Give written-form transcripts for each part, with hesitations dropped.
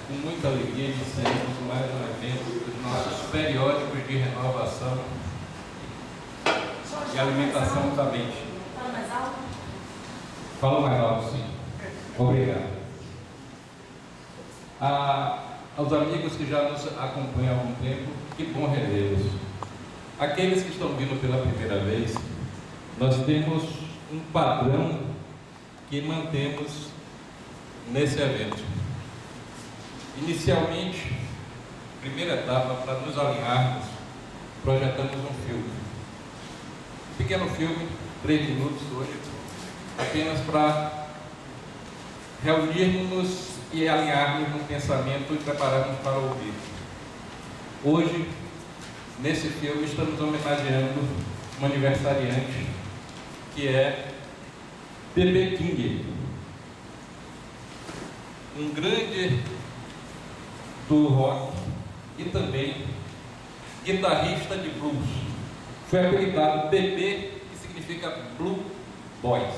com muita alegria, iniciamos mais um evento dos nossos periódicos de renovação e alimentação da mente. Fala mais alto? Falo mais alto, sim. Obrigado. Aos amigos que já nos acompanham há algum tempo, que bom revê-los. Aqueles que estão vindo pela primeira vez, nós temos um padrão que mantemos nesse evento. Inicialmente, primeira etapa, para nos alinharmos, projetamos um filme. Um pequeno filme, 3 minutos hoje, apenas para reunirmos e alinharmos no pensamento e prepararmos para ouvir. Hoje, nesse filme, estamos homenageando um aniversariante que é B.B. King, um grande do rock e também guitarrista de blues. Foi apelidado B.B., que significa Blue Boys.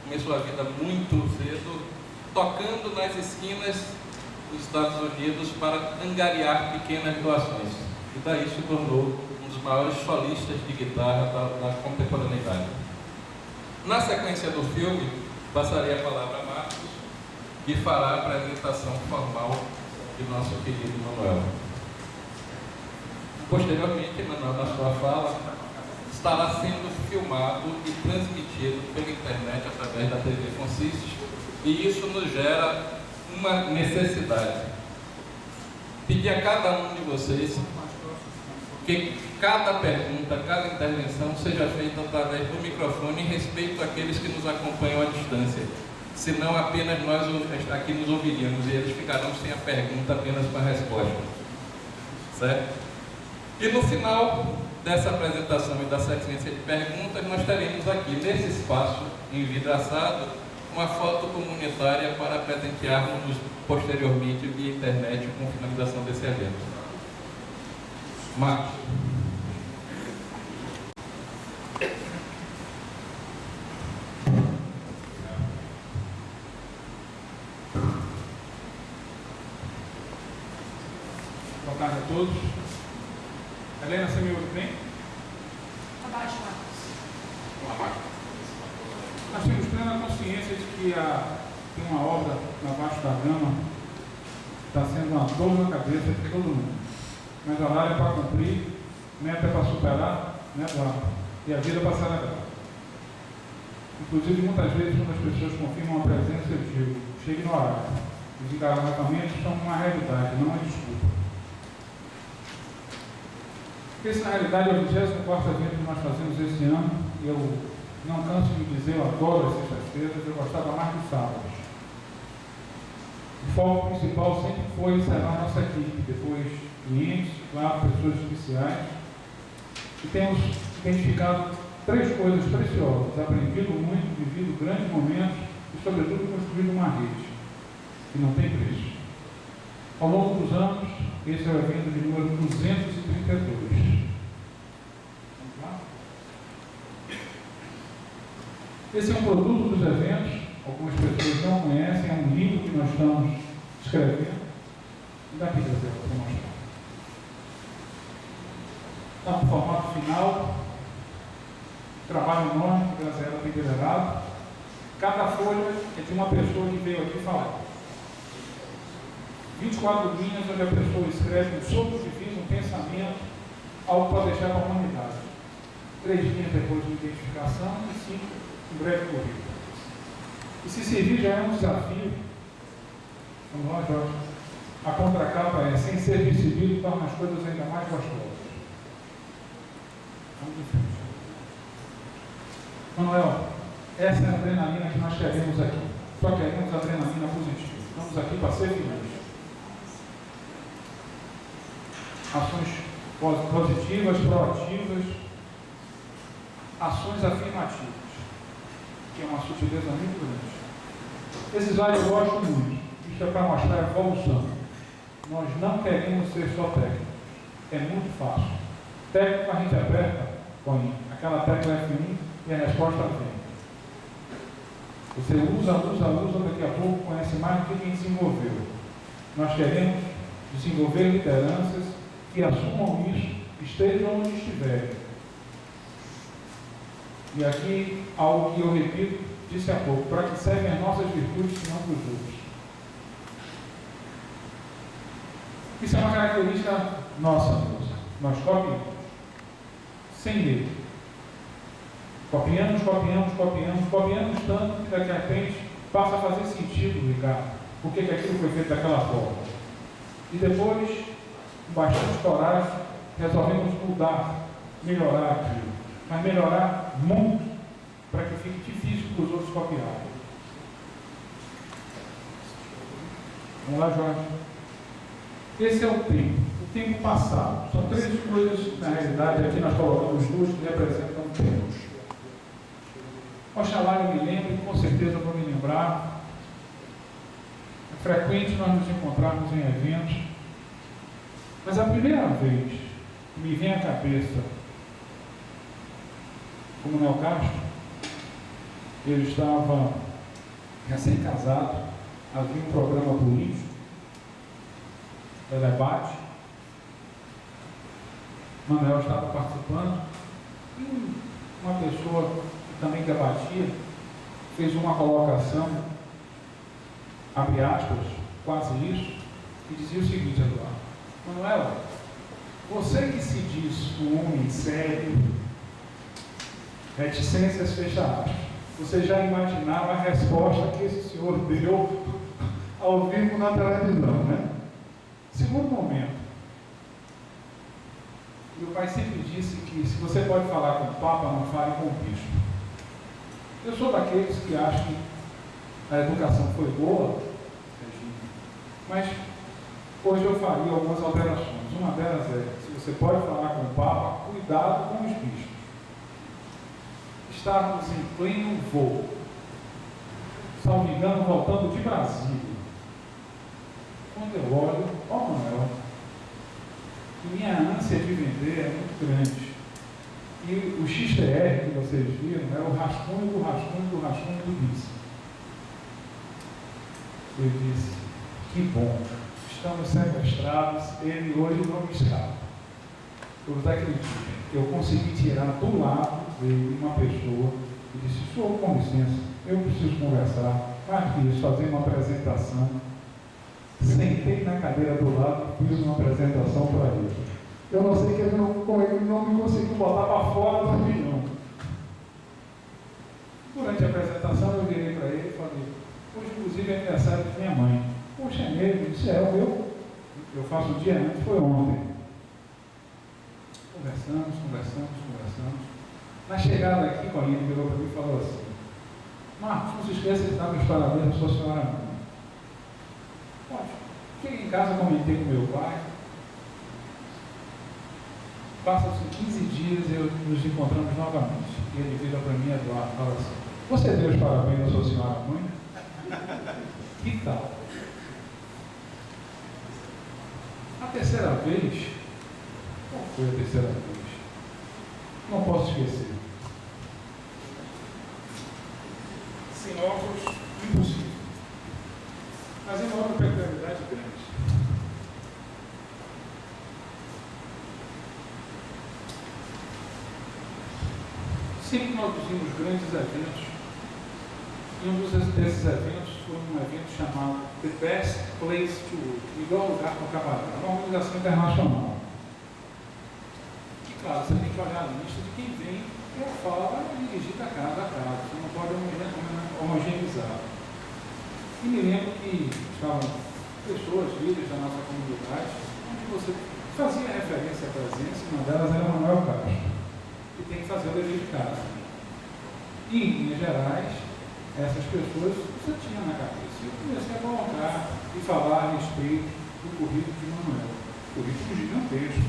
Começou a vida muito cedo, tocando nas esquinas dos Estados Unidos para angariar pequenas doações. E daí se tornou um dos maiores solistas de guitarra da contemporaneidade. Na sequência do filme, passaria a palavra a Marcos, que fará a apresentação formal de nosso querido Manuel. Posteriormente, Manuel, na sua fala, estará sendo filmado e transmitido pela internet através da TV Consiste, e isso nos gera uma necessidade. Pedir a cada um de vocês que cada pergunta, cada intervenção seja feita através do microfone em respeito àqueles que nos acompanham à distância. Senão apenas nós aqui nos ouviríamos e eles ficarão sem a pergunta, apenas com a resposta. Certo? E no final dessa apresentação e da sequência de perguntas, nós teremos aqui, nesse espaço envidraçado, uma foto comunitária para presentearmos posteriormente via internet com a finalização desse evento. Marcos. Boa tarde a todos. Helena, você me ouve bem? Abaixo, Marcos. Abaixo. Nós temos plena consciência de que tem uma obra abaixo da grama, está sendo uma dor na cabeça de todo mundo. Mas a hora é para cumprir, meta é para superar, né, Eduardo? E a vida é para celebrar. Inclusive, muitas vezes, quando as pessoas confirmam a presença, eu digo, chegue no horário. Os engarrafamentos são uma realidade, não uma desculpa. Esse, na realidade, é o 24º evento que nós fazemos esse ano. Eu não canso de dizer, eu adoro as sextas-feiras, eu gostava mais dos sábados. O foco principal sempre foi encerrar a nossa equipe, depois clientes, claro, pessoas especiais. E temos identificado 3 coisas preciosas: aprendido muito, vivido grandes momentos e, sobretudo, construído uma rede que não tem preço. Ao longo dos anos, esse é o evento de número 232. Vamos lá? Esse é um produto dos eventos, algumas pessoas não conhecem, é um livro que nós estamos escrevendo. Dá aqui, Graziela, para mostrar. Está no formato final, trabalho enorme que a Graziela tem liderado. Cada folha é de uma pessoa que veio aqui falar. 24 linhas onde a pessoa escreve um sopro de vida, um pensamento, algo para deixar para a comunidade. 3 linhas depois de identificação e 5 um breve currículo. E se servir já é um desafio. Vamos lá, Jorge. A contracapa é: sem ser percebido, torna as coisas ainda mais gostosas. Vamos em frente. Manuel, essa é a adrenalina que nós queremos aqui. Só queremos adrenalina positiva. Estamos aqui para ser felizes. Ações positivas, proativas, ações afirmativas, que é uma sutileza muito grande. Esse slide eu gosto muito. Isso é para mostrar a evolução. Nós não queremos ser só técnicos. É muito fácil. Técnico a gente aperta, põe aquela tecla F1 e a resposta vem. Você usa, daqui a pouco conhece mais do que quem se envolveu. Nós queremos desenvolver lideranças que assumam isso, estejam onde estiverem. E aqui, algo que eu repito, disse há pouco, para que servem as nossas virtudes, se não para os outros. Isso é uma característica nossa, moça. Nós copiamos, sem medo. Copiamos tanto que daqui a repente passa a fazer sentido, Ricardo, por que aquilo foi feito daquela forma. E depois, com bastante coragem, resolvemos mudar, melhorar aquilo. Mas melhorar muito, para que fique difícil para os outros copiarem. Vamos lá, Jorge. Esse é o tempo passado. São três coisas, na realidade, aqui nós colocamos duas que representam tempos. Oxalá eu me lembre, com certeza eu vou me lembrar. É frequente nós nos encontrarmos em eventos, mas a primeira vez que me vem à cabeça o Coronel Castro, ele estava recém-casado, havia um programa político, debate, Manuel estava participando, e uma pessoa que também debatia fez uma colocação, abre aspas, quase isso, e dizia o seguinte: Eduardo, Manuel, você que se diz um homem sério, reticências, fecha aspas, você já imaginava a resposta que esse senhor deu ao vivo na televisão, né? Segundo momento, meu pai sempre disse que se você pode falar com o Papa, não fale com o Bispo. Eu sou daqueles que acham que a educação foi boa, mas hoje eu faria algumas alterações. Uma delas é, se você pode falar com o Papa, cuidado com os bispos. Estávamos em pleno voo, salvo engano, voltando de Brasília. Quando eu olho, Manuel, minha ânsia de vender é muito grande. E o XTR que vocês viram é o rascunho do vice. Eu disse, que bom, estamos sequestrados, ele hoje não me escapa. Todos acreditem, eu consegui tirar do lado dele uma pessoa e disse, senhor, com licença, eu preciso conversar, mais que isso, fazer uma apresentação. Sentei na cadeira do lado e fiz uma apresentação para ele. Eu não sei que ele não me conseguiu botar para fora do avião. Durante a apresentação eu virei para ele e falei, hoje inclusive é aniversário de minha mãe. Poxa, é mesmo? Disse, o meu. Eu faço o dia antes, foi ontem. Conversamos. Na chegada aqui, com a Aline virou para mim e falou assim, Marcos, não se esqueça de dar meus parabéns à sua senhora mãe. Cheguei em casa, comentei com meu pai. Passam-se 15 dias e nos encontramos novamente. E ele vira para mim, Eduardo, e fala assim, você deu os parabéns à sua senhora mãe? Que tal? A terceira vez, qual foi a terceira vez? Não posso esquecer. Sem óculos, impossível. Mas é uma peculiaridade grande. Sempre nós fizemos grandes eventos. E um desses eventos foi um evento chamado The Best Place to Work, melhor lugar para trabalhar, uma organização internacional. E claro, você tem que olhar a lista de quem vem e fala e dirigir da casa a casa. Você não pode homogeneizar. E me lembro que estavam pessoas, líderes da nossa comunidade, onde você fazia referência à presença, e uma delas era Manuel Castro, que tem que fazer o dever de casa. E, em linhas gerais, essas pessoas você tinha na cabeça. Eu comecei a colocar e falar a respeito do currículo de Manuel. Currículo gigantesco.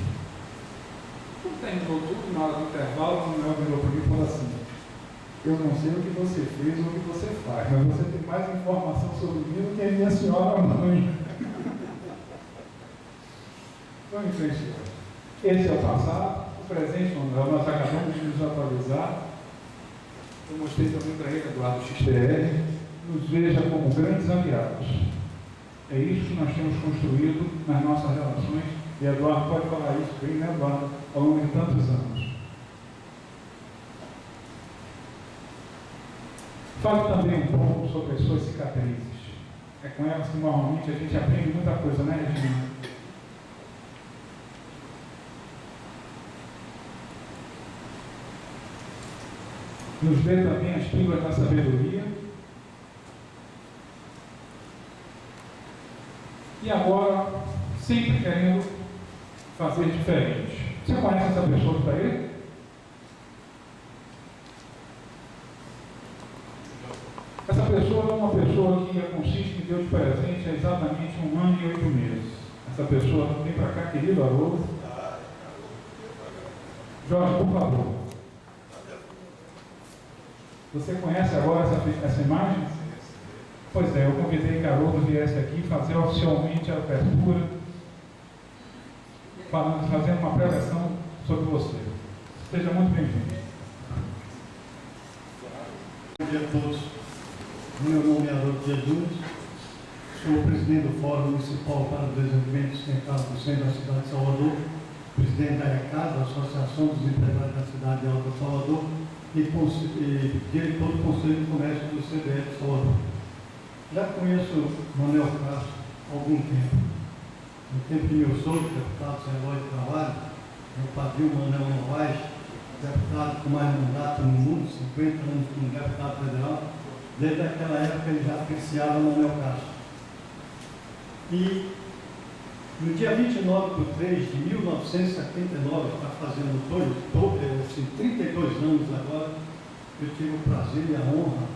Quando terminou tudo, na hora do intervalo, Manuel virou para mim e falou assim, eu não sei o que você fez ou o que você faz, mas você tem mais informação sobre mim do que a minha senhora mãe. Vamos em frente. Esse é o passado, o presente, nós acabamos de nos atualizar. Eu mostrei também para ele, Eduardo XTR, nos veja como grandes aliados. É isso que nós temos construído nas nossas relações, e Eduardo pode falar isso bem, né, Eduardo, ao longo de tantos anos. Fale também um pouco sobre as suas cicatrizes. É com elas que normalmente a gente aprende muita coisa, né, Regina? Nos dê também as pílulas da sabedoria. E agora, sempre querendo fazer diferente. Você conhece essa pessoa que está aí? Essa pessoa é uma pessoa que consiste em deu de presente há exatamente 1 ano e 8 meses. Essa pessoa vem para cá, querido Haroldo. Jorge, por favor. Você conhece agora essa imagem? Pois é, eu convidei que Haroldo viesse aqui fazer oficialmente a abertura, fazendo uma preleção sobre você. Seja muito bem-vindo. Bom dia a todos. Meu nome é Haroldo Jesus, sou o presidente do Fórum Municipal para o Desenvolvimento Sustentável do Centro da cidade de Salvador, presidente da ECAS, Associação dos Empresários da cidade de Alto Salvador, e diretor do Conselho de Comércio do CDF de Salvador. Já conheço Manuel Castro há algum tempo. No tempo de meu sogro, deputado Zé Lóis de Carvalho, meu padrinho Manuel Novaes, deputado com mais mandato no mundo, 50 anos como deputado federal. Desde aquela época ele já apreciava Manuel Castro. E no dia 29 de 3 de 1979, está fazendo 32 anos agora, eu tive o prazer e a honra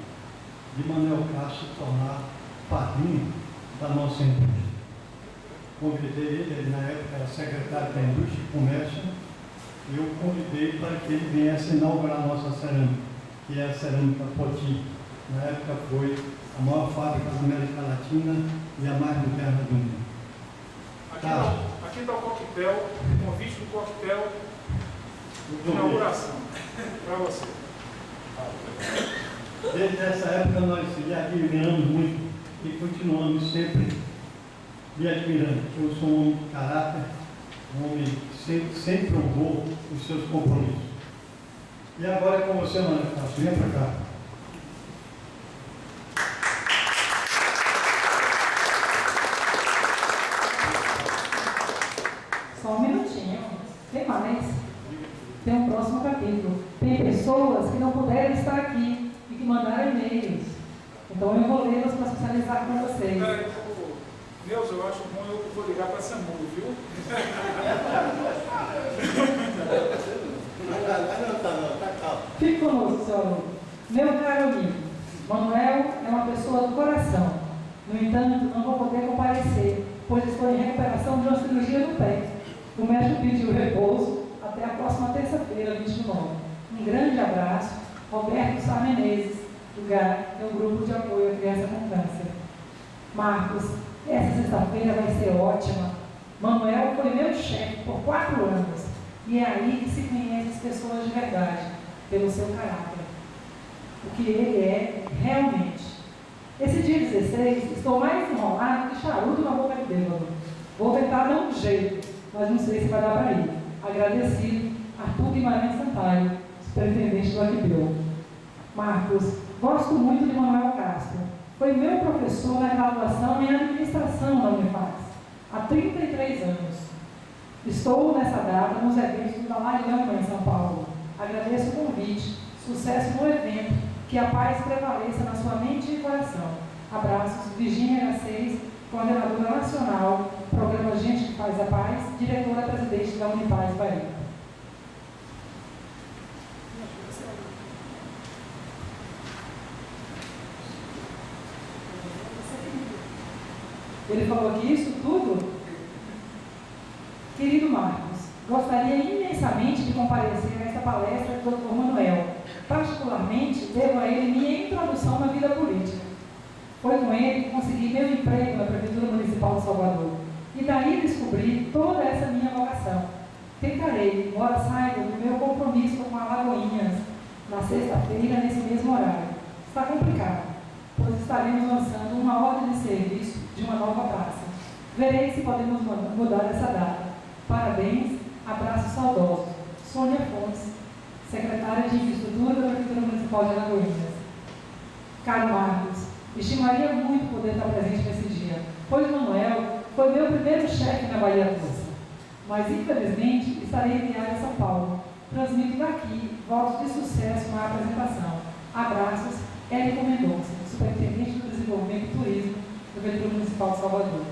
de Manuel Castro se tornar padrinho da nossa indústria. Convidei ele na época era secretário da Indústria e Comércio, e eu convidei para que ele viesse inaugurar a nossa cerâmica, que é a Cerâmica Poti. Na época foi a maior fábrica da América Latina e a mais moderna do mundo. Aqui está o coquetel, o convite do coquetel de inauguração para você. Desde essa época nós lhe admiramos muito e continuamos sempre lhe admirando. Eu sou um homem de caráter, um homem que sempre honrou os seus compromissos. E agora é com você, Manuel Castro. Vem para cá. Só um minutinho. Tem mais. Tem um próximo capítulo. Tem pessoas que não puderam estar aqui e que mandaram e-mails. Então eu vou lê-los para socializar com vocês. Deus, eu acho bom, eu vou ligar para SAMU, viu? Fique conosco, senhor aluno. Meu caro amigo, Manuel é uma pessoa do coração. No entanto, não vou poder comparecer, pois estou em recuperação de uma cirurgia no pé. O médico pediu repouso até a próxima terça-feira, 29. Um grande abraço, Roberto Sá Menezes, do GAR, meu grupo de apoio à criança com câncer. Marcos, essa sexta-feira vai ser ótima. Manuel foi meu chefe por 4 anos, e é aí que se conhece as pessoas de verdade, pelo seu caráter. O que ele é realmente. Esse dia 16, estou mais enrolado que charuto na boca de bêbado. Vou tentar dar um jeito, mas não sei se vai dar para ir. Agradecido, Arthur Guimarães Sampaio, superintendente do Aquibeu. Marcos, gosto muito de Manuel Castro. Foi meu professor na graduação em administração da Unifaz, há 33 anos. Estou nessa data nos eventos da Mariana em São Paulo. Agradeço o convite, sucesso no evento, que a paz prevaleça na sua mente e coração. Abraços, Virgínia H6, coordenadora nacional, programa Gente que Faz a Paz, diretora-presidente da Unipaz Bahia. Ele falou que isso tudo, querido Marcos, gostaria imensamente de comparecer a esta palestra do Dr. Manuel. Particularmente, devo a ele minha introdução na vida política. Foi com ele que consegui meu emprego na Prefeitura Municipal de Salvador. E daí descobri toda essa minha vocação. Tentarei, embora saiba do meu compromisso com a Lagoinhas, na sexta-feira, nesse mesmo horário. Está complicado, pois estaremos lançando uma ordem de serviço de uma nova praça. Verei se podemos mudar essa data. Parabéns, abraços saudosos. Sônia Fontes, secretária de Infraestrutura da Prefeitura Municipal de Alagoinhas. Caro Marcos, estimaria muito poder estar presente nesse dia, pois Manuel foi meu primeiro chefe na Bahia Doce. Mas, infelizmente, estarei em viagem a São Paulo. Transmito daqui votos de sucesso na apresentação. Abraços, Érico Mendonça, Superintendente do Desenvolvimento e Turismo da Prefeitura Municipal de Salvador.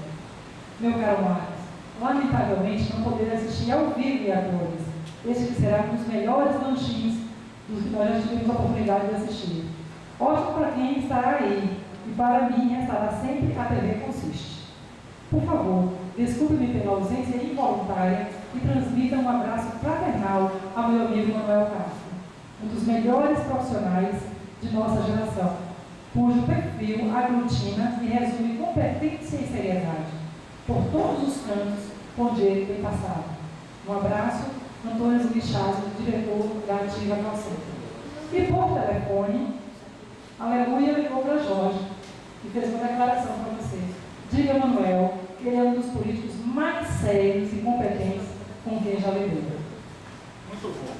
Meu caro Marcos, lamentavelmente não poderei assistir ao vivo e a cores. Este será um dos melhores lanchinhos dos que nós já tivemos a oportunidade de assistir. Ótimo para quem estará aí, e para mim restará sempre a TV Consiste. Por favor, desculpe-me pela ausência involuntária e transmita um abraço fraternal ao meu amigo Manuel Castro, um dos melhores profissionais de nossa geração, cujo perfil aglutina e resume competência e seriedade por todos os cantos onde ele tem passado. Um abraço, Antônio Guichado, diretor da Ativa Calceta. E por telefone, Aleluia ligou para Jorge e fez uma declaração para você. Diga, Manuel, que ele é um dos políticos mais sérios e competentes com quem já lidou. Muito bom.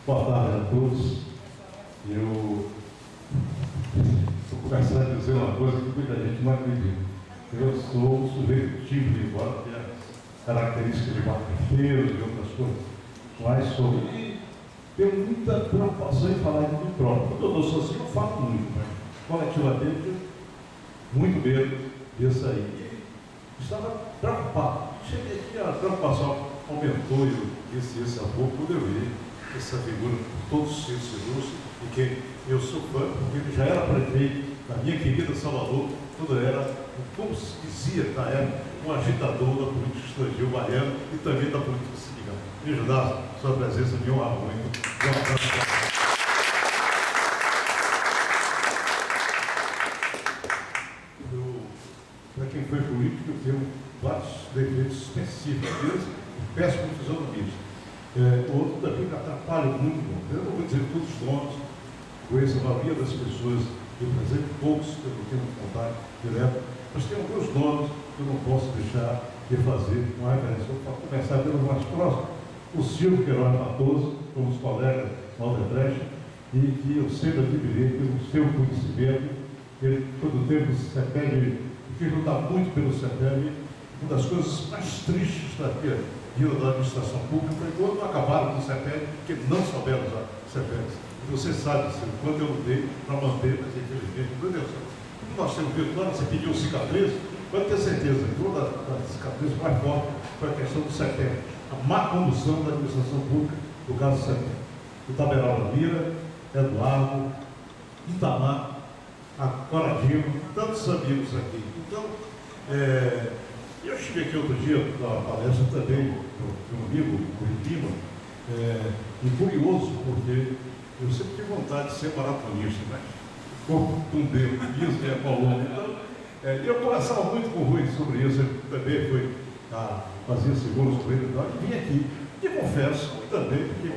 Boa tarde a todos. Eu vou começar a dizer uma coisa que muita gente não acredita. Eu sou um sujeito tímido, embora tenha características de marqueteiro e outras coisas, mas sou. E tenho muita preocupação em falar de mim próprio. Quando eu estou sozinho, eu falo muito, mas coletivamente, muito medo disso aí. E estava preocupado. Cheguei aqui, a preocupação aumentou e esse há pouco, quando eu vi essa figura por todos os centros ilustres, e que eu sou fã, porque ele já era prefeito da minha querida Salvador, quando era, como se dizia na época, um agitador da política estudantil baiana e também da política cigana. Me ajudar, sua presença me honra muito. Para quem foi político, eu tenho vários defeitos específicos deles, péssimo fisionomista. Outro também que atrapalha muito. Eu não vou dizer todos os nomes, conheço a maioria das pessoas, eu presente poucos, eu não tenho contato direto, mas tem alguns nomes que eu não posso deixar de fazer uma referência. Vou começar pelos mais próximos. O Silvio Queiroz Matoso, fomos colegas no Aldebrecht, e que eu sempre admirei pelo seu conhecimento. Ele, todo tempo, o CEPEB, quis lutar muito pelo CEPEB. Uma das coisas mais tristes da vida da administração pública foi quando acabaram com o CEPEB, porque não souberam usar o CEPEB. Você sabe, Silvio, quanto eu lutei para manter, mas infelizmente, meu Deus, como nós temos visto lá, você pediu cicatriz, pode ter certeza que uma das cicatrizes mais fortes foi a questão do CEPEB, a má condução da administração pública do caso do CEPEB. O Taberal Lira, Eduardo, Itamar, a Coradinho, tantos amigos aqui. Então, eu estive aqui outro dia, na palestra também, de um amigo, o Lima, e curioso, porque eu sempre tive vontade de ser maratonista, mas o corpo não deu, isso é coluna. Então, eu conversava muito com o Rui sobre isso, ele também foi fazia seguros com ele, e vim aqui. E confesso também, porque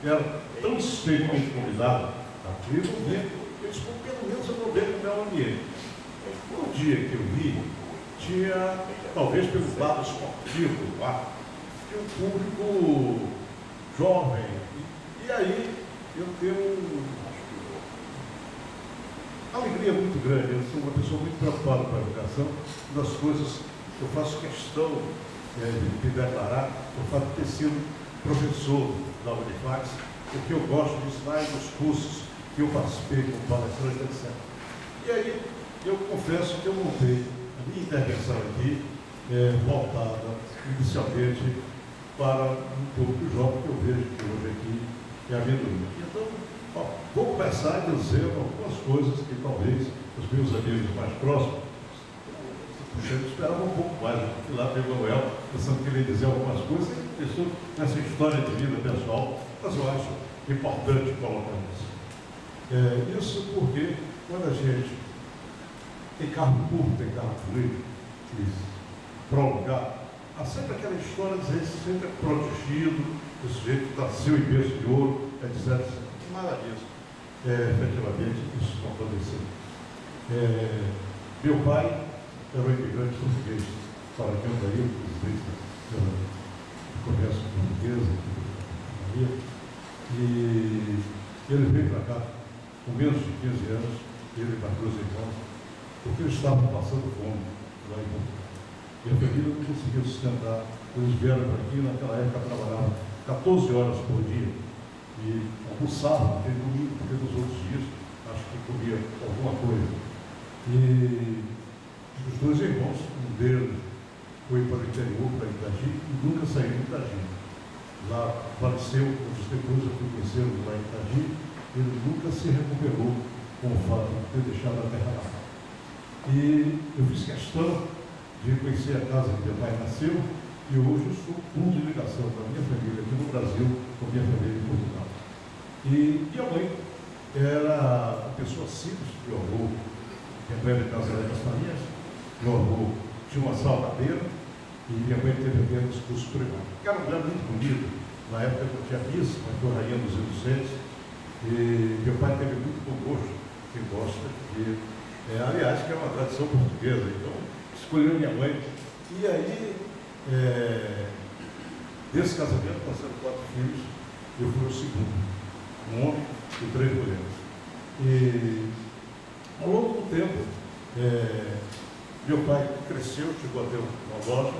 era tão estreitamente convidado aqui, não vinha, eu disse, pelo menos eu vou ver como é o ambiente. No dia que eu vi, tinha, talvez pelo lado esportivo lá, tinha um público jovem. E aí eu tenho uma alegria muito grande. Eu sou uma pessoa muito preocupada com a educação. Uma das coisas que eu faço questão de declarar, o fato de ter sido professor da Unifax, porque eu gosto de ensinar nos cursos que eu participei como palestrante, etc. E aí eu confesso que eu montei a minha intervenção aqui, voltada inicialmente para um público jovem que eu vejo que hoje aqui é a amendoim. Então, vou começar a dizer algumas coisas que talvez os meus amigos mais próximos, eu esperava um pouco mais, fui lá pelo Manuel, pensando que ele ia dizer algumas coisas, e isso nessa história de vida pessoal, mas eu acho importante colocar isso. Isso porque quando a gente tem carro público, tem carro político, para um lugar, há sempre aquela história de dizer que sempre é protegido, o sujeito nasceu em berço de ouro, etc. Nada disso. efetivamente, isso não aconteceu. Meu pai era um imigrante português, para quem daí, o presidente do comércio portuguesa, e ele veio para cá com menos de 15 anos, ele e mais 2 irmãos, porque eles estavam passando fome lá em Portugal. E a família não conseguia sustentar. Eles vieram para aqui, naquela época trabalhavam 14 horas por dia e almoçavam, tem domingo, porque nos outros dias acho que comia alguma coisa. E os 2 irmãos, um deles foi para o interior, para Itagi, e nunca saiu de Itagi. Lá faleceu, depois eu fui conhecê-lo lá em Itagi, ele nunca se recuperou com o fato de ter deixado a terra lá. E eu fiz questão de conhecer a casa que meu pai nasceu, e hoje eu sou ponto de ligação da minha família aqui no Brasil com a minha família em Portugal. E minha mãe era uma pessoa simples, meu avô, minha mãe era de Nazaré das Farinhas, meu avô tinha uma salgadeira, e minha mãe teve apenas curso primário. Era uma mulher muito bonita, na época eu tinha missa, mas foi rainha dos inocentes, e meu pai teve muito bom gosto, quem gosta, e aliás, que é uma tradição portuguesa, então escolheu minha mãe. E aí, desse casamento, nasceram 4 filhos, eu fui o segundo, um homem e 3 mulheres. E ao longo do tempo, meu pai cresceu, chegou a ter uma loja,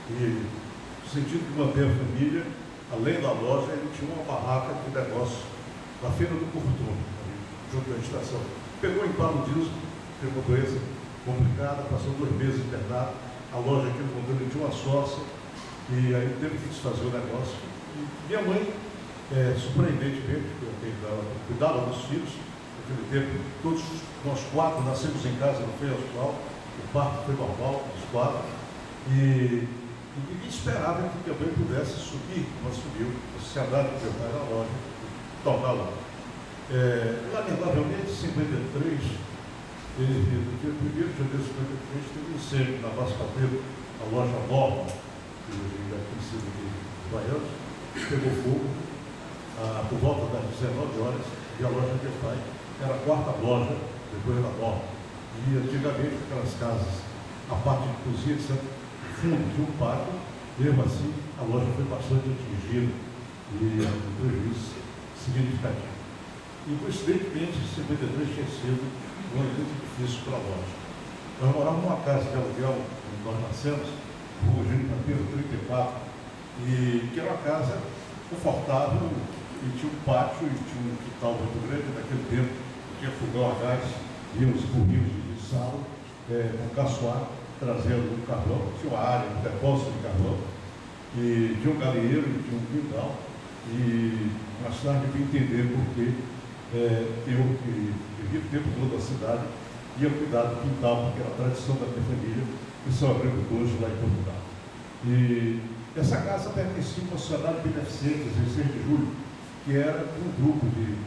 e no sentido de manter a família, além da loja, ele tinha uma barraca de negócio na Feira do Curtume, junto à estação. Pegou em paludismo, teve uma doença complicada, passou 2 meses internado. A loja aqui no condomínio tinha uma sócia, e aí teve que desfazer o negócio. E minha mãe, surpreendentemente, cuidava dos filhos, naquele tempo, todos nós 4 nascemos em casa, não foi hospital, o parto foi normal, os 4, e ninguém esperava que minha mãe pudesse subir, mas subiu, a sociedade do meu pai na loja, tornar lá. Lamentavelmente, em 53, no dia 1º de janeiro de 53, teve um incêndio na Vaz Pateiro, a loja nova, que hoje ainda é conhecida aqui dos baianos, pegou fogo por volta das 19 horas, e a loja de meu pai era a 4ª loja, depois da nova. E antigamente aquelas casas, a parte de cozinha, etc., fundo de um pátio, mesmo assim, a loja foi bastante atingida e um prejuízo significativo. E, coincidentemente, 53 tinha sido um ano muito difícil para a loja. Nós morávamos numa casa de aluguel, onde nós nascemos, Rua Júlio Campeiro 34, e que era uma casa confortável, e tinha um pátio, e tinha um quintal muito grande. Naquele tempo, tinha fogão a gás, íamos por rios de sal, com caçoar, trazendo um carvão, tinha uma área, um depósito de carvão, e tinha um galinheiro, e tinha um quintal, e mais tarde eu vim entender porque eu, que vivia o tempo todo da cidade, ia cuidar do quintal, porque era a tradição da minha família, que são agricultores lá em Portugal. E essa casa pertencia a uma sociedade beneficente, 16 de julho, que era um grupo de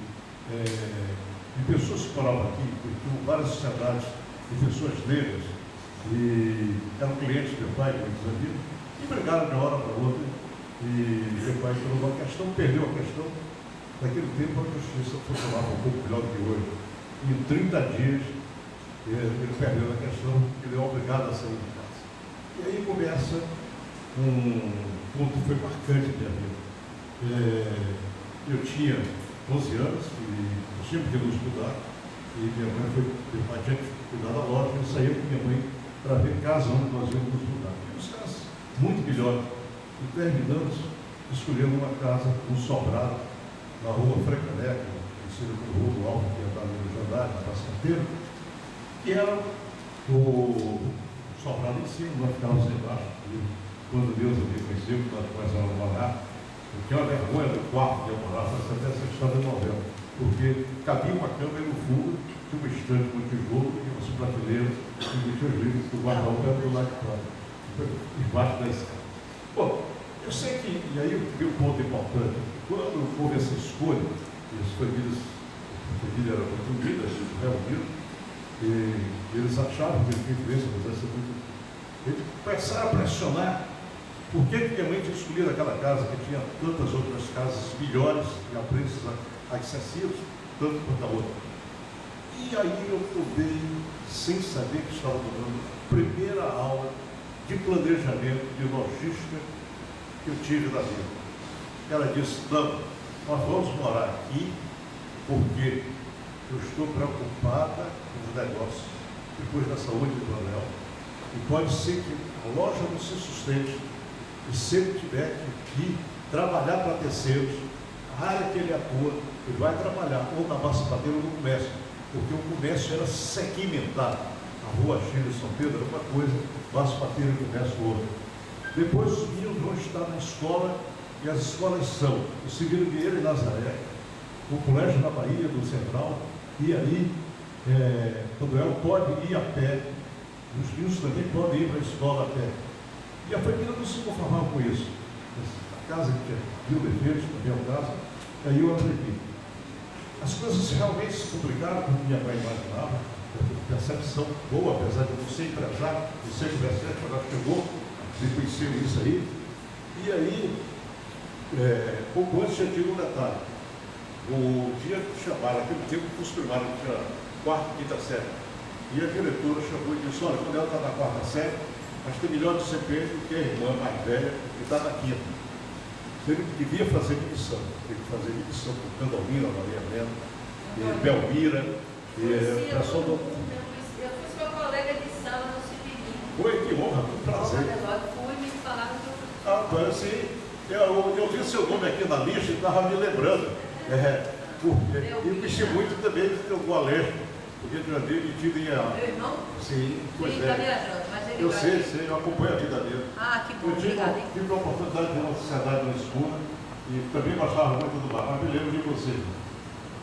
pessoas que moravam aqui, que tinham várias sociedades de pessoas negras, e eram clientes do meu pai, muitos amigos, e brigaram de uma hora para outra, e meu pai entrou numa questão, perdeu a questão. Naquele tempo a justiça funcionava um pouco melhor do que hoje. E em 30 dias ele perdeu a questão, ele é obrigado a sair de casa. E aí começa um ponto que foi marcante da minha vida. Eu tinha 11 anos e eu sempre queria estudar, e meu pai tinha que cuidar da loja, eu saía com minha mãe para ver casa onde nós íamos estudar. E os caras muito melhores. E terminamos escolhendo uma casa, um sobrado, na rua Frecaneca, conhecida como Rua do Alto, que é ali no Jandaia, na Praça Inteira, que era o sobrado em cima, nós ficávamos embaixo. E quando Deus me conheceu, nós começamos a morar, eu tinha uma vergonha do quarto que eu morava, para até essa história da novela, porque cabia uma cama no fundo, tinha um estante com tijolo e umas prateleiras, e tinha os livros do guarda-roupa do lado de fora, embaixo da escada. Bom, eu sei que, e aí eu um ponto importante, quando houve essa escolha, e as famílias eram muito unidas, reunidas, e eles achavam que a influência pudesse ser muito. Eles começaram a pressionar por que minha mãe tinha escolhido aquela casa, que tinha tantas outras casas melhores e a preços acessíveis, tanto quanto a outra. E aí eu tomei, sem saber que estava tomando, a primeira aula de planejamento, de logística que eu tive na vida. Ela disse, não, nós vamos morar aqui porque eu estou preocupada com os negócios, depois da saúde do Manuel. E pode ser que a loja não se sustente e se ele tiver que trabalhar para terceiros, a área que ele atua, ele vai trabalhar ou na Massapadeira ou no comércio, porque o comércio era segmentado. A rua Chile e São Pedro era uma coisa, Massapadeira e comércio outra. Depois os meninos vão estar na escola, e as escolas são o Civil Vieira e Nazaré, o Colégio da Bahia, do Central, e aí, quando ela pode ir a pé, os meninos também podem ir para a escola a pé. E a família não se conformava com isso. A casa que tinha mil defeitos, também é o caso, aí eu aprendi. As coisas realmente se complicaram, como minha mãe imaginava, percepção boa, apesar de eu não ser empresário, de ser comerciante, ela chegou, você conheceu isso aí. E aí, pouco antes já tive um detalhe. O dia que chamaram, aquele tempo que os primários tinha quarta, quinta série. E a diretora chamou e disse, olha, quando ela está na quarta série, mas tem melhor de CPF do que a irmã mais velha que está na quinta. Ele devia fazer missão, tem que fazer missão com Candolina, Maria Helena, e Belmira, e o pessoal do... Eu fui sua colega de sala no Civilinho. Oi, que honra, que prazer. Fui me falaram que eu... Ah, parece, eu vi seu nome aqui na lista e estava me lembrando. Eu mexi muito também com o Alérgico, porque de Janeiro e tive a... Meu irmão? Sim, pois Sim, é. tá viajando, mas ele Eu vai... sei, eu acompanho a vida dele. Ah, que bom, Eu tive obrigada, hein? a oportunidade de ter uma sociedade na escola e também gostava muito do bar, mas me lembro de você.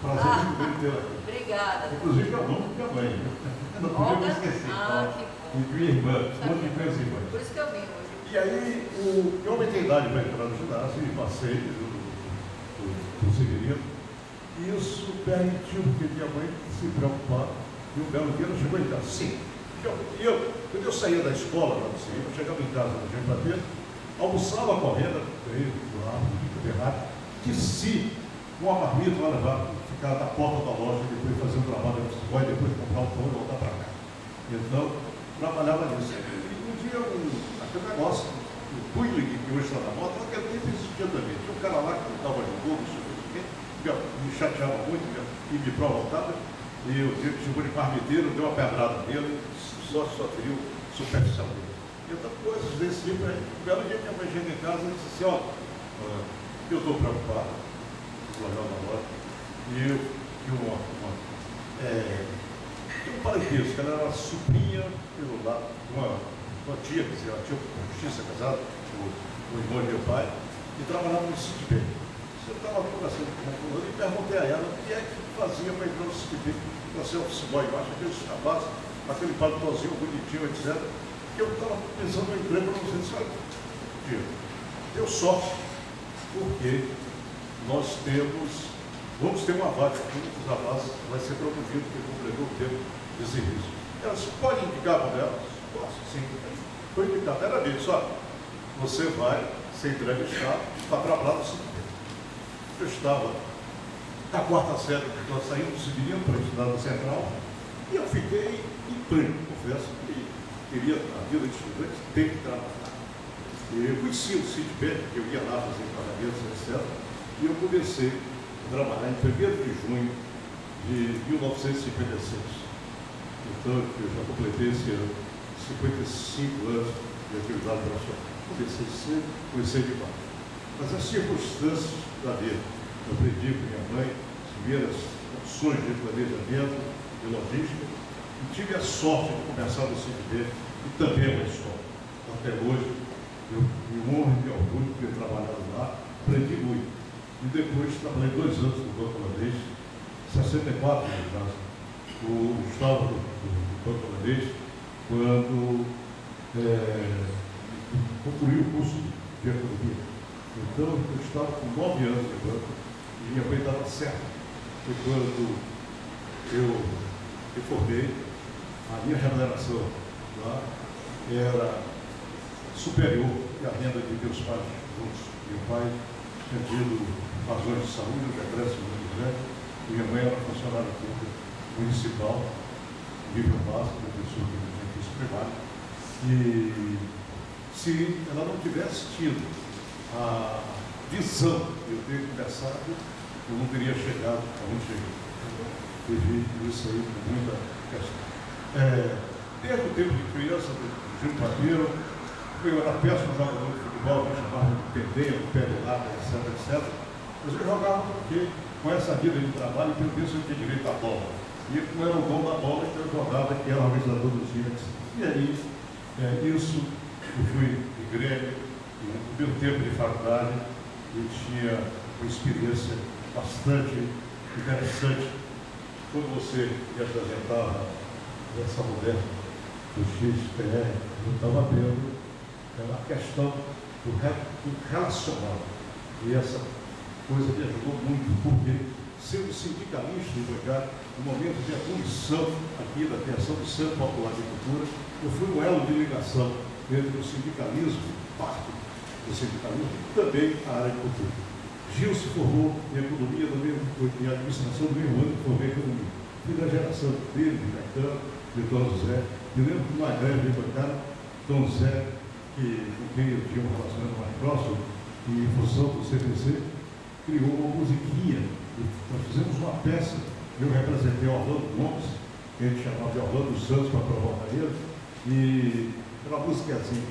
Prazer muito bem ter aqui. Obrigada. Inclusive é o nome da minha mãe. Eu não podia me esquecer. Ah, que bom. E minha irmã, uma de minhas irmãs. Por isso que eu vim hoje. E aí, eu aumentei a idade para entrar no ginásio e passei do Severino. E isso permitiu que minha mãe se preocupasse. E um belo dia ela chegou em casa. Sim. Quando eu saía da escola, eu chegava em casa no Gênio Prateiro, almoçava correndo, desci com uma marmita lá levar, ficar na porta da loja, depois fazer um trabalho de futebol, e depois comprar um pão e voltar para cá. Então, trabalhava nisso. E um dia, aquele negócio, o Twilling, que hoje está na moto, naquele tempo existia também. Tinha um cara lá que estava de jogo, me chateava muito, e me provocava. E eu tive que chamar de marmiteiro, deu uma pedrada nele, só viu superficial dele. Então, coisas desse tipo, um belo dia minha mãe chega em casa e disse assim, ó, eu estou preocupado com o jornal da loja, e eu tinha um parentesco, ela era uma sobrinha pelo lado, uma tia, quer dizer, uma tia com justiça casada, o irmão de meu pai, e trabalhava no CITB. Eu estava conversando com uma fulana e perguntei a ela o que é que fazia para entrar no CITB, para ser office boy, eu acho aqueles rapazes, aquele paletózinho bonitinho, etc. E eu estava pensando no emprego, para você disse, olha, deu sorte, porque nós vamos ter uma vaga aqui, o rapaz vai ser promovido, porque completou o tempo de serviço. Elas podem indicar para elas? Posso, sim. Foi indicado, era dele, só, você vai ser entrevistado para trabalhar no CITB. Eu estava na quarta série, nós saímos do Civilino para estudar no Central, e eu fiquei em pânico, confesso, que queria, a vida de estudante, ter que trabalhar. Eu conhecia o CITB, que eu ia lá fazer pagamentos, etc. E eu comecei a trabalhar em 1º de junho de 1956. Então, eu já completei esse ano 55 anos de atividade profissional. Comecei cedo, comecei de baixo. Mas as circunstâncias da vida, eu aprendi com minha mãe as primeiras opções de planejamento, de logística, e tive a sorte de começar no CITB e também na escola. Até hoje, eu me honro e me orgulho de ter trabalhado lá, aprendi muito. E depois trabalhei 2 anos no Banco Holandês, 64 no caso, o Gustavo do Banco Holandês, quando concluí o curso de economia. Então, eu estava com 9 anos de banco e minha mãe estava certa. E quando eu me formei, a minha remuneração lá era superior à renda de meus pais juntos. Meu pai tinha tido razões de saúde, um decréscimo muito grande, Minha mãe era funcionária pública municipal, nível básico, professor de curso primário. E se ela não tivesse tido a visão de eu ter começado, eu não teria chegado aonde cheguei. Teve isso aí com muita questão. Desde o tempo de criança, do Júlio Padeiro, eu era péssimo jogador de futebol, me chamavam de pendeio, pé de lado, etc, etc. Mas eu jogava porque, com essa vida de trabalho, eu penso que tinha direito à bola. E como era o dom da bola, então eu jogava, que era o organizador dos times. E aí, isso, eu fui de Grêmio, e no meu tempo de faculdade, eu tinha uma experiência bastante interessante. Quando você me apresentava essa mulher do XPR, eu estava vendo a questão do relacional. E essa coisa me ajudou muito, porque sendo sindicalista, no momento de abolição aqui da criação do Centro Popular de Cultura, eu fui um elo de ligação entre o sindicalismo, parte do sindicalismo, e também a área de cultura. Gil se formou em economia em administração do mesmo ano que formei em economia. Fui da geração dele, de Caetano, de Dom José. Eu lembro que numa greve de bancada, Dom José, com quem eu tinha um relacionamento mais próximo, e em função do CPC, criou uma musiquinha. Nós fizemos uma peça, eu representei Orlando Gomes, que a gente chamava de Orlando Santos para provocar ele, e era uma música assim,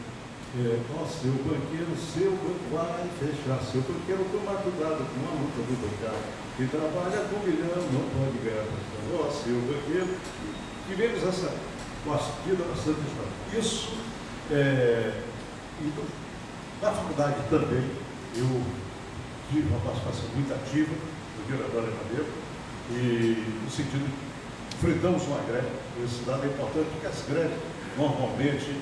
seu banqueiro, seu banco vai fechar, seu banqueiro toma cuidado com a luta do bancário, quem trabalha com milhão não pode ganhar, seu banqueiro, tivemos essa partida bastante história. Isso, então, na faculdade também, eu tive uma participação muito ativa no Diretório Acadêmico, e no sentido de enfrentamos uma greve. Esse dado é importante porque as greves normalmente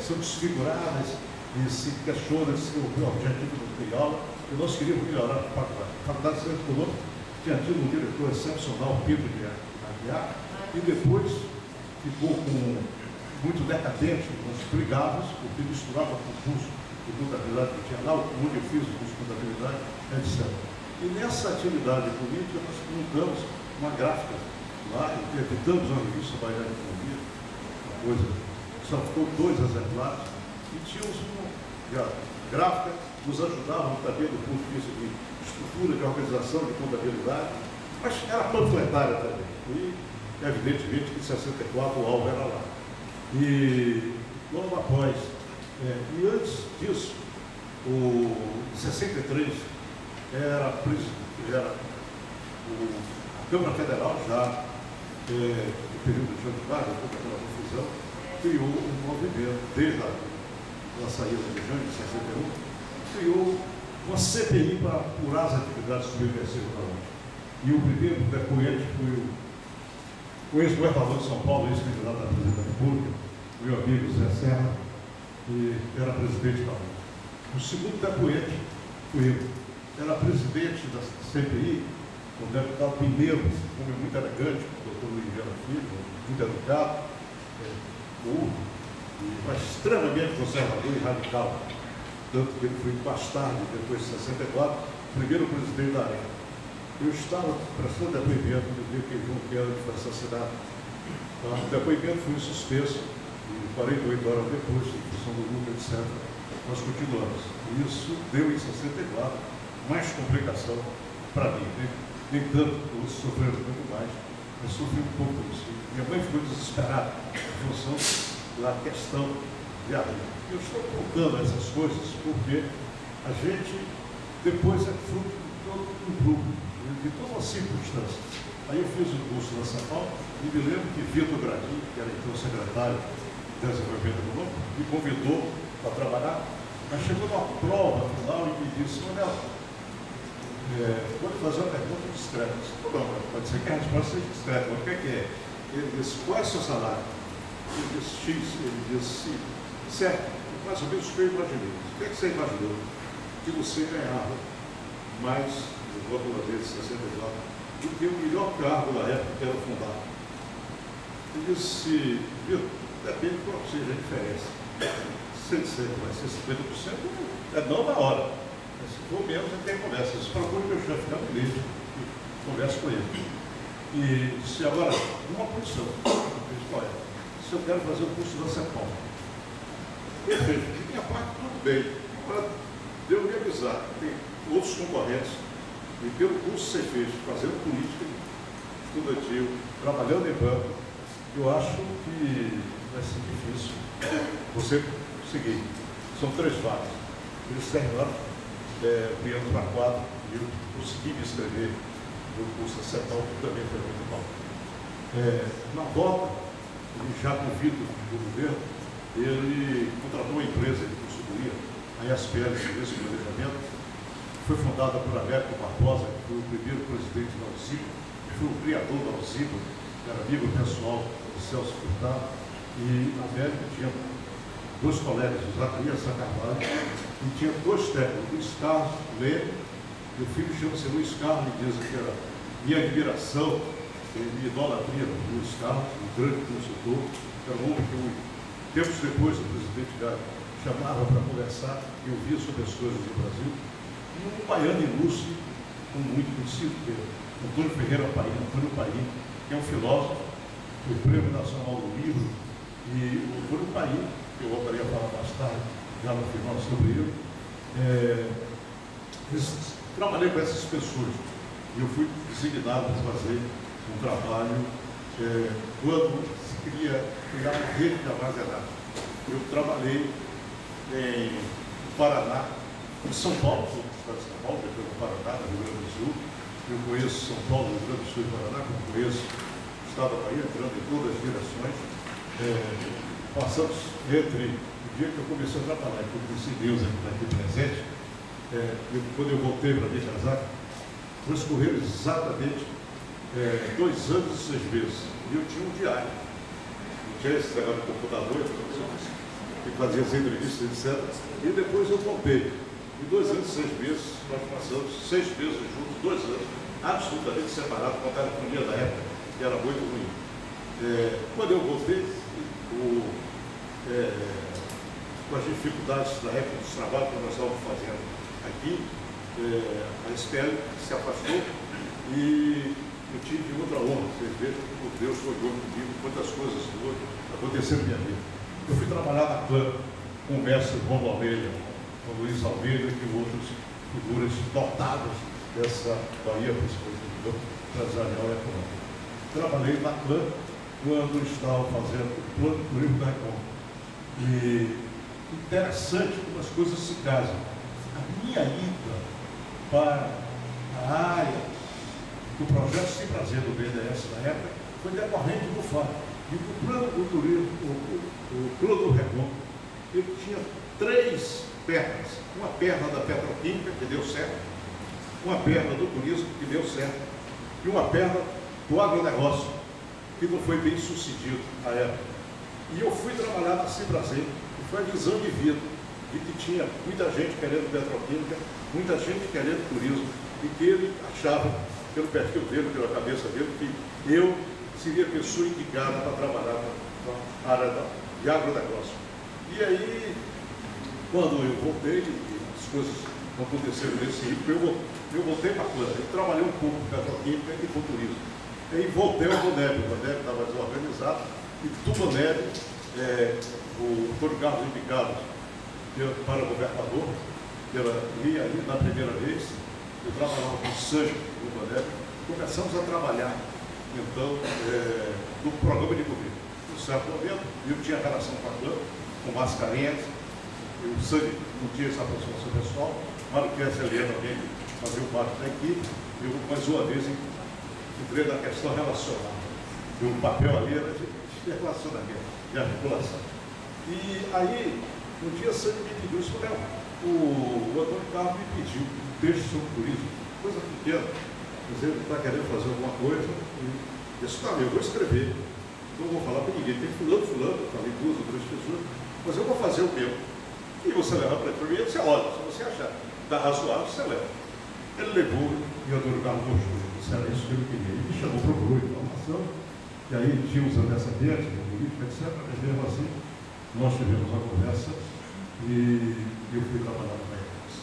são desfiguradas e se questiona se o objetivo não tem aula, e nós queríamos melhorar a faculdade. A Faculdade de Ciência Econômica tinha tido um diretor excepcional, Pedro de Aguiar, e depois ficou muito decadente, nós brigávamos, porque misturava com o curso de contabilidade que tinha lá, onde eu fiz o curso de contabilidade, etc. E nessa atividade política nós montamos uma gráfica lá, interpretamos uma revista Baiana de Economia, uma coisa, só ficou 2 exemplares, e tínhamos uma gráfica, nos ajudavam também do ponto de vista de estrutura, de organização, de contabilidade, mas era panfletária também. E evidentemente que em 64 o alvo era lá. E logo após, e antes disso, em 63, a Câmara Federal, já no período de Jânio Vargas, pela confusão, criou um movimento, desde a saída de Jânio, em 61, criou uma CPI para apurar as atividades subversivas da UNE. E o primeiro depoente foi o ex-governador de São Paulo, ex-candidato à presidência da República, meu amigo Zé Serra, que era presidente da UNE. O segundo depoente fui eu. Era presidente da CPI, o deputado Pinheiro, um homem muito elegante, o doutor Luiz Viana Filho, muito educado, mas extremamente conservador e radical. Tanto que ele foi mais tarde, depois de 64, primeiro presidente da AREN. Eu estava prestando depoimento no dia que João Kennedy foi assassinado. O depoimento foi suspenso, e 48 horas depois, em função do luto, etc., nós continuamos. E isso deu em 64 mais complicação para mim. Nem tanto, outros sofreram muito mais, mas sofri um pouco disso. Minha mãe ficou desesperada em função da questão de vida. Eu estou contando essas coisas porque a gente depois é fruto de todo um grupo, de todas as circunstâncias. Aí eu fiz o curso na São Paulo e me lembro que Vitor Gradin, que era então secretário de Desenvolvimento Econômico, me convidou para trabalhar, mas chegou numa prova final e me disse: Manuel, vou lhe fazer uma pergunta discreta. Eu disse: não, pode ser que a resposta seja discreta, mas o que é? Ele disse: qual é o seu salário? Ele disse: X. Ele disse: certo, mais ou menos o que eu imaginei. O que você imaginou? Que você ganhava mais, no voto da vez de 64, do que o melhor cargo da época, que era o fundado. Ele disse: viu, depende de qual seja a diferença. Se disser que vai ser 50%, é não na hora. Mas se for menos, a gente tem conversa. Isso procura meu chefe gabinete, converso com ele. E se agora, uma posição, qual é? Se eu quero fazer o curso da CEPAL. Perfeito, de minha parte, tudo bem. Agora, devo me avisar, tem outros concorrentes, e pelo curso ser feito, fazendo política estudantil, trabalhando em banco, eu acho que vai ser difícil você conseguir. São 3 vagas. Eles terminaram criando para 4, e eu consegui me inscrever no curso da CEPAL, que também foi muito bom. Na volta, já convido do governo, ele contratou uma empresa de consultoria, a SPL Serviço de Planejamento, foi fundada por Américo Barbosa, que foi o primeiro presidente da Alciba, que foi o criador da Alciba, que era amigo pessoal de Celso Furtado, e Américo tinha 2 colegas, o Zacarias Carvalho, e tinha 2 técnicos, Luiz Carlos Leme, meu filho chama-se Luiz Carlos, me dizem que era minha admiração, minha idolatria do Luiz Carlos, um grande consultor, era um homem que tempos depois o presidente Gário chamava para conversar e ouvia sobre as coisas do Brasil, e um baiano ilustre, um muito conhecido, que é Antônio Ferreira Paim, Antônio Paim, que é um filósofo, o Prêmio Nacional do Livro, e o Antônio Paim, que eu voltaria a falar mais tarde, já no final sobre ele, trabalhei com essas pessoas, e eu fui designado para fazer um trabalho quando se queria criar uma rede de armazenagem. Eu trabalhei no Paraná, em São Paulo, no estado de São Paulo, depois no Paraná, no Rio Grande do Sul. Eu conheço São Paulo, Rio Grande do Sul e Paraná, como conheço o estado da Bahia, entrando em todas as direções. Passamos entre o dia que eu comecei a trabalhar, que eu conheci Deus aqui presente, quando eu voltei para Micasar, transcorreram exatamente 2 anos e 6 meses. E eu tinha um diário. Não tinha esse negócio de computador, que fazia as entrevistas, etc. E depois eu voltei. Em 2 anos e 6 meses, nós passamos 6 meses juntos, 2 anos, absolutamente separados, com a telefonia da época, que era muito ruim. Quando eu voltei, com as dificuldades da época dos trabalhos que nós estávamos fazendo aqui, a SPL se afastou e eu tive outra honra. Vocês vejam como Deus foi bom comigo, quantas coisas boas aconteceram na minha vida. Eu fui trabalhar na CLAM com o mestre Romulo Almeida, com Luiz Almeida e outras figuras notáveis dessa Bahia, principalmente do empresarial e econômico. Trabalhei na CLAM quando estava fazendo o plano do Rio da Recôncavo. E interessante como as coisas se casam. A minha ida para a área do projeto Sem Prazer do BNDES na época foi decorrente do fato de que o plano do turismo, o plano do Recôncavo, ele tinha 3 pernas. Uma perna da petroquímica, que deu certo, uma perna do turismo, que deu certo, e uma perna do agronegócio, que não foi bem sucedido à época. E eu fui trabalhar na Sem Prazer, e foi a visão de vida, de que tinha muita gente querendo petroquímica, muita gente querendo turismo, e que ele achava, pelo perfil dele, pela cabeça dele, que eu seria a pessoa indicada para trabalhar na área de agronegócio. E aí, quando eu voltei, as coisas aconteceram nesse ritmo, eu voltei para a CLAM, eu trabalhei um pouco com petroquímica e com turismo. E aí voltei ao Boneb, o Boneb estava desorganizado, e do Boneb, o Antônio Carlos indicado para governador, e aí, na primeira vez, eu trabalhava com o Sancho do Boneb, começamos a trabalhar, então, no programa de governo. Em um certo momento, eu tinha relação com a CLAM, com Mascarenhas, o Sancho não tinha essa aproximação pessoal, mas o que essa Helena também fazia parte da equipe, eu, mais uma vez, entrei na questão relacional. O papel ali era de relacionamento, de articulação. E aí, um dia Sancho me pediu isso, o Antônio Carlos me pediu um texto sobre turismo, coisa pequena, mas ele está querendo fazer alguma coisa, e disse, tá, eu vou escrever, não vou falar para ninguém, tem fulano, eu falei 2 ou 3 pessoas, mas eu vou fazer o meu. E você leva para mim, você olha, se você achar está razoável, você leva. Ele levou e o Antônio Carlos gostou, disse, era isso que ele queria. Ele me chamou, procurou informação, e aí tinha os antecedentes, política, etc. Mas mesmo assim, nós tivemos uma conversa e eu fui trabalhar na Bahia Doce.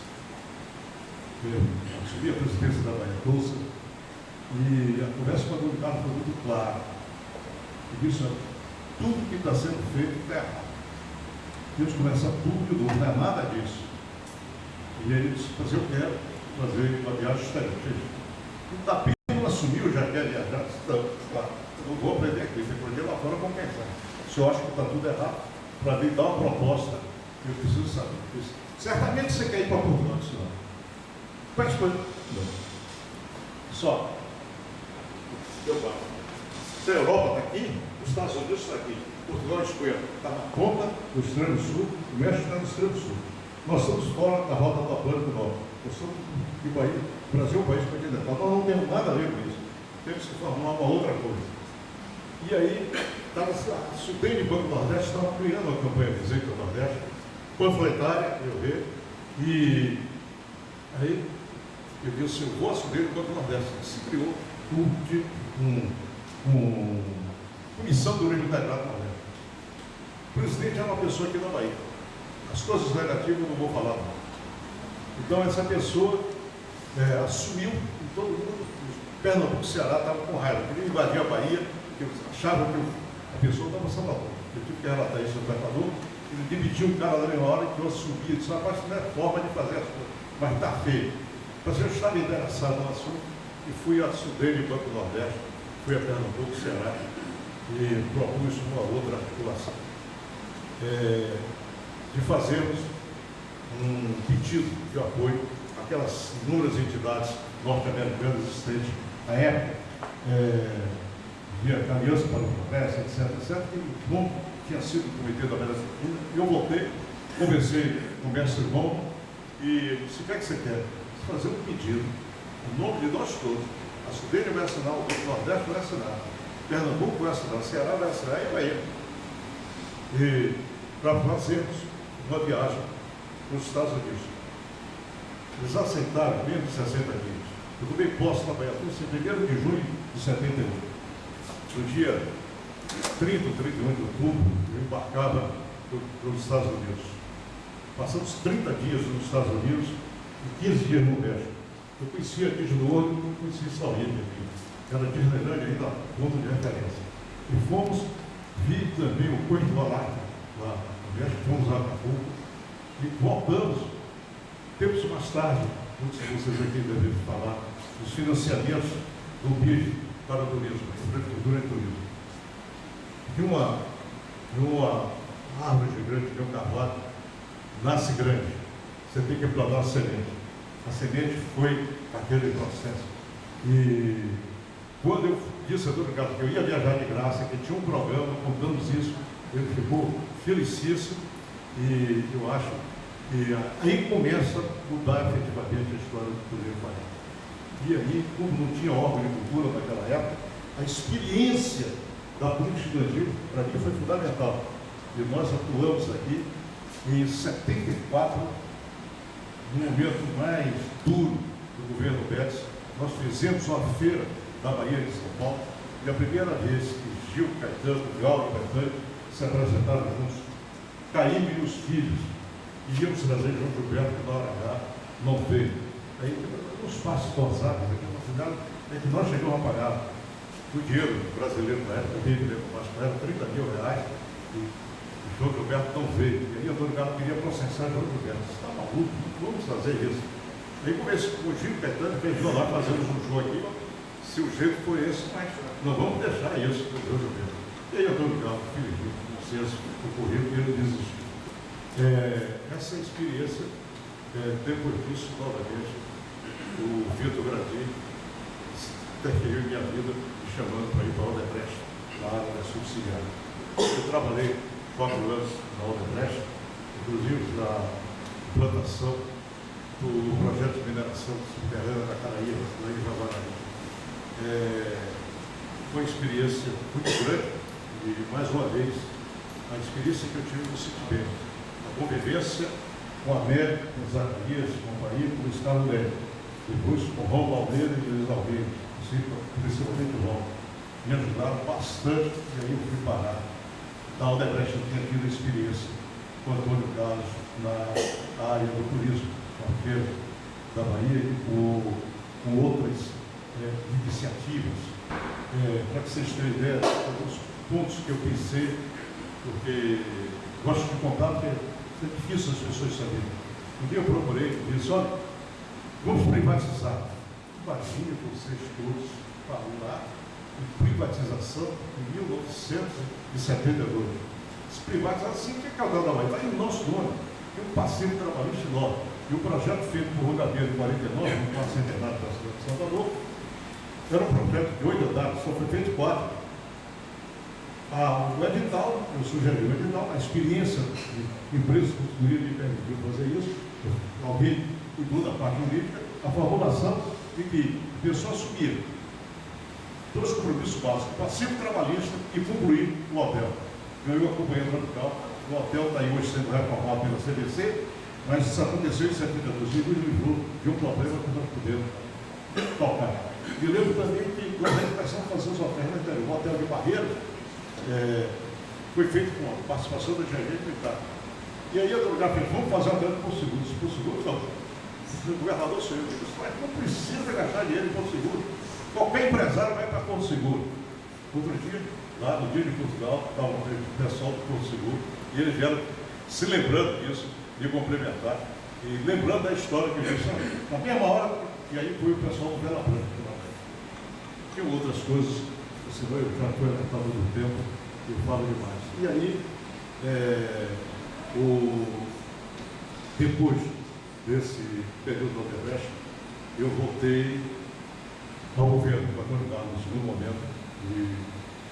Eu assumi a presidência da Bahia Doce E a conversa com o Antônio Carlos foi muito clara. Ele disse: tudo que está sendo feito está errado. Temos que começar tudo de novo, não é nada disso. E ele disse: mas eu quero fazer uma viagem diferente. O Tapínola assumiu, já quer viajar. Não, claro, eu não vou aprender aqui, você pode ir lá fora compensar. Se eu acho que está tudo errado, para vir dar uma proposta, eu preciso saber. Certamente você quer ir para Portugal, senhor. Quais coisas? Não. Só. Eu falo. Se a Europa está aqui, os Estados Unidos está aqui. Portugal e Espanha está na ponta do extremo sul, o México está no extremo sul. Nós estamos fora da rota do Atlântico Norte. Nós somos o Brasil é um país continental. Nós não temos nada a ver com isso. Temos que formar uma outra coisa. E aí, a Sudene e Banco do Nordeste estavam criando uma campanha Visita ao Nordeste, panfletária, eu vi, e aí eu disse: eu vou a Sudene e Banco do Nordeste. Se criou uma comissão do Rio Integrado do Nordeste. O presidente é uma pessoa aqui na Bahia. As coisas negativas eu não vou falar, não. Então essa pessoa assumiu, e todo mundo, Pernambuco e Ceará estavam com raiva, queriam invadir a Bahia, porque achavam que a pessoa estava Salvador. Eu tive que relatar isso no governador, ele demitiu o cara da mesma hora que eu assumi, e disse: rapaz, isso não é forma de fazer as coisas, mas está feio. Mas eu estava interessado no assunto e fui a Sudene e Banco do Nordeste, fui a Pernambuco e Ceará e propus uma outra articulação. De fazermos um pedido de apoio àquelas inúmeras entidades norte-americanas existentes à época, via Aliança para o Progresso, etc., que não tinha sido o Comitê da América Latina. Eu voltei, conversei com o mestre João e disse: o que é que você quer? Fazer um pedido, em nome de nós todos. A Sudene vai assinar, o Nordeste vai assinar, Pernambuco vai assinar, Ceará vai assinar e Bahia. E para fazermos uma viagem para os Estados Unidos. Eles aceitaram menos de 60 dias. Eu tomei posse na Bahia, em 1º de junho de 71. No dia 30 ou 31 de outubro, eu embarcava para os Estados Unidos. Passamos 30 dias nos Estados Unidos e 15 dias no México. Eu conhecia Disney World, não conhecia Salíria aqui. Era Disneyland ainda ponto de referência. E fomos, vi também o Coito Vallarta, lá no México, fomos a Acapulco e voltamos. Tempos mais tarde, muitos de vocês aqui devem falar dos financiamentos do BID para o turismo, infraestrutura e turismo. De uma árvore gigante, de um carvalho, nasce grande. Você tem que plantar a semente. A semente foi aquele processo. E quando eu disse a Dona Carla que eu ia viajar de graça, que tinha um programa, contamos isso, ele ficou felicíssimo e eu acho que aí começa a mudar efetivamente a história do Cruzeiro Bahia. E aí, como não tinha órgão de cultura naquela época, a experiência da política estudantil, para mim, foi fundamental. E nós atuamos aqui em 74, no momento mais duro do governo Médici. Nós fizemos uma feira da Bahia de São Paulo, e a primeira vez que Gil Caetano, Gal e Caetano se apresentaram juntos, Caíme e os filhos, e íamos trazer João Gilberto, que na hora H não veio. Aí, uns passos forçados aqui no final, é que nós chegamos a pagar o dinheiro brasileiro na época, eu me lembro mais, era 30 mil reais, e João Gilberto não veio. E aí a Dona Carla queria processar João Gilberto. Você está maluco? Vamos fazer isso. Aí comecei com o Gil Caetano, fez lá, fazemos um show aqui, se o jeito for esse, mas não vamos deixar isso com o João Gilberto. E aí a Dona Carla, filho, com licença, o currículo, e ele desistiu. Essa experiência, depois disso, novamente, o Vitor Gradini interferiu em minha vida, me chamando para ir para a Odebrecht, na área da subsidiária. Eu trabalhei 4 anos na Odebrecht, inclusive na implantação do projeto de mineração subterrânea da Caraíba, lá em Jaguaraí. Foi uma experiência muito grande e, mais uma vez, a experiência que eu tive no Citibem, a convivência com a América, com os Zacarias, com o Bahia, com o Estado Médio, depois com o Ron Baldeira e o Luiz Almeida, principalmente o Ron, me ajudaram bastante e aí eu fui parar. Na Odebrecht eu tinha tido experiência com o Antônio Carlos na área do turismo, com a feira da Bahia e com outras iniciativas. Para que vocês tenham ideia, alguns pontos que eu pensei, porque gosto de contar, porque é difícil as pessoas saberem. Um dia eu procurei e disse, olha, vamos privatizar. Imagine vocês todos para lá em privatização em 1972. Se privatizar assim, o que é que a dona vai? Está em nosso nome. E um passivo trabalhista enorme. E o projeto feito por Rogabeira em 49, no quarto centenário da cidade de Salvador, era um projeto de 8 andares, só foi feito 4. O edital, eu sugeri o edital, a experiência de empresas que poderiam me permitir fazer isso, alguém cuidou da parte jurídica, a formulação de que a pessoa assumir 2 compromissos básicos, passivo trabalhista e concluir o hotel. Eu acompanhei o local, o hotel está aí hoje sendo reformado pela CDC, mas isso aconteceu em 72 e nos livrou de um problema que nós podemos tocar. E lembro também que nós começamos a fazer os hotéis no interior. O hotel de Barreiro foi feito com a participação do engenheiro militar. E aí outro lugar fez, vamos fazer um hotel de Porto Seguro. Se Porto Seguro, não. O governador saiu e disse, mas não precisa gastar dinheiro em Porto Seguro. Qualquer empresário vai para Porto Seguro. Outro dia, lá no dia de Portugal, estava o pessoal do Porto Seguro, e eles vieram se lembrando disso, de complementar, e lembrando da história que eles são. Na mesma hora, e aí foi o pessoal do Vela Branca. Tem outras coisas, senão eu já estou atrapalhando do tempo, eu falo demais. E aí, depois desse período do Odebrecht, eu voltei ao governo, para ajudar no segundo momento, e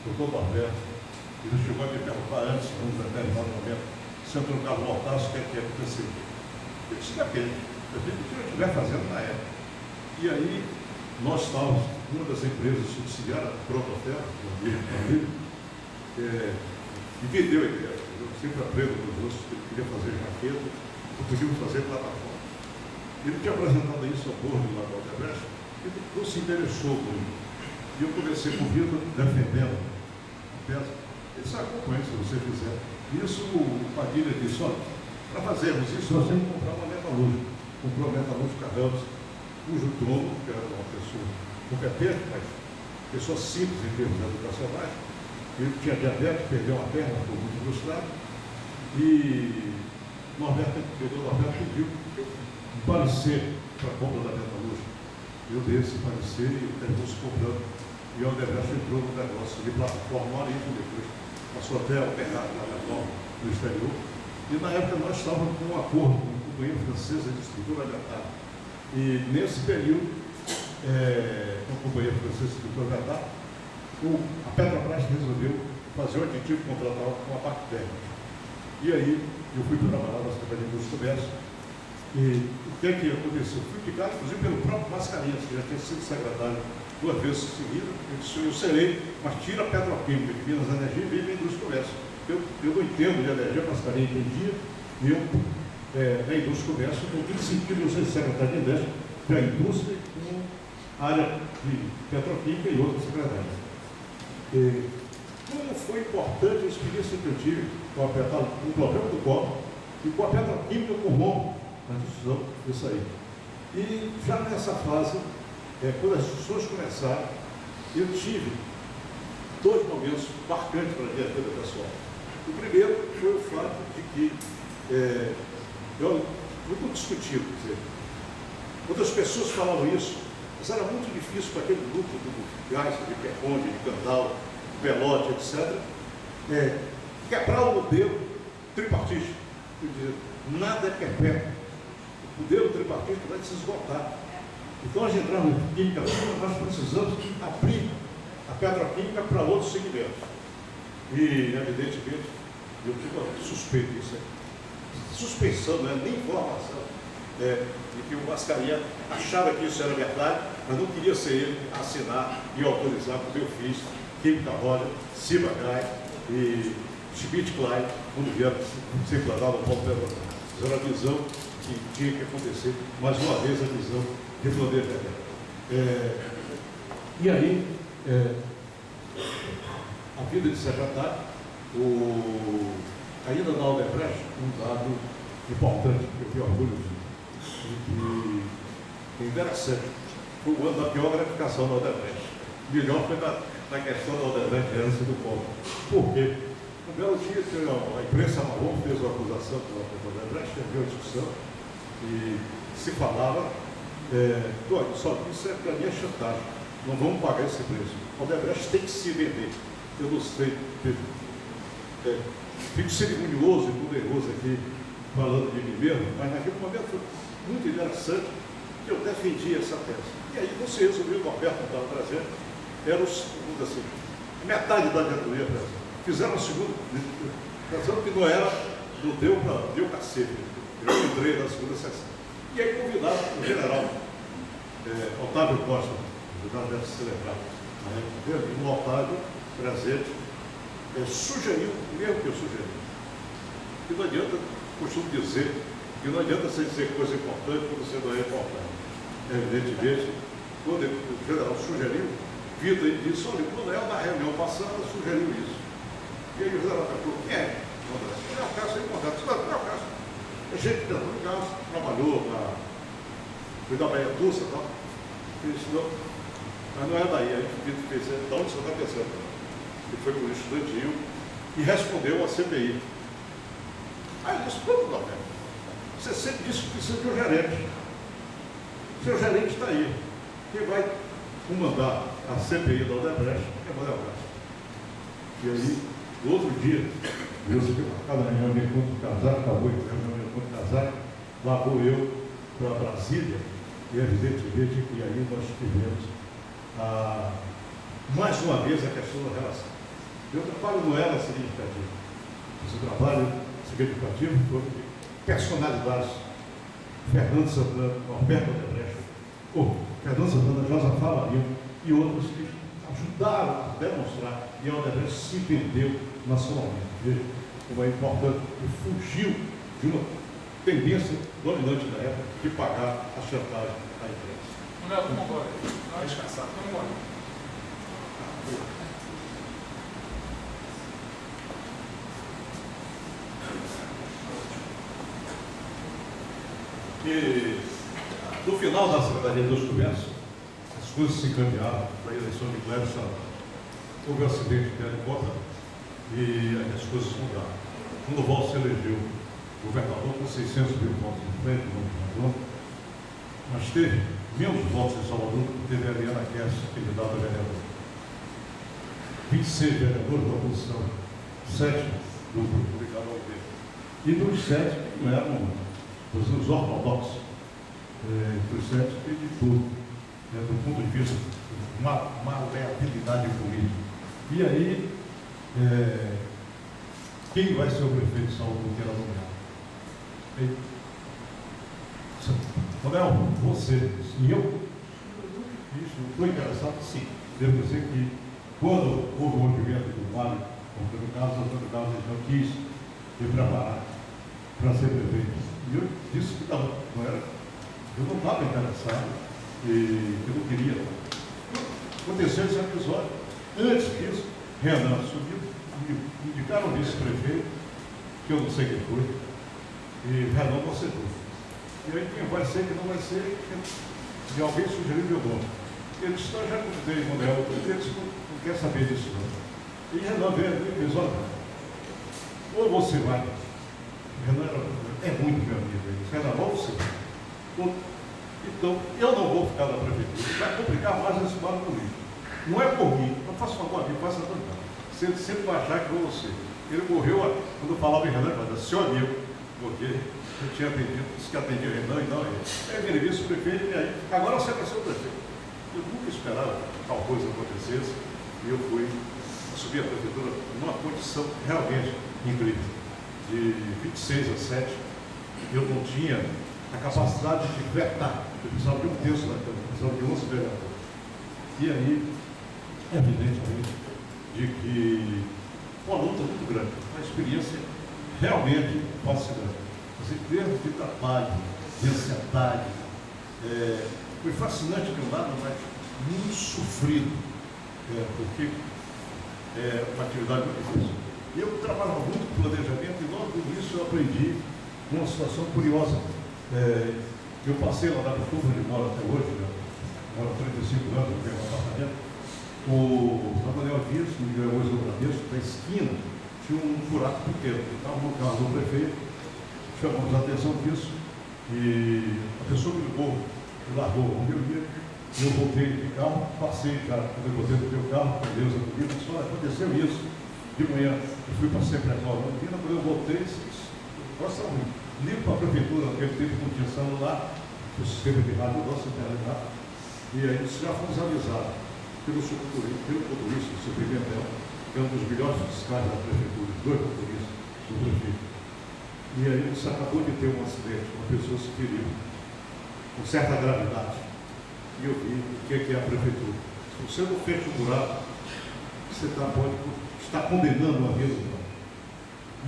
doutor Norberto, ele chegou a me perguntar antes, num determinado momento, se eu trocar o Altaço, o que é que aconteceu? Eu disse, depende, eu digo o que eu estiver fazendo na época. E aí, nós estávamos, uma das empresas subsidiárias, Protofer, e vendeu a ideia. Eu sempre aprendo com os outros que ele queria fazer jaqueta, não podíamos fazer plataforma. Ele tinha apresentado isso ao board lá do Odebrecht, e não se interessou muito. E eu comecei com o Vitor defendendo a peça. Ele se acompanha se você fizer. Isso o Padilha disse, olha, para fazermos isso, nós temos que comprar uma metalúrgica. Comprou a metalúrgica Ramos, cujo dono, que era uma pessoa competente, mas pessoa simples em termos educacionais, ele tinha diabetes, perdeu uma perna, ficou muito frustrado, e Norberto pediu um parecer para a compra da metalúrgica. Eu dei esse parecer e terminou se comprando. E o Odebrecht entrou no negócio de plataforma, uma hora e depois passou até a operar na plataforma no exterior. E na época nós estávamos com um acordo com a companhia francesa de estrutura alimentar. E nesse período, com a companhia francesa de estrutura alimentar, a Petrobras resolveu fazer o aditivo contratual com a parte técnica. E aí eu fui trabalhar na Secretaria de Comércio. E o que é que aconteceu? Fui picado, inclusive, pelo próprio Mascarenhas, que já tinha sido secretário 2 vezes seguidas. Eu disse, eu serei, mas tira a petroquímica de Minas Energia e vem para a indústria do comércio. Eu não entendo de energia, Mascarenhas entendia, e eu, na indústria do comércio, não tinha sentido eu ser secretário de indústria, da indústria com área de petroquímica e outras secretárias. Como foi importante a experiência que eu tive com o problema do cobre e com a petroquímica com o rombo na discussão disso aí. E já nessa fase, quando as discussões começaram, eu tive 2 momentos marcantes para a minha vida pessoal. O primeiro foi o fato de que eu muito discutido, quer dizer, outras pessoas falavam isso, mas era muito difícil para aquele grupo do Gás, de Perconde, de Candal, Pelote, etc., quebrar o modelo tripartite. Quer dizer, nada é perpétuo. O modelo tripartite vai se esgotar. Então, nós entramos em química, nós precisamos abrir a petroquímica para outros segmentos. E, evidentemente, eu tive uma suspeita disso aí. Suspeição, não é nem informação, de que o Mascarenhas achava que isso era verdade, mas não queria ser ele a assinar e autorizar, porque eu fiz Química Roda, Ciba-Gás e Schmidt-Klein, quando vieram se implantar no ponto Petrobras. Era a visão que tinha que acontecer, mais uma vez a visão de poder velho. E aí, a vida de secretário, ainda na Odebrecht, um dado importante, que eu tenho orgulho de, em Veracruz, foi o ano da pior gratificação da Odebrecht. Melhor foi na questão da Odebrecht herança do povo. Por quê? Um belo dia, a imprensa marrom fez uma acusação pela Odebrecht, havia uma discussão, e se falava, só isso é para mim é chantagem, não vamos pagar esse preço. A Odebrecht tem que se vender. Eu não sei, fico cerimonioso e poderoso aqui, falando de mim mesmo, mas naquele momento foi muito interessante que eu defendi essa tese. E aí você resolveu, o Alberto estava trazendo, era assim, metade da diretoria, fizeram a segunda, pensando que não era, não deu cacete. Eu entrei na segunda sessão. E aí convidaram o general Otávio Costa, já deve se lembrar, o Otávio, presente, sugeriu, mesmo que eu sugeri, que não adianta, costumo dizer, que não adianta você dizer coisa importante quando você não é importante. Evidentemente, quando o general sugeriu, Vitor disse, olha, o Manuel, na reunião passada, sugeriu isso. E aí o general falou, quem é? O Manuel Castro é importante. Não, Manuel Castro é gente de Antônio Carlos, trabalhou foi da Bahia Tussa e tal. Ele disse, não, mas não é daí. Aí o Vitor fez, de onde você está pensando? Ele foi por estudantil e respondeu à CPI. Aí ele disse, como não, né? Você sempre disse que precisa de um gerente. Seu gerente está aí. Quem vai comandar a CPI da Odebrecht é Manuel Castro. E aí, no outro dia, Deus que marcado na reunião de encontro casado, acabou de reunião de encontro casado, lá vou eu para Brasília, e evidentemente que aí nós tivemos mais uma vez a questão da relação. Meu trabalho não era significativo. Esse trabalho significativo foi de personalidades. Fernando Santana, Alberto Odebrecht, Fernando Santana, Josafá Marinho e outros que ajudaram a demonstrar e a Odebrecht se vendeu nacionalmente. Veja como é importante e fugiu de uma tendência dominante da época de pagar a chantagem à imprensa. Manuel, vamos embora. Vai descansar, vamos embora. E no final da Secretaria dos Comércios, as coisas se encaminharam para a eleição de Cléber Santana. Houve um acidente de helicóptero e as coisas mudaram. Quando o Volta se elegeu governador com 600 mil votos em frente do governador, mas teve menos votos em Salvador do que teve a Ariana Kess, candidata a vereador. 26 vereadores da oposição, 7 do grupo ligado ao governo. E dos 7 não eram os ortodoxos, dos 7 tem de tudo, do ponto de vista de maleabilidade política. E aí, quem vai ser o prefeito de Salvador que era nomeado? Manuel, você e eu estou interessado, sim. Devo dizer que quando houve o movimento do Vale, Antônio Carlos não quis me preparar para ser prefeito. E eu disse que eu não estava interessado e eu não queria. Aconteceu esse episódio. Antes disso, Renan subiu, me indicaram o vice-prefeito, que eu não sei quem foi, e Renan não aceitou. E aí quem vai ser, que não vai ser, e alguém sugeriu meu nome. Ele disse, eu já convidei o Manuel, ele disse, não quer saber disso não. E Renan veio e disse, olha, ou você vai, Renan é muito meu amigo, ele disse, Renan, ou você vai. Então, eu não vou ficar na prefeitura, vai complicar mais esse lado político. Não é por mim, não faça favor a mim, faça por mim. Você sempre vai achar que foi você. Ele morreu, quando eu falava em Renan, ele falava, seu amigo, porque eu tinha atendido, disse que atendia Renan e não ele. Aí ele vice o prefeito e aí, agora você vai ser o prefeito. Eu nunca esperava que tal coisa acontecesse e eu fui subir a prefeitura numa condição realmente incrível. De 26 a 7, eu não tinha a capacidade de vetar, eu precisava de um terço da Câmara, eu precisava de 11 vereadores. E aí, evidentemente, de que uma luta muito grande, uma experiência realmente fascinante. Assim, em termos de trabalho, de ansiedade, foi fascinante de um lado, mas muito sofrido, porque é uma atividade muito difícil. E eu trabalhava muito com planejamento e logo no início eu aprendi uma situação curiosa. Eu passei lá na Turma de Moro até hoje, né? moro há 35 anos, eu tenho um apartamento. O Manuel Dias, que me ganhou hoje no Bradesco, na esquina, tinha um buraco pequeno. Estava no carro do prefeito, chamamos a atenção disso, e a pessoa me ligou, me largou o meu dia, e eu voltei de carro, passei já, quando eu voltei do meu carro, com Deus comigo, disse, olha, aconteceu isso. De manhã, eu fui para sempre nova, quando eu voltei, nossa, ligo para a prefeitura, naquele tempo não tinha celular, o sistema de rádio, nossa internet rádio, e aí já fomos avisados pelo motorista, o seu Pimentel, que é um dos melhores fiscais da prefeitura, dois motoristas do prefeito. E aí você acabou de ter um acidente, uma pessoa se feriu, com certa gravidade. E eu vi o que é a prefeitura. Se você não fecha o buraco, você pode estar condenando a vida humana.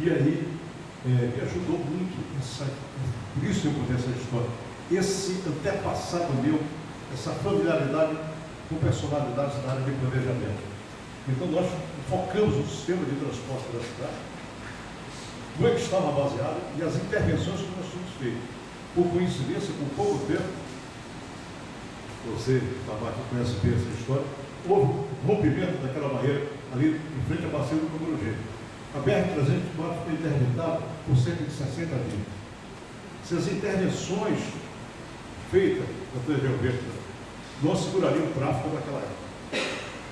E aí, me ajudou muito, por isso eu contei essa história, esse antepassado meu, essa familiaridade com personalidades da área de planejamento. Então nós focamos o sistema de transporte da cidade, no que estava baseado e as intervenções que nós tínhamos feito. Por coincidência, com pouco tempo, você conhece bem essa história, houve um rompimento daquela barreira ali em frente à bacia do Camurugê. A BR-304 foi interditada por cerca de 60 dias. Se as intervenções feitas na TGV Verde não segurariam o tráfego daquela época.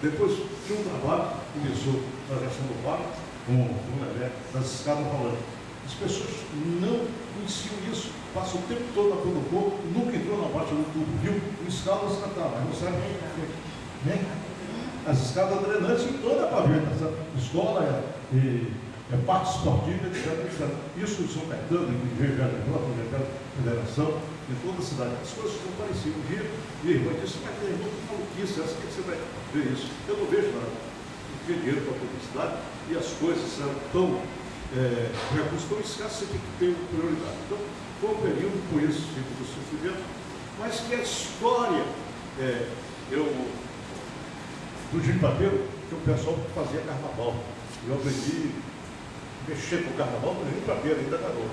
Depois tinha um trabalho, começou na gestão do parque, com o Lelé, das escadas rolantes. As pessoas não conheciam isso, passam o tempo todo na Pernambuco, nunca entrou na parte do tubo, viu? O escadas cantavam, não sabe o que é. As escadas drenantes em toda a pavimentação, escola e parte esportiva, etc. Isso em São Caetano, em Vitória, Federação, em toda a cidade. As coisas não pareciam. Um dia, minha irmã disse, mas tem irmã que maluquice, essa que você vai ver isso? Eu não vejo nada. Não tinha dinheiro para a publicidade e as coisas eram tão, recursos tão escassos, você tem que ter prioridade. Então, foi um período com esse tipo de sofrimento, mas que a história, do Jimpapeiro, que o pessoal fazia carnaval. Eu aprendi a mexer com o carnaval no Jimpapeiro, ainda garoto.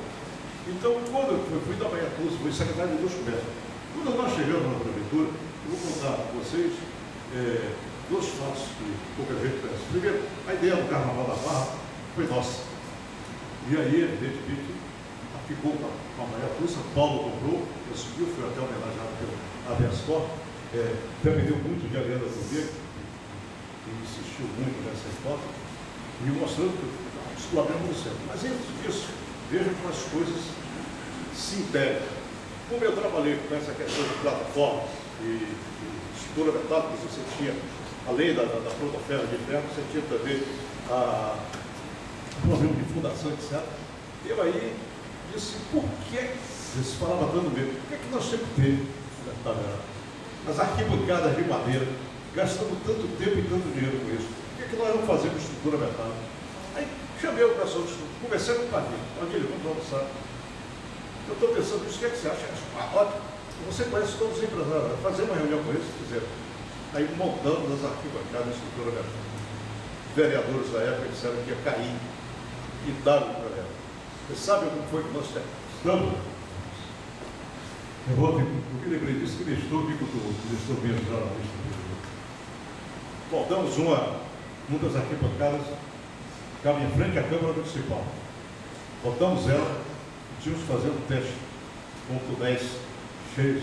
Então, quando eu fui da Bahia Cruz, fui secretário de Indústria. Quando nós chegamos na prefeitura, eu vou contar para vocês dois fatos que pouca gente conhece. Primeiro, a ideia do Carnaval da Barra foi nossa. E aí, evidentemente, ficou com a Bahia Cruz, São Paulo comprou, assumiu, foi até homenageado pelo Habeas Corpus, dependeu muito de Ariana Gouveia, que insistiu muito nessa hipótese, e mostrando que o problema do centro. Mas antes disso, veja como as coisas se integram. Como eu trabalhei com essa questão de plataforma e estrutura metálica, você tinha, além da protoferro de ferro, você tinha também o problema de fundação, etc. Eu aí disse, por que, se falava tanto mesmo, por que nós sempre temos as arquibancadas de madeira, gastando tanto tempo e tanto dinheiro com isso? Por que nós não fazemos estrutura metálica? Aí chamei o pessoal de estrutura, conversei com o Padilha, vamos almoçar. Eu estou pensando nisso, o que é que você acha? Ótimo, você conhece todos os empresários, fazer uma reunião com eles, se quiser. Aí montamos as arquibancadas de estrutura metálica. Os vereadores da época disseram que ia cair e daram para ela. Você sabe como foi que nós estamos? Eu me lembrei disso que deixou o bico do mesmo jornalista. Montamos uma das arquibancadas, ficava em frente à Câmara Municipal. Botamos ela e tínhamos que fazer um teste com túneis cheios.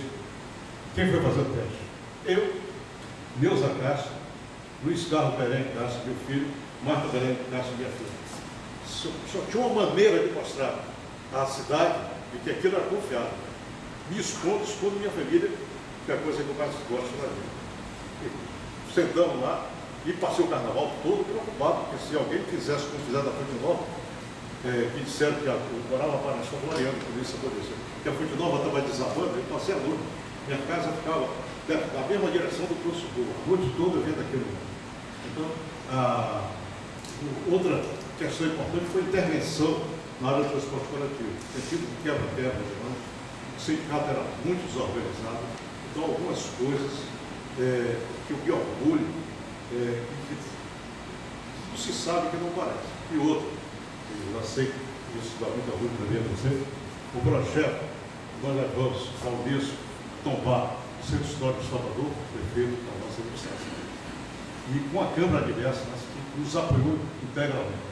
Quem foi fazer o teste? Eu, Neuza Castro, Luiz Carlos Belém Castro, meu filho, Marta Belém Castro, minha filha. Só tinha uma maneira de mostrar à cidade de que aquilo era confiável. Me escondo minha família, que é a coisa que eu mais gosto na vida. Sentamos lá e passei o carnaval todo preocupado, porque se alguém fizesse como fizeram da Fonte Nova, que disseram que eu morava para nós Floriano, por isso aconteceu, que a Fonte Nova estava desabando, eu passei a noite. Minha casa ficava na mesma direção do Poço Sul, a noite toda vendo aquilo. Então, outra questão importante foi a intervenção na área do transporte coletivo. Sentido de quebra-quebra, o sindicato era muito desorganizado, então algumas coisas que eu me orgulho, que não se sabe que não parece. E outra, eu já sei que isso dá muito orgulho para mim, você, o projeto que nós levamos ao Unesco, tombar Centro Histórico de Salvador, prefeito da nossa administração. E com a Câmara Diversa, nos apoiou integralmente.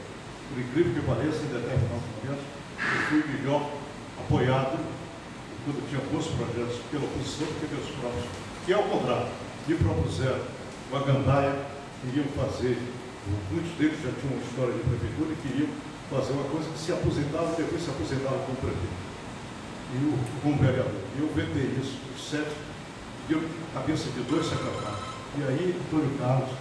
Por incrível que pareça, em determinados momentos, eu fui melhor apoiado quando tinha bons projetos pela oposição do que pelos próprios, que ao contrário, me propuseram uma gandaia, queriam fazer, muitos deles já tinham uma história de prefeitura e queriam fazer uma coisa que se aposentava e depois se aposentava como prefeito. E como vereador. E eu vetei isso, os 7, deu cabeça de 2 secretários. E aí, Antônio Carlos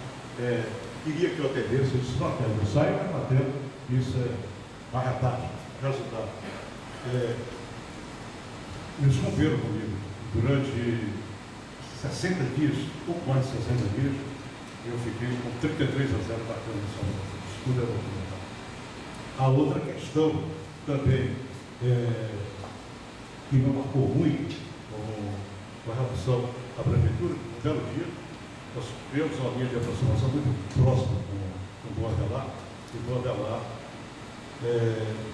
queria que eu atendesse, eu disse, não atendo, eu saio e não atendo, isso é barratagem. Resultado. Eles romperam comigo durante 60 dias, pouco mais de 60 dias, eu fiquei com 33-0 da Câmara de Salvador. Isso tudo é documentado. A outra questão também que me marcou muito com relação à prefeitura, um belo dia, nós tivemos uma linha de aproximação muito próxima com o Boavelar, e o Boavelar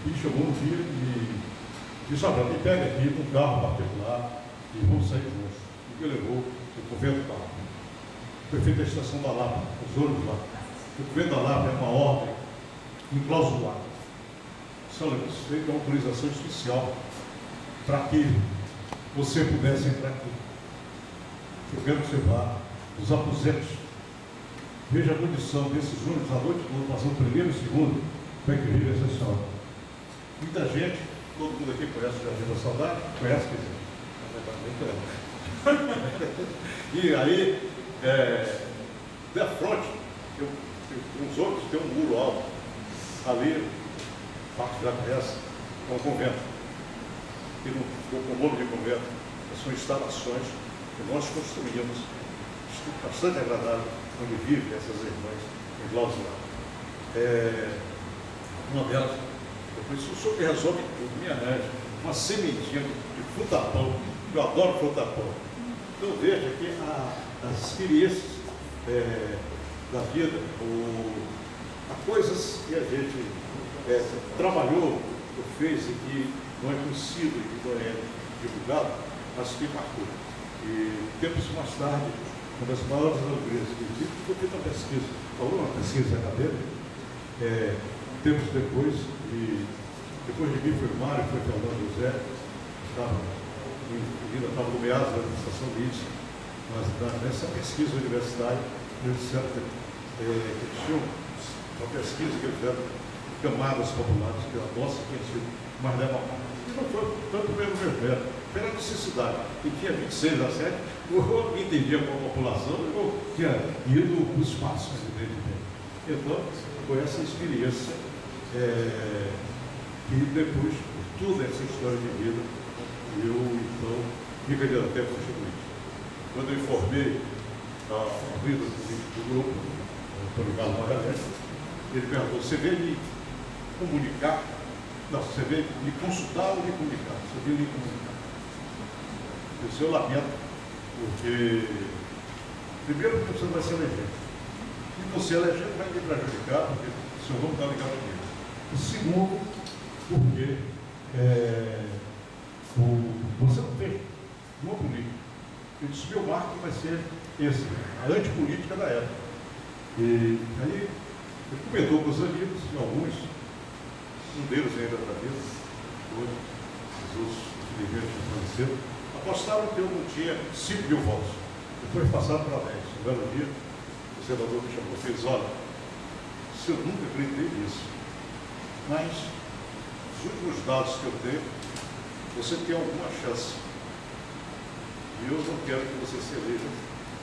me chamou um dia e disse, olha, me pega aqui com um carro particular e vamos sair juntos. E me levou o convento da Lapa. O prefeito da estação da Lapa, os ônibus lá. O convento da Lapa é uma ordem enclausulada. Você tem uma autorização especial para que você pudesse entrar aqui. Eu quero que você vá nos aposentos. Veja a condição desses ônibus à noite, quando passando o primeiro e o segundo, como é que vive essa história. Muita gente, todo mundo aqui conhece o Jardim da Saudade, conhece, quer dizer, na verdade, nem conhece. E aí, da fronte, uns outros tem um muro alto, ali, parte já conhece, é um convento. E no comando de convento, são instalações que nós construímos, bastante agradável, onde vivem essas irmãs enclausuradas. Uma delas, depois o senhor que resolve tudo, me arranja uma sementinha de frutapão, eu adoro frutapão. Então veja aqui as experiências da vida, há coisas que a gente trabalhou, ou fez e que não é conhecido e que não é divulgado, mas que marcou. E tempos mais tarde, uma das maiores alegrias que eu tive, foi feita uma pesquisa, uma pesquisa acadêmica, tempos depois, e depois de mim foi Mário, foi Fernando José, estava nomeado na administração LIDS, mas nessa pesquisa universitária, eles disseram que tinham uma pesquisa que eles fizeram camadas populares, que a nossa tinha sido mais democrática. E não foi tanto pelo meu mérito, pela necessidade. E tinha 26 a 7, eu entendia com a população, eu tinha ido para o espaço, evidentemente. Então, foi essa experiência que depois, por toda essa história de vida, eu então me candidatei a função política. Quando eu informei a vida do grupo, o Antônio Carlos Magalhães, ele perguntou, você veio me comunicar? Não, você veio me consultar ou me comunicar? Você veio me comunicar. Eu lamento, porque primeiro porque você não vai se eleger. Se você eleger, vai me prejudicar, porque o seu nome está ligado a mim. E segundo, porque você não tem uma política. Eu disse, meu marco vai ser esse, a antipolítica da época. E aí, ele comentou com os amigos, e alguns, um deles ainda está vivo, hoje, os outros, infelizmente, já faleceram, apostaram que eu não tinha 5 mil votos. Depois passaram para 10. Um belo dia, o senador me chamou e fez, olha, eu nunca acreditei nisso, mas os últimos dados que eu tenho, você tem alguma chance. E eu não quero que você se eleja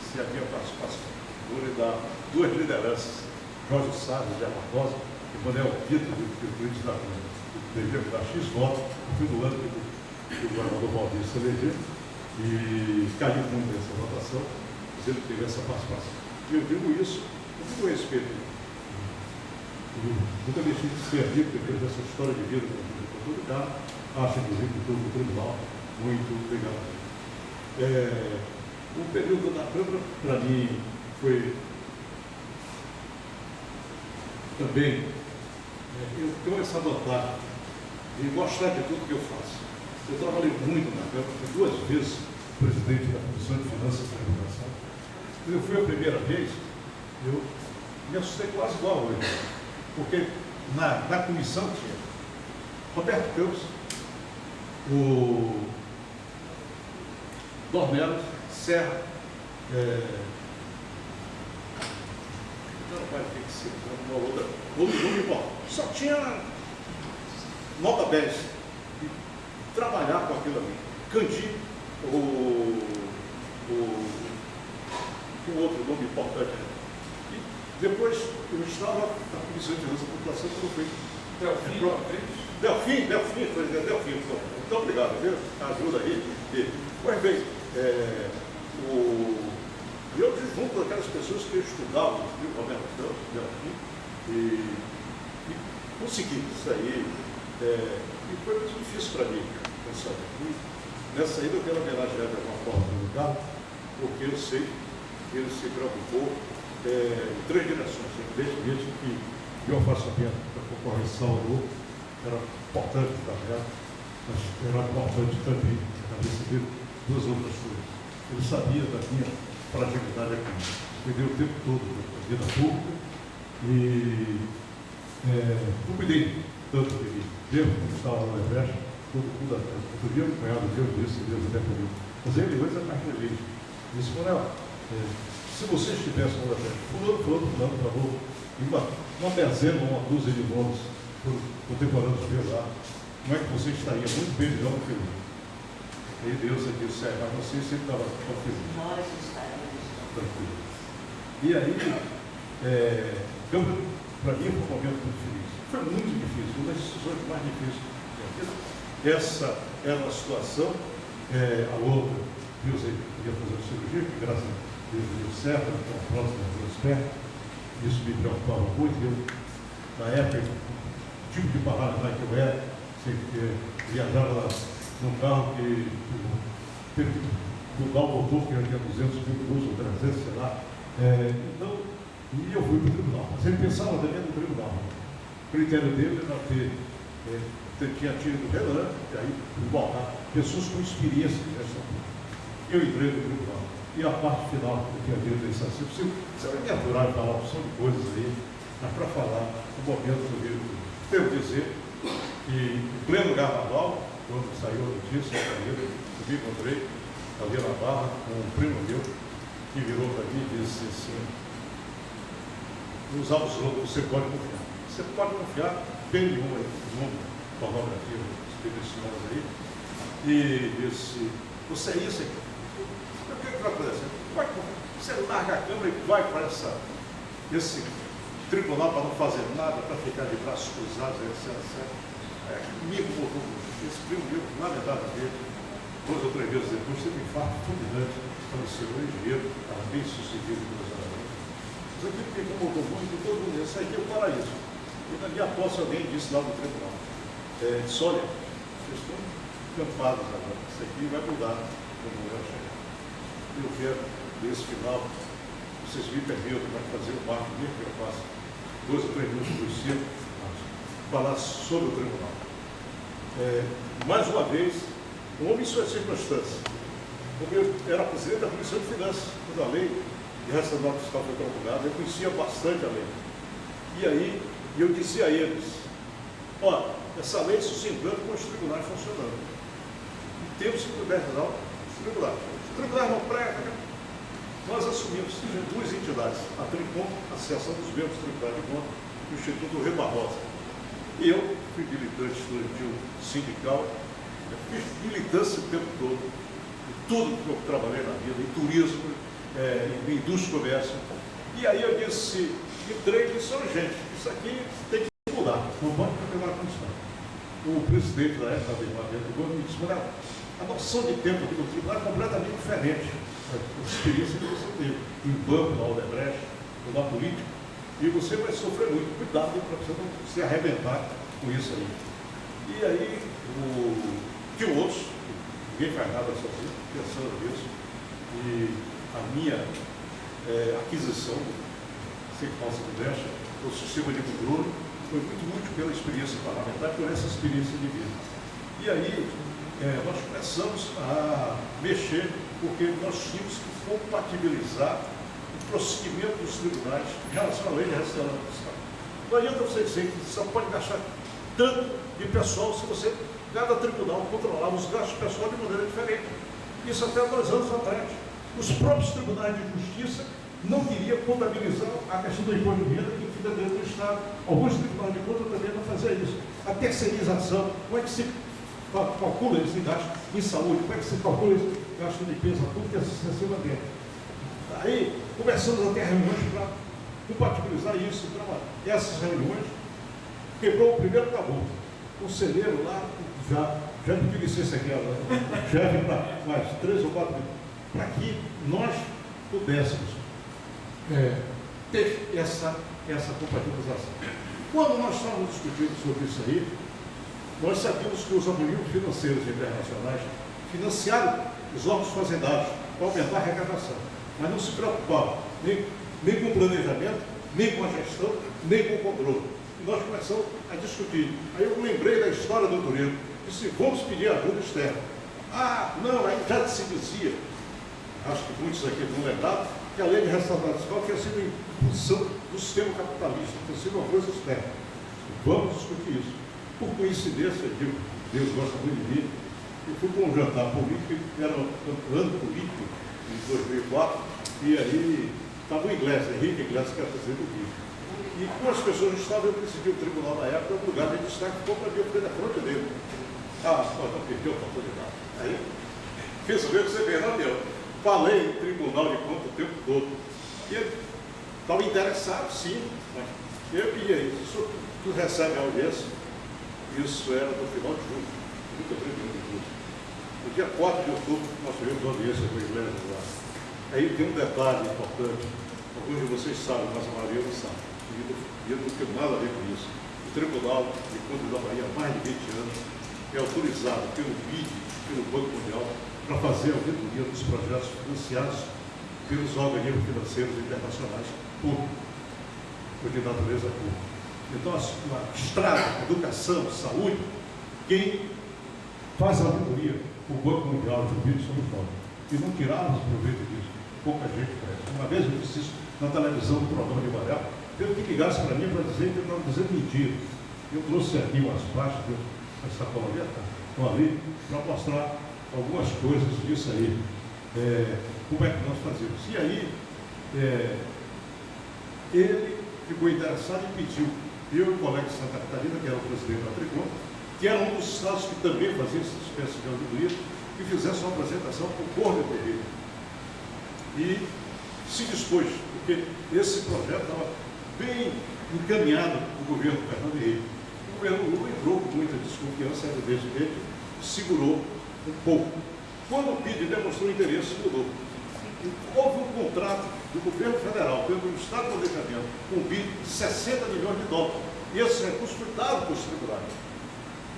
se a minha participação. Vou lhe dar 2 lideranças, Jorge Salles e Zé Barbosa, e Manuel Vitor, do presidente da Câmara. Devia me dar X votos, no fim do ano que o governador Valdir se elegeu, e caiu muito nessa votação, mas ele teve essa participação. E eu digo isso com muito respeito. Nunca deixei de ser amigo depois dessa história de vida com todo cara, acho inclusive que todo o tribunal muito legal. O período da Câmara, para mim, foi também eu tenho essa vantagem de gostar de tudo que eu faço. Eu trabalhei muito na Câmara, fui 2 vezes presidente da Comissão de Finanças e Tributação. Quando eu fui a primeira vez, eu me assustei quase igual hoje, porque na comissão tinha Roberto Campos, o Dornelas, Serra, não vai ter que ser uma outra, outro importa. Só tinha nota 10 e trabalhar com aquilo ali. Candi, o outro nome importante. E depois eu estava na Comissão de Finanças e População quando foi Delfim. Muito obrigado, viu? Ajuda aí. Pois bem, eu junto daquelas pessoas que eu estudava, viu, Roberto Campos, Delfim, e consegui isso aí. E foi muito difícil para mim pensar aqui. Nessa ida eu quero homenagear de alguma forma no lugar, porque eu sei que ele se preocupou em 3 direções. Evidentemente que meu afastamento da concorrência Salvador era importante também, mas era importante também receber 2 outras coisas. Ele sabia da minha fragilidade aqui. Me deu o tempo todo da vida pública e cuidei tanto dele. Mesmo quando estava no Everest, todo mundo, outro dia, um cunhado meu disse, Deus até por mim, mas ele hoje é mais feliz. Disse, Manuel, se você estivesse no Everest, fulano, por favor, uma dezena, uma dúzia de nomes contemporâneos meus lá, como é que você estaria muito bem melhor do que eu? E Deus disse, mas você sempre estava feliz. Nós estaremos tranquilo. E aí, para mim foi um momento muito feliz. Foi muito difícil, uma das decisões mais difíceis. Essa era a situação, a outra, Deus ia fazer a cirurgia, que graças a Deus deu certo, então próximo Deus perto. Isso me preocupava muito. Eu, na época, o tipo de barragem lá que eu era, viajava num carro que teve que mudar o motor, que já tinha 200 mil cruzes, ou 300, sei lá. Então, e eu fui para o tribunal. Mas ele pensava também no tribunal. O critério dele era tinha tido Renan, e aí igualar pessoas com experiência de gestão pública. Eu entrei no tribunal. E a parte final que eu tinha dito desse assunto, você vai me aturar e falar uma opção de coisas aí, mas para falar o momento do livro. Devo dizer que, em pleno carnaval, quando saiu a notícia, eu me encontrei ali na Barra com um primo meu, que virou para mim e disse assim, nos autos você pode confiar. Você pode confiar bem nenhuma numa pornografia, expedicionais aí, e disse, você é isso aqui. O que vai acontecer? Você larga a câmera e vai para esse tribunal para não fazer nada, para ficar de braços cruzados, etc. Me incomodou muito. Esse primo meu, na verdade dele, 2 ou 3 vezes depois, teve um infarto fulminante, faleceu um engenheiro, estava bem sucedido no Brasil. Mas aquilo que me incomodou muito, todo mundo disse, isso aqui é o paraíso. E na minha posse alguém disse lá no tribunal, disse, olha, vocês estão campados agora, isso aqui vai mudar quando eu chegar. Eu quero, nesse final, vocês me permitam para fazer o marco, mesmo que eu faça 2 ou 3 minutos por cima, falar sobre o tribunal. Mais uma vez, um homem em suas circunstâncias. Como eu era presidente da Comissão de Finanças, quando a lei de restauração fiscal foi promulgada, eu conhecia bastante a lei. E aí, eu disse a eles, olha, essa lei se engana com os tribunais funcionando. E temos que organizar os tribunais. Os tribunais não pregam, nós assumimos 2 entidades, a Tricom, a Associação dos Membros do Tribunal de Contas, e o Instituto Rui Barbosa. E eu fui militante estudantil sindical, fiz militância o tempo todo, em tudo que eu trabalhei na vida, em turismo, em indústria e comércio. E aí eu disse, entrei e disse, gente, isso aqui tem que mudar, não pode continuar com isso. O presidente da época, me disse, mas a noção de tempo aqui no tribunal é completamente diferente. A experiência que você teve em banco, na Odebrecht, na política, e você vai sofrer muito. Cuidado para você não se arrebentar com isso aí. E aí, tinha outros, ninguém faz nada sozinho, pensando nisso, e a minha aquisição do Secretaria de Brecha, o sistema de controle, foi muito útil pela experiência parlamentar, por essa experiência de vida. E aí, nós começamos a mexer porque nós tínhamos que compatibilizar o prosseguimento dos tribunais em relação à lei de restauração fiscal. Não adianta você dizer que você pode gastar tanto de pessoal se você, cada tribunal, controlava os gastos pessoal de maneira diferente. Isso até 2 anos atrás. Os próprios tribunais de justiça não queriam contabilizar a questão do imposto de renda que fica dentro do Estado. Alguns tribunais de contas também não faziam isso. A terceirização, como é que se calcula esse gasto em saúde, como é que se calcula esse gasto de limpeza pública e assistência dentro. Aí começamos a ter reuniões para compatibilizar isso. Essas reuniões quebrou o primeiro tabu. O conselheiro lá já pediu licença aqui, chefe, para mais 3 ou 4 minutos, para que nós pudéssemos ter essa compatibilização. Quando nós estávamos discutindo sobre isso aí, nós sabíamos que os organismos financeiros internacionais financiaram os órgãos fazendários para aumentar a arrecadação, mas não se preocupavam nem com o planejamento, nem com a gestão, nem com o controle. E nós começamos a discutir. Aí eu lembrei da história do turismo, disse, vamos pedir ajuda externa. Ah, não, aí já se dizia, acho que muitos aqui não lembraram, que a lei de restauração fiscal tinha sido em função do sistema capitalista, tinha sido uma coisa externa. Vamos discutir isso. Por coincidência, Deus gosta muito de mim, eu fui para um jantar político, era um ano político, em 2004, e aí estava o Inglés, Henrique Inglés, que era presidente do Rio. E como as pessoas não estavam, eu decidi o tribunal na época, o lugar de destaque ficou para mim, eu fui na frente dele. Ah, mas não perdi a oportunidade. Aí, fiz o meu que você vê, não deu. Falei em tribunal de contas o tempo todo. E ele estava interessado, sim, mas eu pedi isso, tu recebe a audiência. Isso era no final de julho, muito primeiro de julho. No dia 4 de outubro, nós tivemos audiência com o Inglês lá. Aí tem um detalhe importante, alguns de vocês sabem, mas a maioria não sabe. E eu não tenho nada a ver com isso. O Tribunal de Contas da Bahia, há mais de 20 anos, é autorizado pelo BID, pelo Banco Mundial, para fazer a auditoria dos projetos financiados pelos organismos financeiros internacionais públicos, ou de natureza pública. Então, a estrada, educação, saúde, quem faz a auditoria, o Banco Mundial de BID somos nós. E não tirarmos proveito disso. Pouca gente conhece. Uma vez eu disse isso na televisão do programa de Varela, teve que ligar-se para mim para dizer que eu estava dizendo mentira. Eu trouxe aqui umas partes dessa colônia, estão ali, para mostrar algumas coisas disso aí. Como é que nós fazemos? E aí, ele ficou interessado e pediu, eu e o colega de Santa Catarina, que era o presidente da Tricom, que era um dos estados que também fazia essa espécie de auditoria, que fizesse uma apresentação para o coordenador. E se dispôs, porque esse projeto estava bem encaminhado no governo Fernando Henrique. O governo Lula entrou com muita desconfiança, evidentemente, segurou um pouco. Quando o PID demonstrou interesse, mudou. Houve um contrato do governo federal, pelo Estado do Planejamento, com o PID de 60 milhões de dólares. E esse recurso foi dado para os tribunais.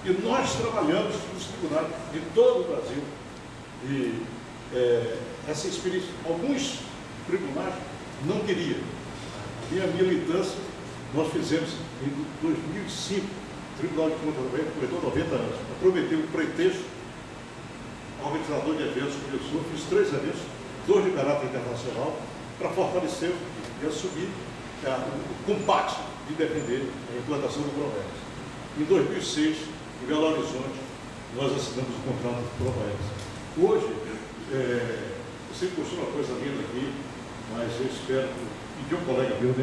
E nós trabalhamos nos tribunais de todo o Brasil. E essa experiência, alguns tribunais não queriam. A minha militância, nós fizemos em 2005, o Tribunal de Contas da Bahia completou 90 anos. Eu prometi um pretexto, organizador de eventos começou, fiz 3 eventos, 2 de caráter internacional, para fortalecer e assumir o combate de defender a implantação do Provex. Em 2006, em Belo Horizonte, nós assinamos o contrato do Provex. Hoje, eu sempre costumo uma coisa linda aqui, mas eu espero pedir um colega meu,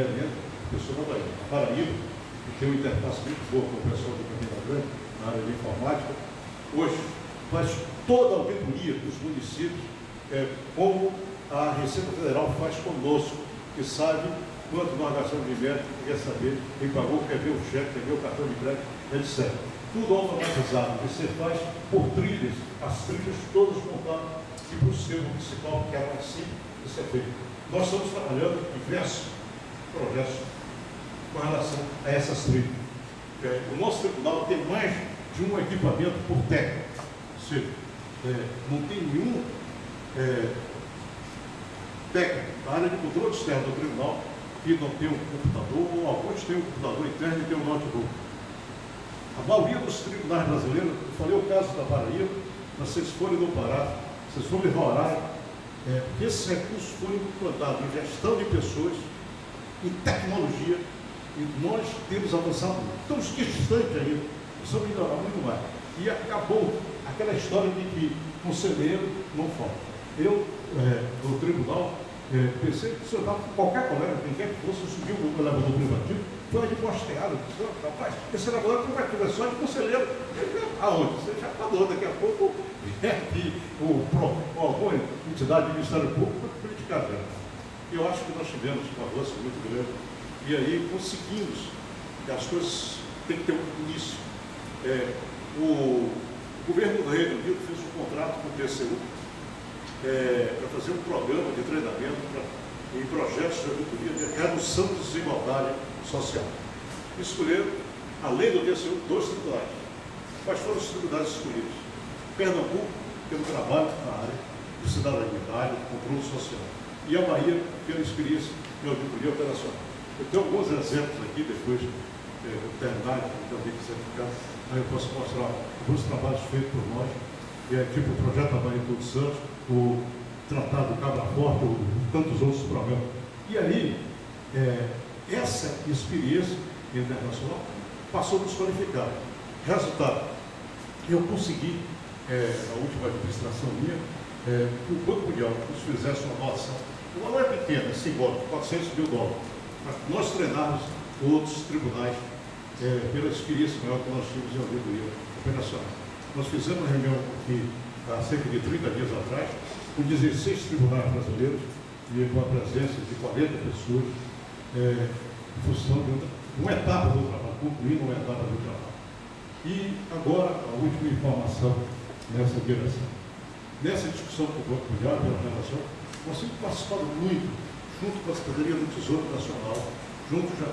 pessoa da Bahia, Paraíba, que tem uma interface muito boa com o pessoal do Campina Grande, na área de informática, hoje faz toda a auditoria dos municípios, como a Receita Federal faz conosco, que sabe quanto nós gastamos de mérito, quer saber quem pagou, quer ver o cheque, quer ver o cartão de crédito, etc. Tudo automatizado, você faz por trilhas, as trilhas todas montadas, e para o sistema municipal, que era assim, isso é feito. Nós estamos trabalhando em diversos projetos com relação a essas trilhas. O nosso tribunal tem mais de um equipamento por técnico, ou seja, não tem nenhum técnico da área de controle externo do tribunal que não tem um computador, ou alguns têm um computador interno e têm um notebook. A maioria dos tribunais brasileiros, eu falei o caso da Paraíba, mas vocês forem no Pará, vocês forem em Roraima, porque esses recursos foram implantados em gestão de pessoas, em tecnologia, e nós temos avançado muito. Estamos distantes ainda, precisamos melhorar muito mais. E acabou aquela história de que conselheiro não falta. Eu, no tribunal, pensei que se eu dava qualquer colega, quem quer que fosse, eu subi o elevador privativo, foi de posteado, disse, rapaz, esse elevador privativo é só de conselheiro. Aonde? Você já falou, daqui a pouco é aqui alguma entidade do Ministério Público para criticar dela. Eu acho que nós tivemos um avanço muito grande e aí conseguimos que as coisas têm que ter um início. O governo do Reino Unido fez um contrato com o TCU para fazer um programa de treinamento em projetos de auditoria de redução de desigualdade social. Escolheram, além do TCU, 2 tribunais. Quais foram os tribunais escolhidos? Pernambuco, pelo trabalho na área de cidadania, controle social. E a Bahia, pela experiência de auditoria operacional. Eu tenho alguns exemplos aqui, depois do terminar, então tem que certificar, aí eu posso mostrar alguns trabalhos feitos por nós, tipo o Projeto da Bahia Todos Santos, o Tratado do Cabra Forte, tantos outros programas. E aí, essa experiência internacional passou a nos qualificar. Resultado, eu consegui, na última administração minha, que o Banco Mundial nos fizesse uma doação. O valor é pequeno, é simbólico, $400 mil, para nós treinarmos outros tribunais pela experiência maior que nós tínhamos em auditoria operacional. Nós fizemos uma reunião aqui há cerca de 30 dias atrás, com 16 tribunais brasileiros e com a presença de 40 pessoas em função de uma etapa do trabalho, concluindo uma etapa do trabalho. E agora, a última informação nessa direção. Nessa discussão com o Banco Mundial pela relação, nós temos participado muito, junto com a Secretaria do Tesouro Nacional, junto com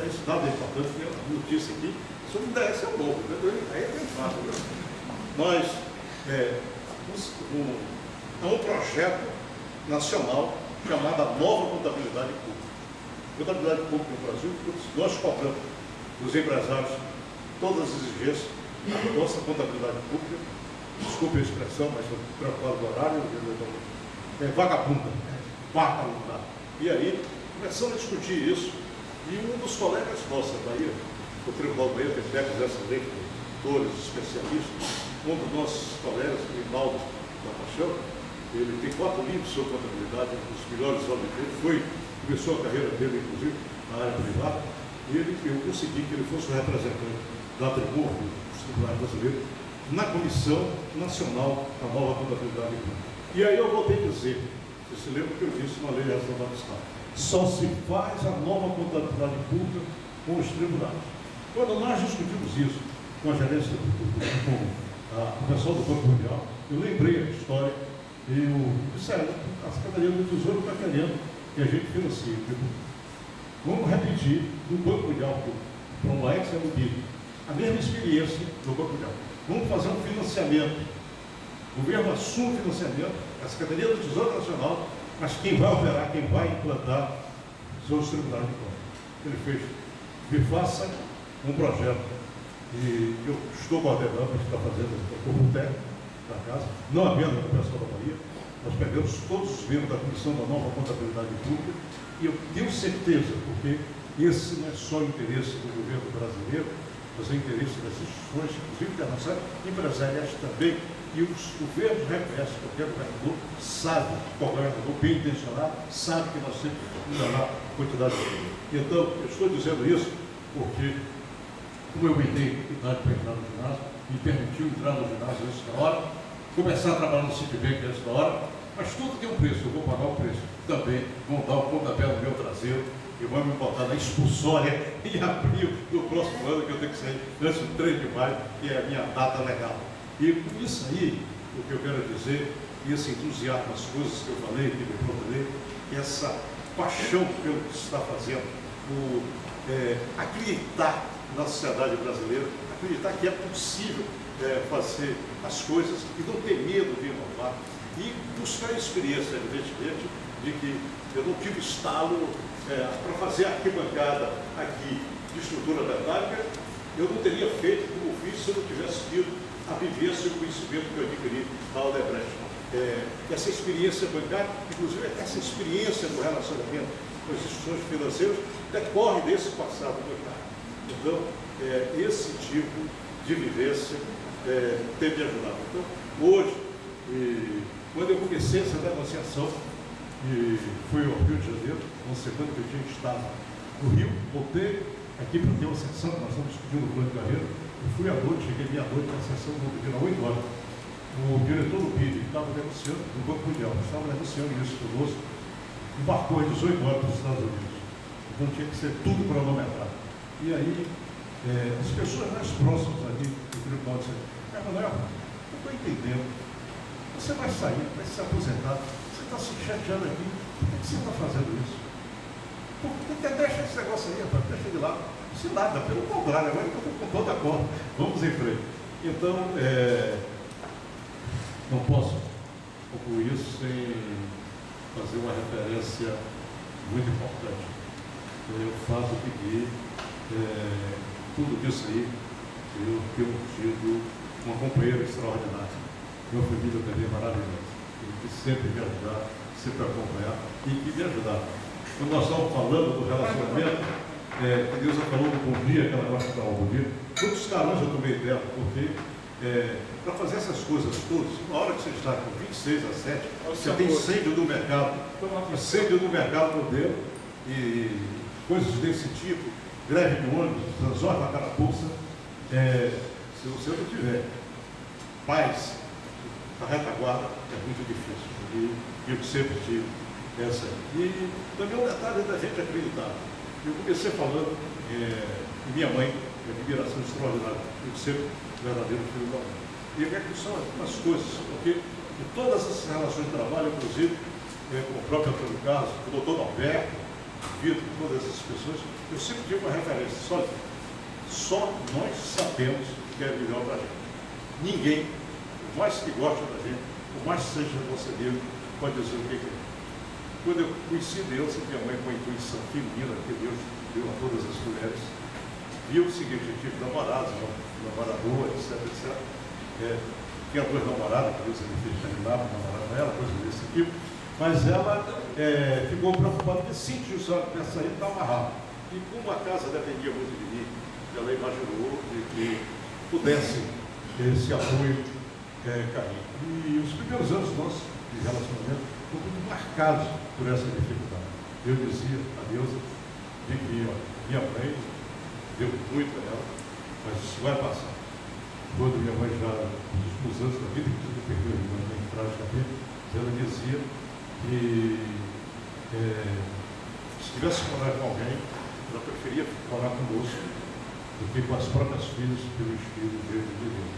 esse dado é importante, que a notícia aqui, se eu não der, é um novo, aí é bem fácil. Nós há um projeto nacional chamado Nova Contabilidade Pública. Contabilidade Pública no Brasil, nós cobramos dos empresários todas as exigências da nossa contabilidade pública, desculpe a expressão, mas estou preocupado do horário, vagabunda, vagabunda. E aí, começamos a discutir isso, e um dos colegas nossos da Bahia, o Tribunal Bahia, que pega essa lei, doutores, especialistas, um dos nossos colegas, o Rinaldo da Paixão, ele tem 4 livros sobre contabilidade, um dos melhores homens dele, começou a carreira dele, inclusive, na área privada, e eu consegui que ele fosse o representante da Tribuna, dos tribunais brasileiros, na Comissão Nacional da Nova Contabilidade Pública. E aí eu voltei a dizer, você se lembra que eu disse na Lei de Resultado do Estado, só se faz a nova contabilidade pública com os tribunais. Quando nós discutimos isso com a gerência com o pessoal do Banco Mundial, eu lembrei a história e eu disse, a Secretaria do Tesouro está querendo que a gente financie. Vamos repetir do Banco Mundial para o Laex é o BID, a mesma experiência do Banco Mundial. Vamos fazer um financiamento. O governo assume o financiamento, a Secretaria do Tesouro Nacional, mas quem vai operar, quem vai implantar são os tribunais de contas. Ele fez, me faça um projeto e eu estou coordenando, a gente está fazendo o corpo técnico da casa, não apenas com o pessoal da Bahia, nós pegamos todos os membros da Comissão da Nova Contabilidade Pública e eu tenho certeza, porque esse não é só o interesse do governo brasileiro, mas é o interesse das instituições, inclusive internacionais, empresariais também, e os governos reconhecem que qualquer governador sabe, qualquer governador bem intencionado, sabe que nós temos que melhorar a quantidade de dinheiro. Então, eu estou dizendo isso porque, como eu entrei idade para entrar no ginásio, me permitiu entrar no ginásio antes da hora, começar a trabalhar no Citibank antes da hora, mas tudo tem um preço, eu vou pagar o preço. Também vão dar o pontapé no meu traseiro e vão me botar na expulsória em abril do próximo ano, que eu tenho que sair antes do 3 de maio, que é a minha data legal. E com isso aí, o que eu quero dizer, esse entusiasmo, as coisas que eu falei, que me procurei, essa paixão pelo que se está fazendo, acreditar na sociedade brasileira, acreditar que é possível fazer as coisas e não ter medo de inovar e buscar experiência, evidentemente, de que eu não tive estalo para fazer a arquibancada aqui de estrutura metálica, eu não teria feito como fiz se eu não tivesse tido a vivência e o conhecimento que eu adquiri na Odebrecht. essa experiência bancária, inclusive essa experiência do relacionamento com as instituições financeiras, decorre desse passado bancário. Então, esse tipo de vivência tem me ajudado. Então, hoje, quando eu comecei essa negociação, e fui ao Rio de Janeiro, uma semana que eu tinha estado no Rio, voltei aqui para ter uma sessão, nós estamos discutindo o plano de carreira, eu fui à noite, cheguei meia-noite na sessão, vou pedir às 8 horas. O diretor do PIB, que estava negociando, do Banco Mundial, estava negociando isso conosco, embarcou às 18 horas para os Estados Unidos. Então tinha que ser tudo cronometrado. E aí, as pessoas mais próximas ali do tribunal disseram, Manuel, eu estou entendendo, você vai sair, vai se aposentar, você está se chateando aqui, por que você está fazendo isso? Deixa esse negócio aí, rapaz, deixa de lado. Se nada, pelo contrário, agora eu estou com toda a corda, vamos em frente. Então, não posso concluir isso sem fazer uma referência muito importante. Eu faço pedir tudo isso aí, eu tenho tido uma companheira extraordinária, uma família também maravilhosa, que sempre me ajudar, sempre acompanhar e que me ajudar. Quando nós estávamos falando do relacionamento, que Deus falou do bom dia, que ela gosta de dar um bom dia, quantos carões eu tomei dela, porque para fazer essas coisas todas, na hora que você está com 26 a 7, você tem incêndio do mercado, modelo e coisas desse tipo, greve de ônibus, transporte na carapuça, se você não tiver paz na retaguarda, é muito difícil. E eu sempre tive essa. E também um detalhe da gente acreditar. Eu comecei falando de minha mãe, de admiração extraordinária, eu sempre verdadeiro filho da mãe. E é que são algumas coisas, porque em todas essas relações de trabalho, inclusive, com o próprio Antônio Carlos, com o doutor Alberto, Vitor, todas essas pessoas, eu sempre tive uma referência. Só nós sabemos o que é melhor para a gente. Ninguém, por mais que goste da gente, por mais que seja conselheiro, pode dizer o que é. Quando eu conheci Deus, e minha mãe com a intuição feminina que Deus deu a todas as mulheres, viu o seguinte: eu tive namorados, namorador, etc, etc. Tinha duas namoradas, que Deus me fez terminar, namorar com ela, coisa desse tipo. Mas ela ficou preocupada porque sentiu só que essa aí está amarrada. E como a casa dependia muito de mim, ela imaginou que pudesse esse apoio cair. E os primeiros anos nossos de relacionamento foram muito marcados por essa dificuldade. Eu dizia a Deus de que minha mãe deu muito a ela, mas isso vai passar. Quando minha mãe já, nos últimos anos da vida, que perdeu a minha mãe tragicamente, ela dizia que se tivesse que morar com alguém, ela preferia morar conosco do que com as próprias filhas pelo estilo de Deus.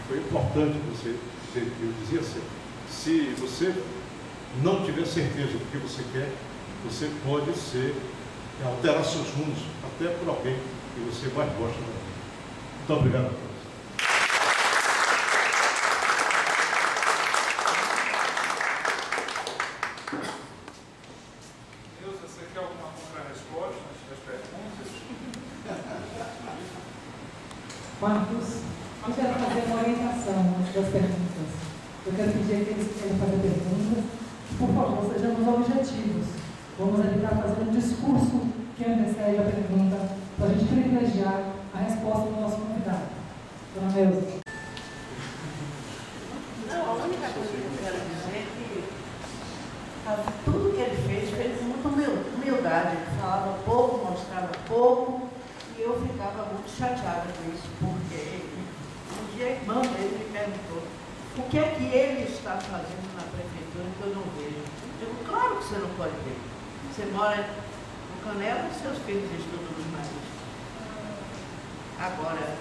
Foi importante você ter, eu dizia assim, se você não tiver certeza do que você quer, você pode alterar seus rumos, até por alguém que você mais gosta da vida. Muito obrigado a todos. Você quer alguma contra-resposta às perguntas? Marcos, eu quero fazer uma orientação antes das perguntas. Eu quero pedir a aqueles que querem fazer perguntas, que, por favor, sejamos objetivos. Vamos evitar fazer um discurso que antecede a pergunta, para a gente privilegiar a resposta do nosso convidado. Dona Neuza. Não, a única coisa que eu quero dizer é que tudo que ele fez com muita humildade. Ele falava pouco, mostrava pouco, e eu ficava muito chateada com isso, porque um dia a irmã dele me perguntou o que é que ele está fazendo na prefeitura que eu não vejo. Eu digo, claro que você não pode ver. Você mora no Canela e seus filhos estudam no Maris. Agora,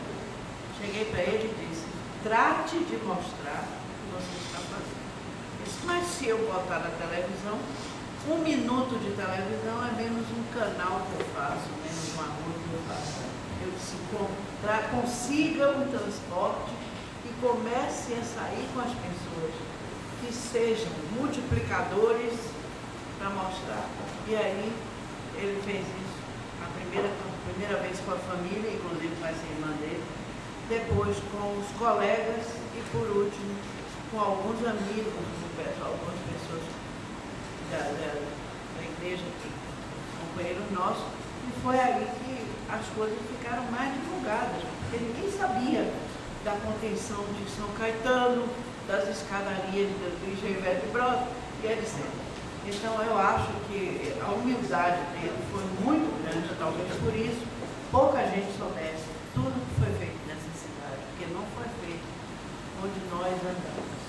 cheguei para ele e disse, trate de mostrar o que você está fazendo. Eu disse, mas se eu botar na televisão, 1 minuto de televisão é menos um canal que eu faço, menos uma rua que eu faço. Eu disse, consiga um transporte e comece a sair com as pessoas que sejam multiplicadores para mostrar. E aí ele fez isso a primeira vez com a família, inclusive com essa irmã dele, depois com os colegas e por último com alguns amigos do pessoal, algumas pessoas da igreja, companheiros nossos, e foi aí que as coisas ficaram mais divulgadas, porque ninguém sabia da contenção de São Caetano, das escadarias do Engenheiro de Brotas e etc. Então eu acho que a humildade dele foi muito grande, talvez por isso pouca gente soubesse tudo que foi feito nessa cidade, porque não foi feito onde nós andamos.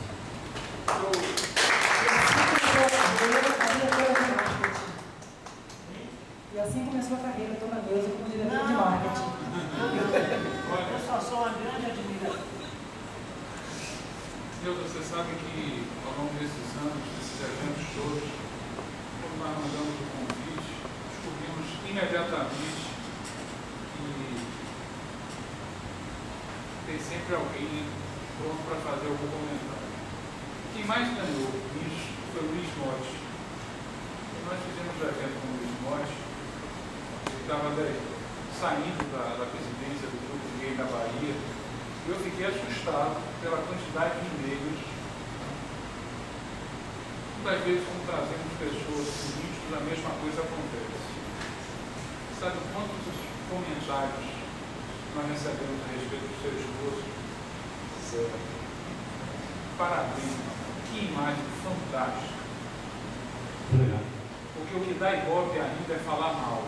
E assim começou a carreira, Dona Neuza, como diretora de marketing. Eu só sou uma grande admiradora. Neuza, você sabe que ao longo desses anos, desses eventos todos, quando nós mandamos o convite, descobrimos imediatamente que tem sempre alguém pronto para fazer algum comentário. Quem mais ganhou isso foi o Luiz Motti. Nós fizemos um evento com o Luiz Motti, ele estava saindo da presidência do grupo gay da Bahia, e eu fiquei assustado pela quantidade de e-mails. Muitas vezes, quando trazemos pessoas políticas, a mesma coisa acontece. Sabe quantos comentários nós recebemos a respeito do seu esposo? Certo. Parabéns, que imagem fantástica. Obrigado. Porque o que dá ibope ainda é falar mal.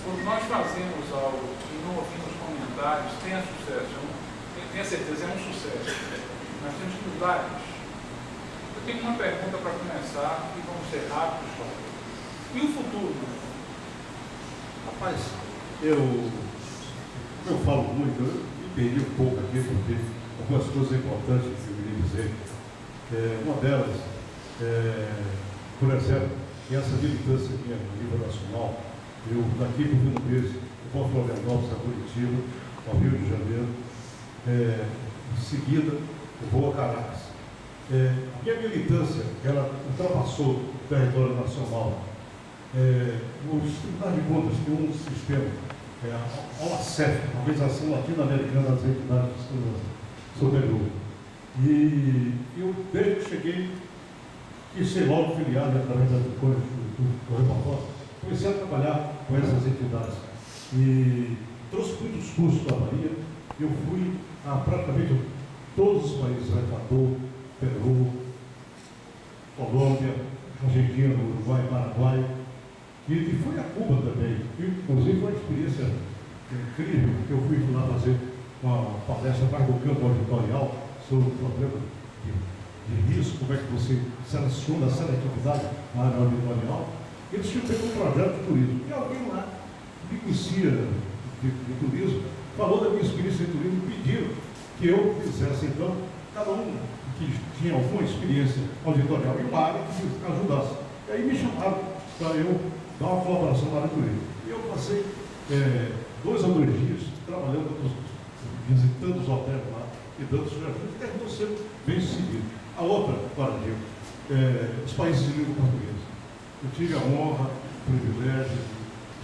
Quando nós fazemos algo e não ouvimos comentários, tenha sucesso. Tenha certeza, é um sucesso. Nós temos que mudar isso. Eu tenho uma pergunta para começar e vamos ser rápidos, só. E o futuro? Rapaz, eu falo muito, eu me perdi um pouco aqui, porque algumas coisas importantes que eu queria dizer. Uma delas, por exemplo, essa militância minha no nível nacional, eu daqui por Rio Grande, eu vou a Florianópolis, a Curitiba, ao Rio de Janeiro, em seguida eu vou a Caracas. A minha militância, ela ultrapassou o território nacional. Os tribunais de contas têm um sistema, a OACEF, a Organização Latino-Americana das Entidades de Segurança Superior. E eu, desde que cheguei, quis ser logo filiado através do Correio Barbosa, comecei a trabalhar com essas entidades. E trouxe muitos cursos da Bahia. Eu fui a praticamente todos os países, Equador, Peru, Colômbia, Argentina, Uruguai, Paraguai. E fui a Cuba também. Inclusive foi uma experiência incrível, porque eu fui lá fazer uma palestra mais do campo auditorial sobre o problema de risco, como é que você seleciona a seletividade na área auditorial. Eles tinham feito um projeto de turismo. E alguém lá, que conhecia de turismo, falou da minha experiência de turismo e pediu que eu fizesse, então, cada um que tinha alguma experiência auditorial em uma área que ajudasse. E aí me chamaram para eu dar uma colaboração na área de turismo. E eu passei 2 ou 3 dias trabalhando, visitando os hotéis lá e dando sugestões, e terminou sendo bem sucedido. A outra, para os países de língua portuguesa. Eu tive a honra, o privilégio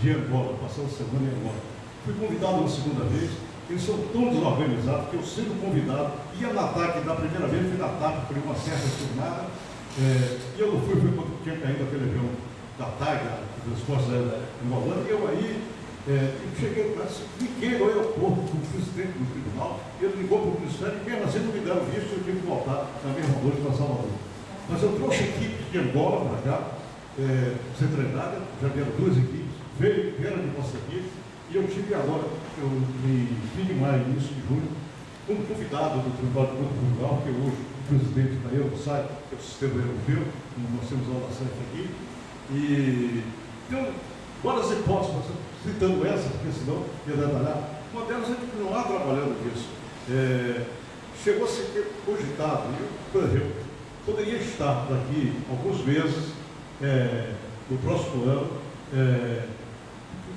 de Angola, passar uma semana em Angola. Fui convidado uma segunda vez, eles são tão desorganizados que eu sendo convidado, ia na TAC da primeira vez, fui na TAC por uma certa jornada, e eu não fui quando tinha caído aquele avião da TAG, das Forças Aéreas Angolanas, e eu aí cheguei, liguei no aeroporto com o presidente do tribunal, ele ligou para o Ministério e mesmo assim não me deram visto, eu tive que voltar na mesma noite para Salvador. Mas eu trouxe equipes de Angola para cá, ser treinada, já vieram 2 equipes, vieram de Moçambique, e eu tive agora, eu me fim de maio, início de junho, como convidado do Tribunal de Contas de Portugal, que hoje o presidente da Eurosai, que é o sistema europeu, nós temos a OACEF aqui, e então, várias hipóteses, citando essa, porque senão ia detalhar, uma delas é de continuar trabalhando nisso. Chegou a ser cogitado, eu, por exemplo, poderia estar daqui alguns meses, no próximo ano,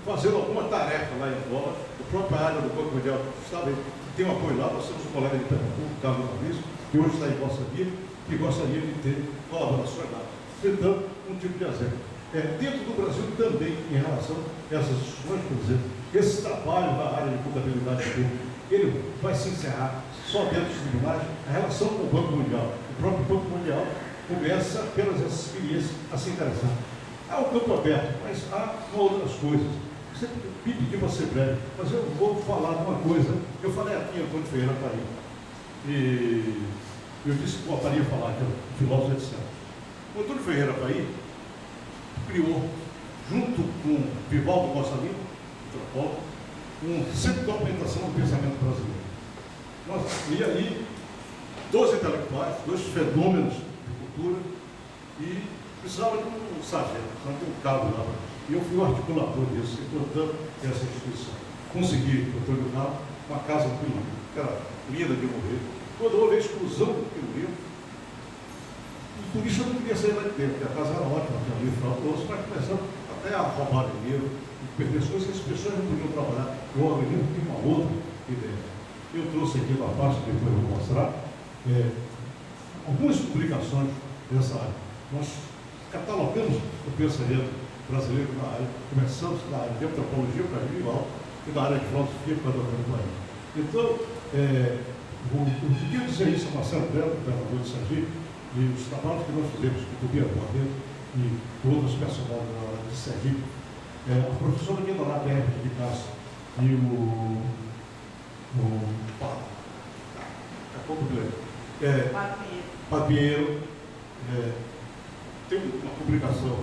fazendo alguma tarefa lá em Angola, a própria área do Banco Mundial, sabe, tem um apoio lá, nós temos um colega de Pernambuco, Carlos Fabrício, que hoje está em Costa Rica, que gostaria de ter colaborações lá. Então, um tipo de exemplo. Dentro do Brasil também, em relação a essas instituições, por exemplo, esse trabalho na área de contabilidade pública, ele vai se encerrar só dentro dos tribunais. A relação com o Banco Mundial, o próprio Banco Mundial começa pelas experiências a se interessar. Há um campo aberto, mas há outras coisas. Você me pediu para ser breve, mas eu vou falar de uma coisa. Eu falei aqui em Antônio Ferreira Paim, e eu disse que voltaria a falar, que é o filósofo de Santos. O Antônio Ferreira Paim criou, junto com Vivaldo Costa Lima, antropólogo, um centro de documentação do pensamento brasileiro. E aí, 12 intelectuais, 2 fenômenos de cultura, e precisava de um sargento, precisava de um cabo lá. E eu fui o articulador disso, importando essa instituição. Consegui, doutor Leonardo, uma casa no Pino Rio, que era linda de morrer. Quando houve a exclusão do Pino Rio, o turista não queria sair lá de dentro, porque a casa era ótima, tinha livro para todos, mas começaram até a roubar dinheiro, perder coisas que as pessoas não podiam trabalhar. O organismo tinha uma outra ideia. Eu trouxe aqui uma parte, depois eu vou mostrar, algumas publicações dessa área. Nós catalogamos o pensamento brasileiro na área, começamos na área de antropologia para Vivaldo e na área de filosofia para Antônio Paim. Então, eu queria dizer isso a Marcelo Belo, governador de Sergipe, e os trabalhos que nós fizemos com o Tobias Cordeiro e outros personagens de Sergipe, a professora Guilherme Herbert de Castro e o Padinheiro, tem uma publicação,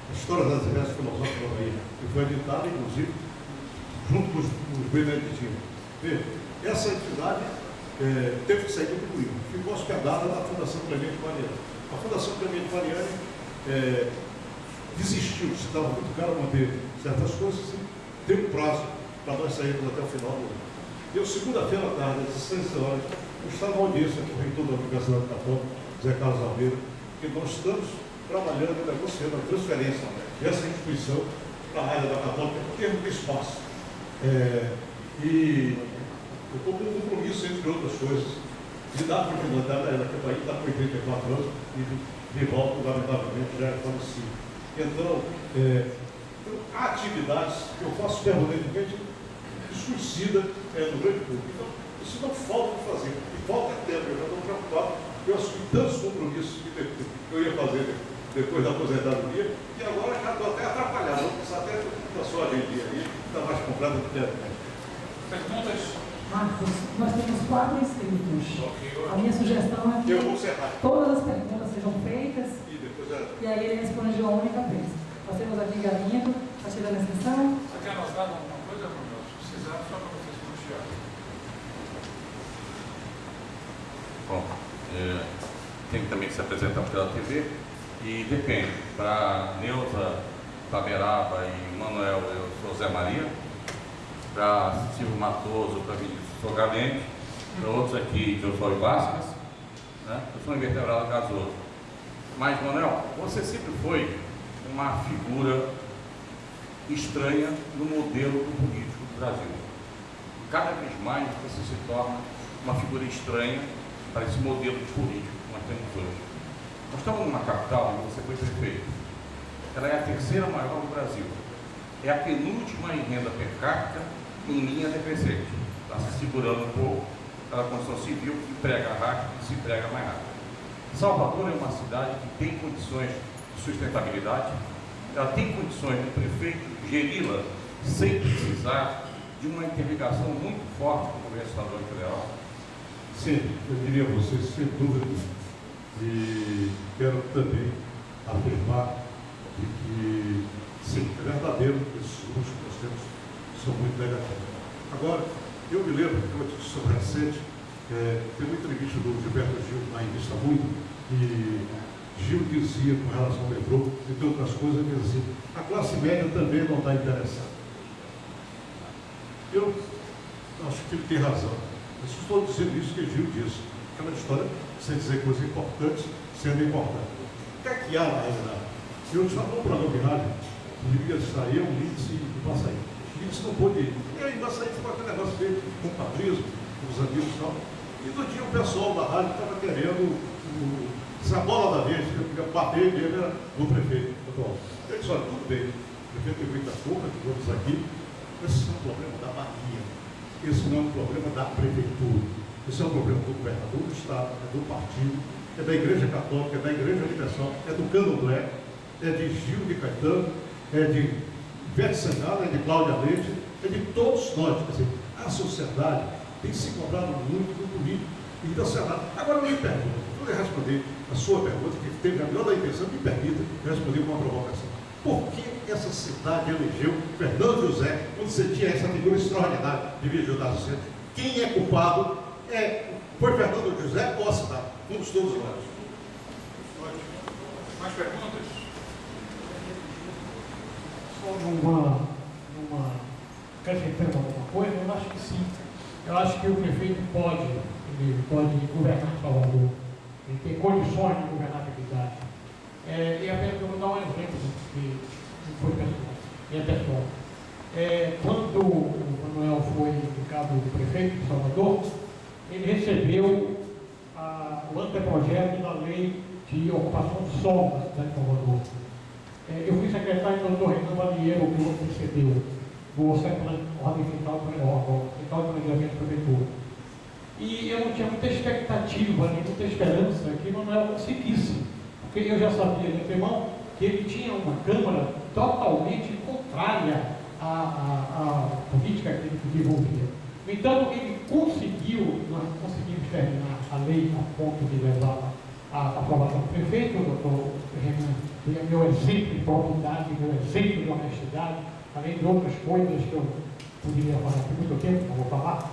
a História das Ideias Filosóficas da Bahia, que foi editada, inclusive, junto com os beneditinos. Essa entidade teve que sair do Picuí, ficou hospedada na Fundação Clemente Mariani. A Fundação Clemente Mariani desistiu, se estava muito caro manter certas coisas, e deu um prazo para nós sairmos até o final do ano. Eu, segunda-feira à tarde, às 16 horas, eu estava na audiência com o reitor da Universidade Católica, Zé Carlos Almeida, que nós estamos trabalhando e negociando a transferência dessa instituição para a área da Católica, em termos de espaço. E eu estou com um compromisso, entre outras coisas, de dar continuidade a ela, que o país está com 84 anos e Vivaldo, lamentavelmente, já é falecido. Então, há atividades que eu faço permanentemente desconhecida no grande público. Então, isso não falta de fazer. E falta tempo. Eu já estou preocupado, porque eu assumi tantos compromissos que eu ia fazer depois da aposentadoria, e agora já estou até atrapalhado. Vou precisar até da sua agendia aí, está mais completa do que é. Perguntas? Marcos, nós temos 4 inscritos. A minha sugestão é que eu vou encerrar. Todas as perguntas sejam feitas e aí ele responde de uma única vez. Nós temos aqui Galindo, está tirando a inscrição. Você quer anotar alguma coisa, Bruno? Se precisar, só para vocês puxarem. Bom, tem também que se apresentar pela TV e depende. Para Neuza Taberaba e Manuel, eu sou Zé Maria. Para Silvio Matoso, para Vinícius Sogalente, para outros aqui, eu sou Vasquez, né? Eu sou invertebrado gasoso. Mas, Manuel, você sempre foi uma figura estranha no modelo político do Brasil. Cada vez mais você se torna uma figura estranha para esse modelo político que nós temos hoje. Nós estamos numa capital onde você foi prefeito. Ela é a 3ª maior do Brasil. É a penúltima em renda per capita em linha decrescente. Está se segurando um pouco pela construção civil, que emprega rápido e se emprega mais rápido. Salvador é uma cidade que tem condições de sustentabilidade, ela tem condições do prefeito geri-la sem precisar de uma interligação muito forte com o governo estadual e federal. Sim, eu diria a vocês, sem dúvida, e quero também afirmar que, sim, é verdadeiro que esses grupos que nós temos são muito negativos. Agora, eu me lembro de uma discussão recente, tem uma entrevista do Gilberto Gil na Revista Muito, e Gil dizia, com relação ao metrô, entre outras coisas, ele dizia assim, a classe média também não está interessada. Eu acho que ele tem razão. Eu estou dizendo isso que Gil disse. Aquela história, sem dizer coisas importantes, sendo importante. O que é que há na realidade? Eu já no programa de rádio, o Livia saía um índice do Passaí. O índice não pôde ir. E aí, Passaí ficou aquele negócio feito com patrismo, com os amigos e tal. E no dia o pessoal da rádio estava querendo a bola da vez, que eu bater dele era do prefeito. Eu disse, olha, tudo bem. O prefeito tem muita culpa, que vamos aqui. Esse é um problema da Bahia. esse não é um problema da prefeitura, esse é um problema do governador do Estado, é do partido, é da Igreja Católica, é da Igreja Universal, é do Candomblé, é de Gil de Caetano, é de Ivete Sangalo, é de Cláudia Leite, é de todos nós. Quer dizer, a sociedade tem se cobrado muito do político e da sociedade. Agora, eu me pergunto, vou responder a sua pergunta, que teve a melhor da intenção, me permita responder com uma provocação. Por que essa cidade elegeu Fernando José, quando você tinha essa figura extraordinária de Vigil da Sociedade? Quem é culpado foi Fernando José ou a cidade? Fomos todos nós. Mais perguntas? Só acrescentando alguma coisa, eu acho que sim. Eu acho que o prefeito pode governar Salvador. Ele tem condições de governabilidade. E apenas eu vou dar um exemplo que foi pessoal. Quando o Manuel foi indicado prefeito de Salvador, ele recebeu o anteprojeto da lei de ocupação de solo da cidade de Salvador. Eu fui secretário do Dr. Renan Valieiro, que o precedeu, do Ordem Fiscal de Planejamento da Prefeitura. E eu não tinha muita expectativa, nem muita esperança que o Manuel conseguisse, porque eu já sabia de antemão que ele tinha uma Câmara totalmente contrária à política que ele desenvolvia. No entanto, ele conseguiu, nós conseguimos terminar a lei a ponto de levar a aprovação do prefeito, o doutor Renan, meu exemplo de probidade, meu exemplo de honestidade, além de outras coisas que eu poderia falar aqui muito tempo, não vou falar,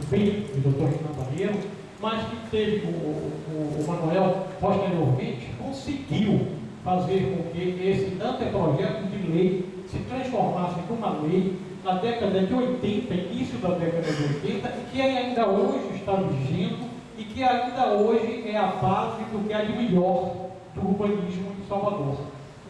bem do doutor Renan Valieiro, mas que teve o Manuel, posteriormente, conseguiu fazer com que esse anteprojeto de lei se transformasse numa lei na década de 80, início da década de 80, e que ainda hoje está vigendo e que ainda hoje é a base do que há de melhor do urbanismo em Salvador.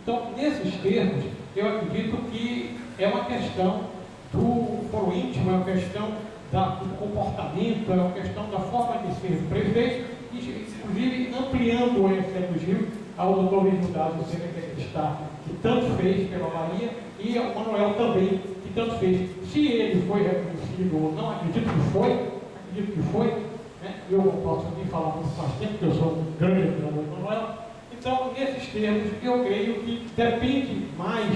Então, nesses termos, eu acredito que é uma questão do foro íntimo, é uma questão do comportamento, é uma questão da forma de ser do prefeito, inclusive ampliando o elogio ao doutor Virgílio Dado, que tanto fez pela Bahia, e ao Manuel também, que tanto fez. Se ele foi reconhecido ou não, acredito que foi, né? Eu não posso nem falar muito mais tempo, porque eu sou um grande admirador do Manuel. Então, nesses termos, eu creio que depende mais,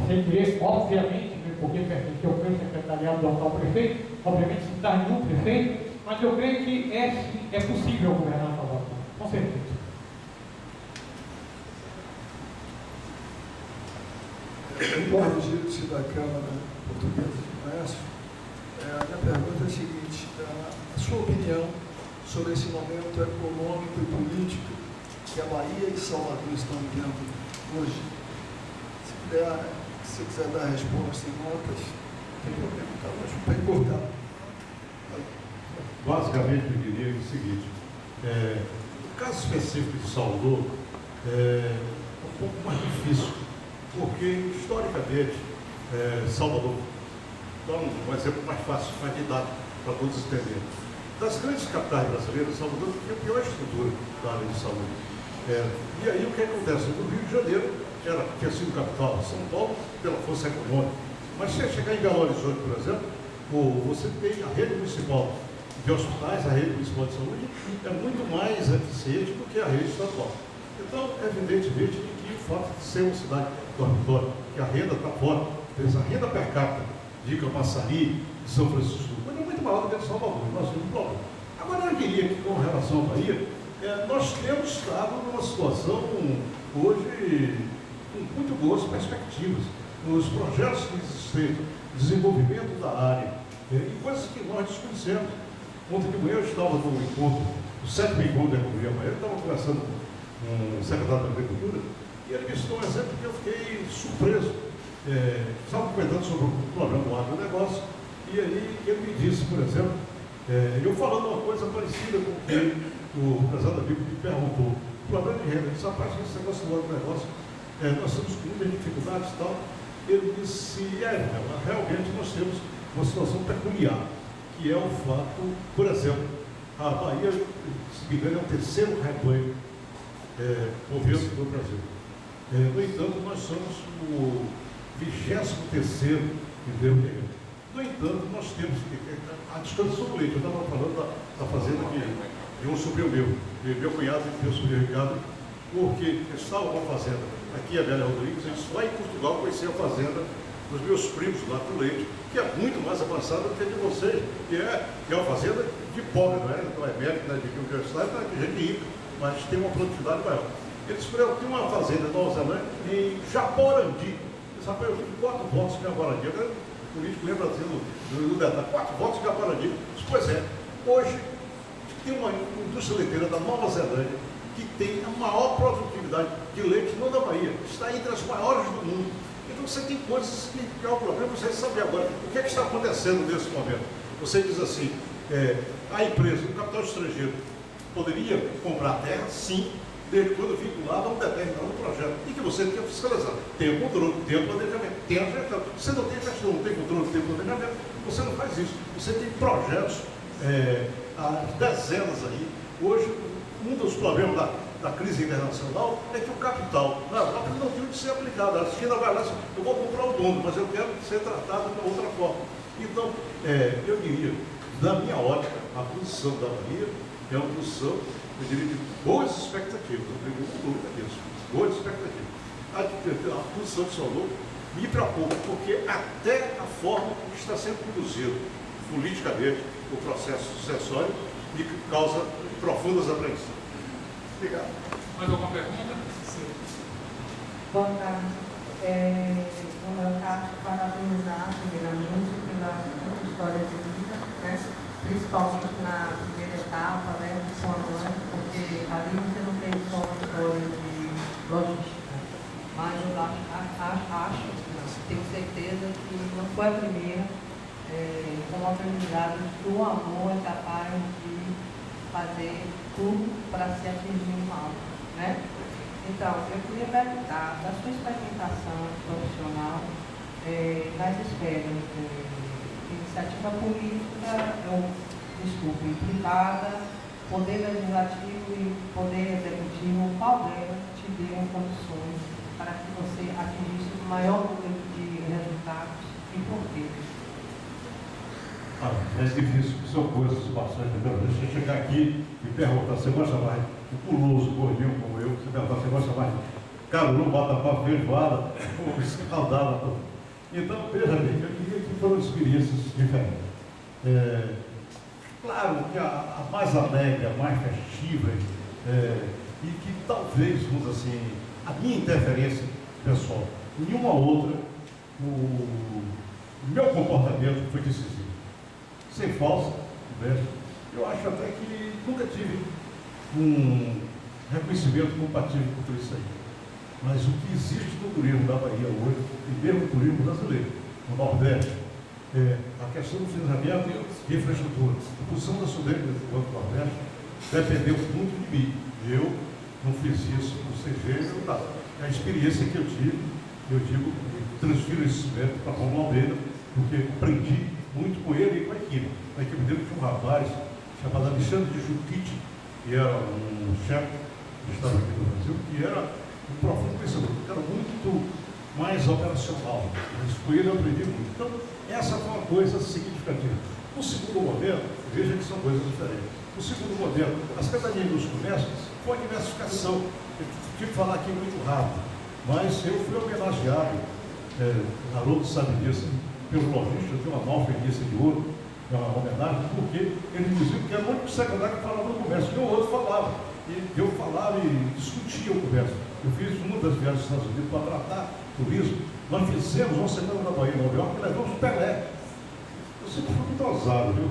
sem querer, obviamente, porque pertence ao pleno secretariado do atual prefeito, obviamente se está nenhum prefeito, mas eu creio que é possível governar Salvador, com certeza. Eduardo Gilles, da Câmara Portuguesa de Comércio. A minha pergunta é a seguinte: a sua opinião sobre esse momento econômico e político que a Bahia e Salvador estão vivendo hoje? Se quiser dar a resposta em notas, não tem problema, tá? Mas não tem cortar. Basicamente, eu diria o seguinte: o caso específico de Salvador é um pouco mais difícil, porque, historicamente, Salvador dá um exemplo mais fácil, mais didático, para todos entenderem. Das grandes capitais brasileiras, Salvador tem a pior estrutura da área de saúde. E aí o que acontece? No Rio de Janeiro, tinha sido capital de São Paulo pela força econômica. Mas se você chegar em Belo Horizonte, por exemplo, você tem a rede municipal de hospitais, a rede municipal de saúde, é muito mais eficiente do que a rede estadual. Então, evidentemente, que o fato de ser uma cidade dormitório, que a renda está fora, a renda per capita de Camaçari, de São Francisco, mas é muito maior do que a de Salvador, nós temos um problema. Agora, eu diria que, com relação à Bahia, nós temos estado numa situação hoje com muito boas perspectivas. Os projetos que existem, desenvolvimento da área, e coisas que nós desconhecemos. Ontem de manhã eu estava no encontro, o 7º encontro da Economia Baiana, estava conversando com o secretário da Agricultura, e ele me citou um exemplo que eu fiquei surpreso. Estava comentando sobre o programa do agronegócio, e aí ele me disse, por exemplo, eu falando uma coisa parecida com o que o presidente da BIC me perguntou, o problema de renda, essa parte desse negócio do agronegócio, nós estamos com muitas dificuldades e tal. Ele disse, realmente nós temos uma situação peculiar, que é o fato, por exemplo, a Bahia, se me engano, é o 3º rebanho governo do Brasil. No entanto, nós somos o 23º em termos de renda. No entanto, nós temos a discussão do leite. Eu estava falando da fazenda de um sobrinho meu cunhado e meu sobrinho Ricardo, porque eu estava com a fazenda aqui, a Velha Rodrigues, a gente lá em Portugal conhecia a fazenda dos meus primos lá do leite, que é muito mais avançada do que a de vocês, que é uma fazenda de pobre, não é médico, não é de universidade, não é de gente rica, mas tem uma produtividade maior. Eles tem uma fazenda em Nova Zelândia, em Jaborandi. Eles rapaz, eu tive 4 votos em Jaborandi. O político lembra assim do detalhe, 4 votos em Jaborandi. Pois é, hoje tem uma indústria leiteira da Nova Zelândia que tem a maior produtividade de leite não da Bahia, está entre as maiores do mundo. Então você tem coisas que é o problema, você sabe agora o que é que está acontecendo nesse momento. Você diz assim, a empresa, o capital estrangeiro, poderia comprar terra, sim, desde quando vinculado a um determinado projeto, e que você tem que fiscalizar. Tem o controle, tem o planejamento, tem a gestão. Você não tem gestão, não tem controle, tem o planejamento, você não faz isso. Você tem projetos, há dezenas aí. Hoje, um dos problemas da crise internacional é que o capital na Europa não tem onde ser aplicado. A China vai lá e diz, eu vou comprar o mundo, mas eu quero ser tratado de outra forma. Então, eu diria, da minha ótica, a posição da Bahia é uma posição, eu diria, de boas expectativas. Eu tenho muita dúvida disso. Boas expectativas. A posição de Salvador me preocupa, porque até a forma que está sendo conduzido politicamente o processo sucessório me causa profundas apreensões. Obrigado. Mais alguma pergunta? Boa tarde. No meu caso, parabenizar primeiramente pela história de vida, né? Principalmente na primeira etapa, né, de sua mãe, porque ali você não tem só uma história de logística, mas eu acho, tenho certeza que não foi a primeira, com uma aprendizado que o amor é capaz de fazer tudo para se atingir um alvo, né? Então, eu queria perguntar da sua experimentação profissional nas esferas de iniciativa política, privada, poder legislativo e poder executivo, qual delas te deu condições para que você atingisse o maior número de resultados e por quê? É difícil, são coisas bastante. Deixa eu chegar aqui e perguntar, você gosta mais de puloso, gordinho como eu, você perguntar, você gosta mais de caruru, batapá, feijoada, ou escaldada. Então, veja bem, eu diria que foram experiências diferentes. Claro que a mais alegre, a mais festiva, e que talvez, vamos assim, a minha interferência pessoal, nenhuma outra, o meu comportamento foi decisivo. Sem falsa conversa, eu acho até que nunca tive um reconhecimento compatível com tudo isso aí. Mas o que existe no turismo da Bahia hoje, e mesmo no turismo brasileiro, no Nordeste, a questão do financiamento e infraestrutura. A posição da Sudeste do Banco do Nordeste dependeu muito de mim. Eu não fiz isso por ser gênero, nada. A experiência que eu tive, eu digo, transfiro esse mérito para Paulo Almeida, porque aprendi muito com ele e com a equipe. A equipe dele tinha um rapaz chamado Alexandre de Juquite, que era um chefe do Estado aqui do Brasil, que era um profundo pensador, que era muito mais operacional. Mas com ele eu aprendi muito. Então, essa foi uma coisa significativa. O segundo modelo, veja que são coisas diferentes. O segundo modelo, a Secretaria dos Comércios, foi a diversificação. Eu tive que falar aqui muito rápido, mas eu fui homenageado, Haroldo sabe disso, pelo lojista, eu tenho uma nova Fenícia de Ouro, é uma homenagem, porque ele dizia que era o único secretário que falava no comércio, e o outro falava. E eu falava e discutia o comércio. Eu fiz uma das viagens dos Estados Unidos para tratar turismo. Nós fizemos uma semana na Bahia, em Nova York, e levamos o Pelé. Eu sempre fui muito ousado, viu?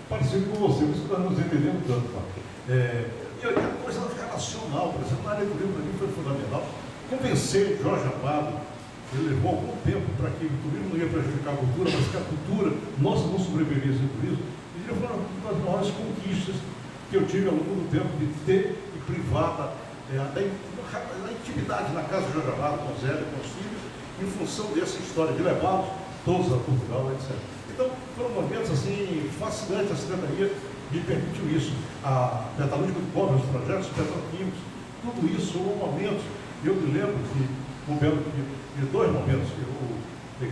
Parecido com você, por isso que nós nos entendemos tanto. Tá? E a coisa relacional, por exemplo, na área do turismo, para mim foi fundamental. Convencer Jorge Amado, ele levou algum tempo para que o turismo não ia prejudicar a cultura, mas que a cultura nossa não sobrevivesse ao turismo. E ele foi uma das maiores conquistas que eu tive ao longo do tempo de ter e privada a intimidade na casa de Jorge Amado, com o Zé, com os filhos, em função dessa história de levá-los todos a Portugal, etc. Então, foram momentos assim fascinantes. A Secretaria me permitiu isso. A metalúrgica do pobre, os projetos petroquímicos, tudo isso foram momentos. Eu me lembro que de dois momentos que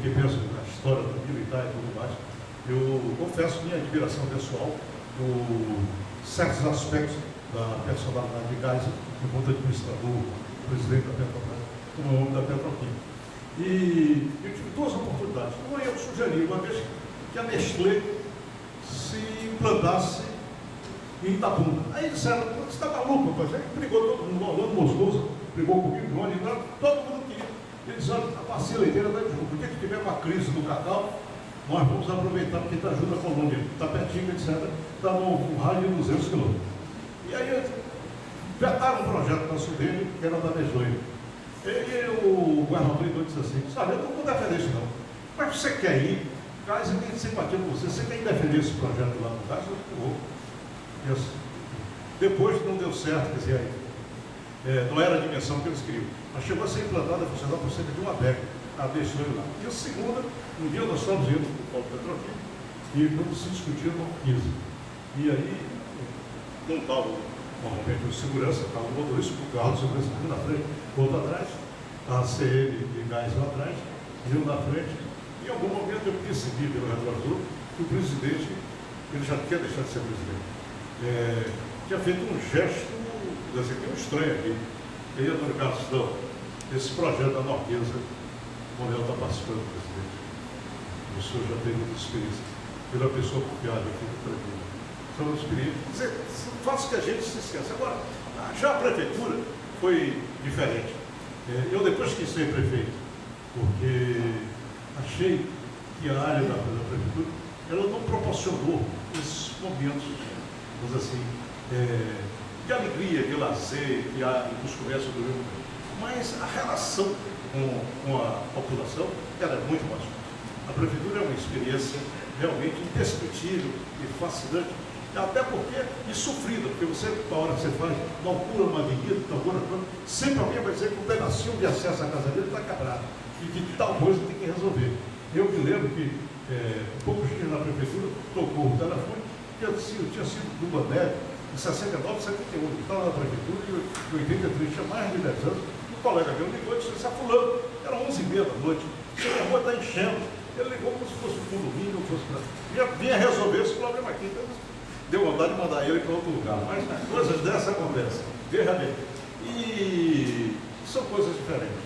eu penso na história história militar e tudo mais, eu confesso minha admiração pessoal por certos aspectos da personalidade de Geisel, enquanto administrador, presidente da Petrobras, como nome da Petroquímica. E eu tive duas oportunidades. Uma eu sugeri, uma vez que a Nestlé se implantasse em Itabuna. Aí disseram, você está maluco, rapaz? Aí brigou todo mundo, Orlando Moscoso, brigou comigo, João Aguilar, todo mundo queria. Eles disseram, a bacia leiteira da Itabuna. Por que tiver uma crise do cacau, nós vamos aproveitar porque está ajuda a Colômbia, está pertinho, etc. Está no raio de 200 quilômetros. E aí vetaram um projeto nosso dele, que era da Nestlé. E o governador disse assim, sabe, eu não vou defender isso não. Mas você quer ir? Geisel tem simpatia por você, você quer ir defender esse projeto lá no Geisel? Eu vou. Depois não deu certo, quer dizer, não era a dimensão que eles queriam. Mas chegou a ser implantada a funcionar por cerca de uma década, a Nestlé lá. E a segunda, um dia nós estávamos indo para o Polo Petroquímico e vamos se discutir no 15. E aí, não estava normalmente o segurança, estava o motorista, o carro de segurança aqui na frente, outro atrás, a CM e Geisel lá atrás, e eu na frente. Em algum momento eu percebi pelo retrovisor que o presidente, ele já tinha deixado de ser presidente, tinha feito um gesto, um estranho aqui. E aí, Antônio Carlos, então, esse projeto da Norquesa, onde ela está participando, presidente, o senhor já teve muita experiência, ele é uma pessoa confiável, fica tranquilo. São experiências, fatos que a gente se esquece. Agora, já a prefeitura foi diferente. Eu depois quis ser prefeito, porque achei que a área da prefeitura, ela não proporcionou esses momentos, vamos dizer assim, de alegria, de lazer que há nos comércios do Rio. Mas a relação com a população era muito mais fácil. A prefeitura é uma experiência realmente indescritível e fascinante, até porque, e sofrida, porque você, na hora que você faz, inaugura uma avenida, inaugura tudo, sempre alguém vai dizer que um pedacinho de acesso à casa dele está quebrado e que tal coisa tem que resolver. Eu me lembro que, poucos dias na prefeitura, tocou o telefone, que tinha sido do Bandeira, em 69, 71, estava na prefeitura, e em 83, tinha mais de 10 anos, um colega meu ligou e disse, "Você é fulano", era 11h30 da noite, a rua está enchendo. Ele ligou como se fosse um condomínio, vinha resolver esse problema aqui. Então, deu vontade de mandar ele para outro lugar, mas coisas dessa acontecem, veja bem. E são coisas diferentes.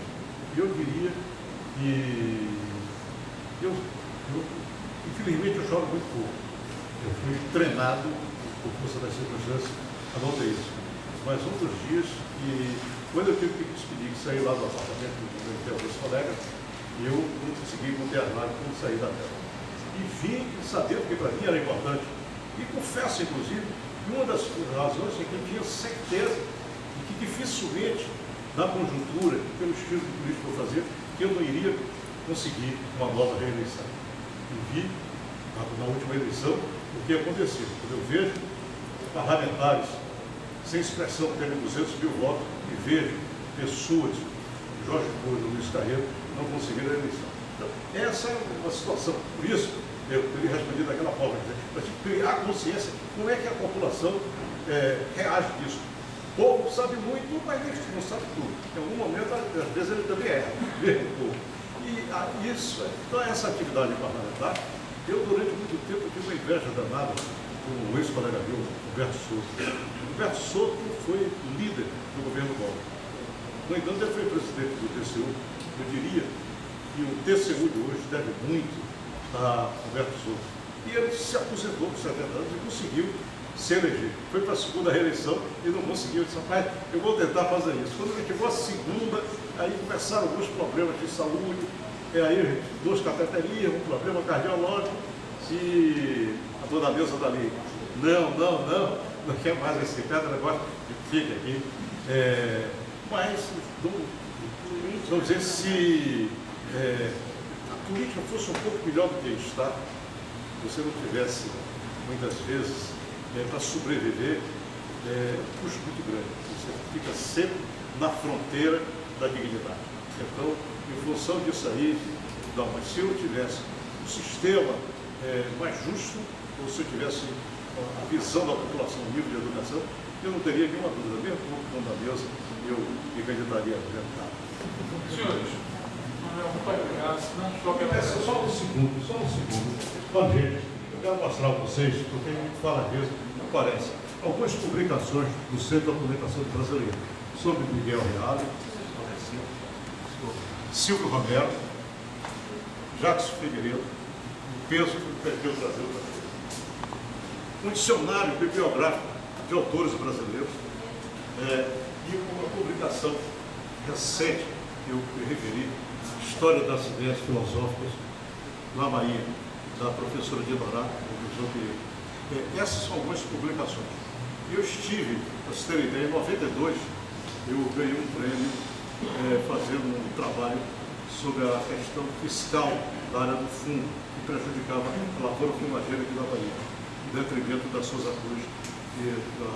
Eu diria que infelizmente eu choro muito pouco. Eu fui treinado por força das circunstâncias a não ter isso. Mas um dos dias, e quando eu tive que despedir, que saí lá do apartamento do meu colega, eu não consegui conter as lágrimas quando saí da tela. E vim sabendo que para mim era importante. E confesso, inclusive, que uma das razões é que eu tinha certeza de que dificilmente, na conjuntura, pelo estilo de política que eu fazia, que eu não iria conseguir uma nova reeleição. E vi, na última eleição, o que aconteceu. Quando eu vejo parlamentares sem expressão terem 200 mil votos e vejo pessoas, Jorge Moura e Luiz Carreiro, não conseguiram a eleição. Então, essa é uma situação. Por isso, eu teria respondido daquela forma, para criar consciência como é que a população reage disso. O povo sabe muito, mas não sabe tudo. Em algum momento, às vezes, ele também erra, mesmo o povo. E isso, então essa atividade parlamentar, eu durante muito tempo tive uma inveja danada com o ex-colega meu, Roberto Souto. Roberto Souto foi líder do governo Collor. No entanto, ele foi presidente do TCU. Eu diria que o TCU de hoje deve muito a Roberto Souto. E ele se aposentou com 70 anos e conseguiu se eleger. Foi para a segunda reeleição e não conseguiu. Eu disse, rapaz, eu vou tentar fazer isso. Quando ele chegou a segunda, aí começaram alguns problemas de saúde, aí duas cateterias, um problema cardiológico, e a dona Neuza dali, não quer mais esse pedra, negócio de fique aqui. Mas, vamos dizer, se a política fosse um pouco melhor do que está, você não tivesse, muitas vezes, para sobreviver, um custo muito grande. Você fica sempre na fronteira da dignidade. Então, em função disso aí, não, mas se eu tivesse um sistema mais justo, ou se eu tivesse a visão da população, o nível de educação, eu não teria nenhuma dúvida, mesmo como da mesa, eu me candidataria a governar. Senhores, Muito obrigado. Só um segundo. Bom, gente, eu quero mostrar a vocês, porque a gente fala às vezes, aparece algumas publicações do Centro da Comunicação Brasileira sobre Miguel Reale, Silvio Romero, Jacques Figueiredo, o peso que perdeu o Brasil. Um dicionário bibliográfico de autores brasileiros e uma publicação recente que eu me referi, História das Ideias Filosóficas, na Bahia, da professora de Dorá, essas são algumas publicações. Eu estive, para vocês terem ideia, em 92, eu ganhei um prêmio fazendo um trabalho sobre a questão fiscal da área do fumo, que prejudicava a lavoura fumageira aqui da Bahia, em detrimento da Souza Cruz e da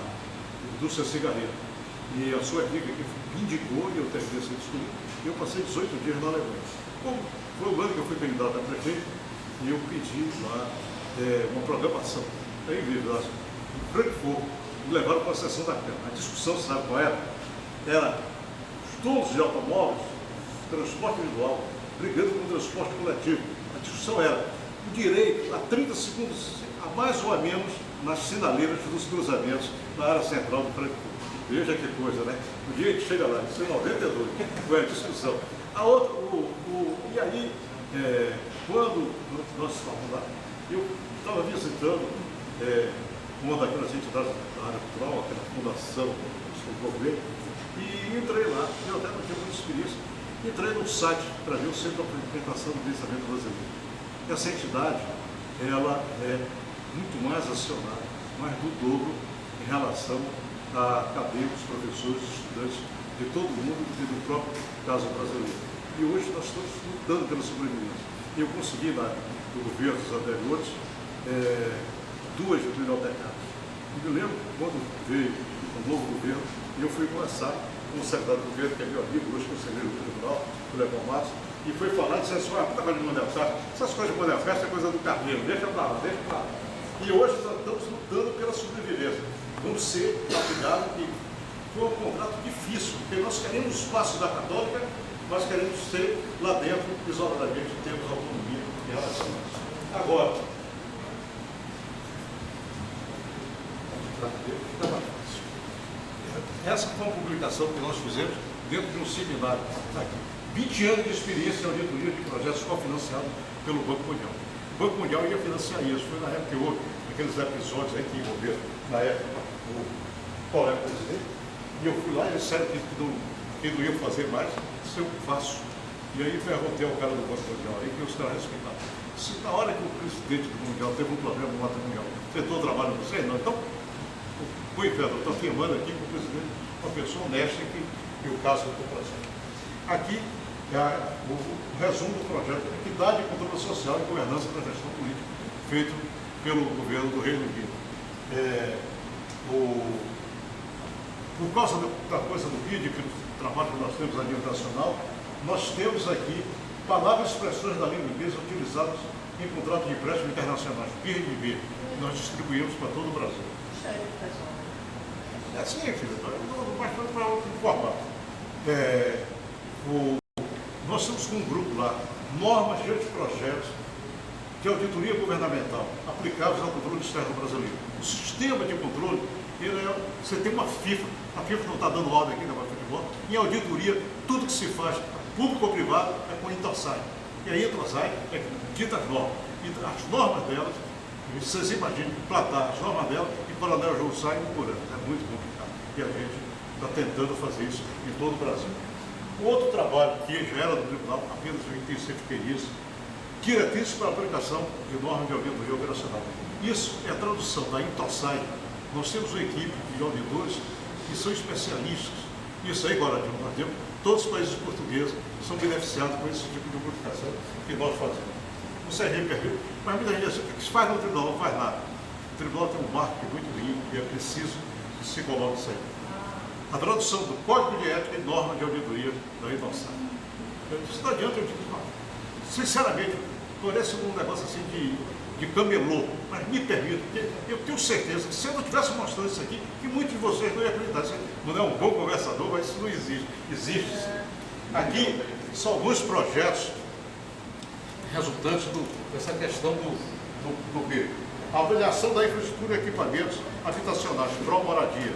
indústria cigarreira. E a sua dica que indicou, e eu terminei esse estudo, eu passei 18 dias na Alemanha. Bom, foi o ano que eu fui candidato a prefeito e eu pedi lá uma programação. Aí veio lá, em Frankfurt, me levaram para a sessão da Câmara. A discussão, sabe qual era? Era os donos de automóveis, transporte individual, brigando com o transporte coletivo. A discussão era o direito a 30 segundos, a mais ou a menos, nas sinaleiras dos cruzamentos na área central do Frankfurt. Veja que coisa, né? O dia que chega lá, isso é 92, foi a discussão. A outra, e aí, quando nós estávamos lá, eu estava visitando uma daquelas entidades da área cultural, aquela fundação do governo, e entrei lá, eu até não tinha muita experiência, entrei no site para ver o Centro de Apresentação do Pensamento Brasileiro. Essa entidade, ela é muito mais acionada, mais do dobro em relação a acadêmicos, professores, estudantes de todo o mundo e do próprio caso brasileiro. E hoje nós estamos lutando pela sobrevivência. Eu consegui, no governo dos anteriores, 2 bibliotecárias. E me lembro quando veio o novo governo, eu fui conversar com o secretário do governo, que é meu amigo, hoje conselheiro do tribunal, o Leopoldo Matos, e foi falar, disse assim, muita coisa de manifesto, essas coisas de manifesto é coisa do Carneiro, deixa pra lá, deixa pra lá. E hoje nós estamos lutando pela sobrevivência. Vamos ser obrigados que foi um contrato difícil, porque nós queremos o espaço da Católica, nós queremos ser lá dentro, isoladamente, temos autonomia em relação a isso. Agora, essa foi uma publicação que nós fizemos dentro de um seminário. Aqui. 20 anos de experiência em auditoria de projetos cofinanciados pelo Banco Mundial. O Banco Mundial ia financiar isso. Foi na época que houve aqueles episódios aí que envolveram, na época, o colega presidente. E eu fui lá e eles disseram que não ia fazer mais, isso eu faço. E aí perguntei ao cara do Banco Mundial aí, que os caras respeitaram. Se na hora que o presidente do Mundial teve um problema no matrimonial, tentou o trabalho com você, não, então, o inferno, eu estou afirmando aqui que o presidente é uma pessoa honesta que o caso da população. Aqui é o resumo do projeto de Equidade, Controle Social e Governança da Gestão Política, feito pelo governo do Reino Unido. Por causa da coisa do PID, que o trabalho que nós temos a nível nacional, nós temos aqui palavras e expressões da língua inglesa utilizadas em contrato de empréstimo internacionais, PID, nós distribuímos para todo o Brasil. É assim, filho, mas para informar. Nós temos um grupo lá, normas de projetos de auditoria governamental aplicáveis ao controle externo brasileiro. O sistema de controle, você tem uma FIFA, a FIFA não está dando ordem aqui na futebol, em auditoria, tudo que se faz, público ou privado, é com a Intosai. E a Intosai é dita as normas. E as normas delas, vocês imaginem, plantar as normas delas e Coronel João sai procurando. É muito complicado. E a gente está tentando fazer isso em todo o Brasil. Outro trabalho que já era do tribunal, apenas eu intensifiquei isso, diretrizes para a aplicação de normas de auditoria operacional. Isso é a tradução da Intosai. Nós temos uma equipe de auditores que são especialistas. Isso aí, agora, nós temos, todos os países portugueses são beneficiados com esse tipo de publicação que nós fazemos. O CRM perdeu, mas muita gente diz, o que se faz no tribunal? Não faz nada. O tribunal tem um marketing muito limpo e é preciso que se coloque isso aí. A tradução do Código de Ética e norma de auditoria da Intosai. Isso não adianta, eu digo, sinceramente, parece um negócio assim de camelô, mas me permito, porque eu tenho certeza que se eu não tivesse mostrando isso aqui, que muitos de vocês não iam acreditar. Isso não é um bom conversador, mas isso não existe. Existe sim. Aqui são alguns projetos resultantes dessa questão do quê? A avaliação da infraestrutura e equipamentos habitacionais, pró-moradia.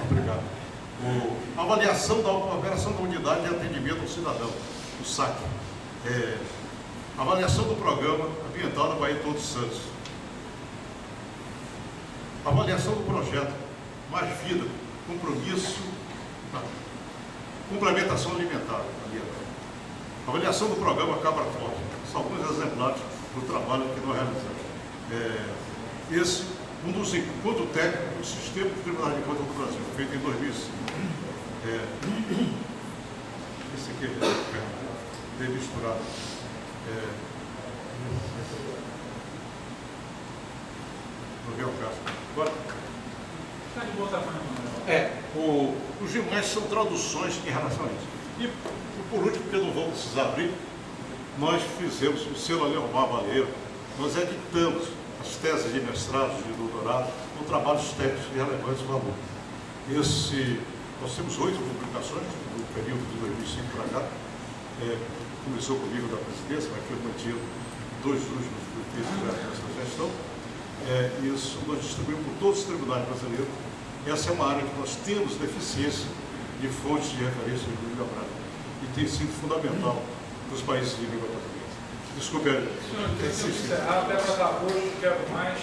Obrigado. A avaliação da operação da unidade de atendimento ao cidadão, o SAC. Avaliação do programa ambiental na Bahia de Todos os Santos. Avaliação do projeto Mais Vida, compromisso, complementação alimentar. Avaliação do programa Cabra Forte. São alguns exemplares do trabalho que nós realizamos. Esse, um dos encontros técnicos do Sistema de Tribunal de Contas do Brasil, feito em 2005. Esse aqui é bem misturado. Não vi o caso. Agora, Está de bom tamanho, os demais são traduções em relação a isso. E por último, porque eu não vou precisar abrir, nós fizemos o selo Aleomar Baleiro, nós editamos as teses de mestrado, de doutorado, com trabalhos técnicos de relevante valor. Nós temos 8 publicações no período de 2005 para cá. Começou comigo da presidência, mas foi mantido 2 últimos prefeitos dessa gestão. Isso nós distribuímos por todos os tribunais brasileiros. Essa é uma área que nós temos deficiência de fontes de referência de língua prática e tem sido fundamental para os países de língua portuguesa. Desculpe, senhor, até para dar hoje, quero mais.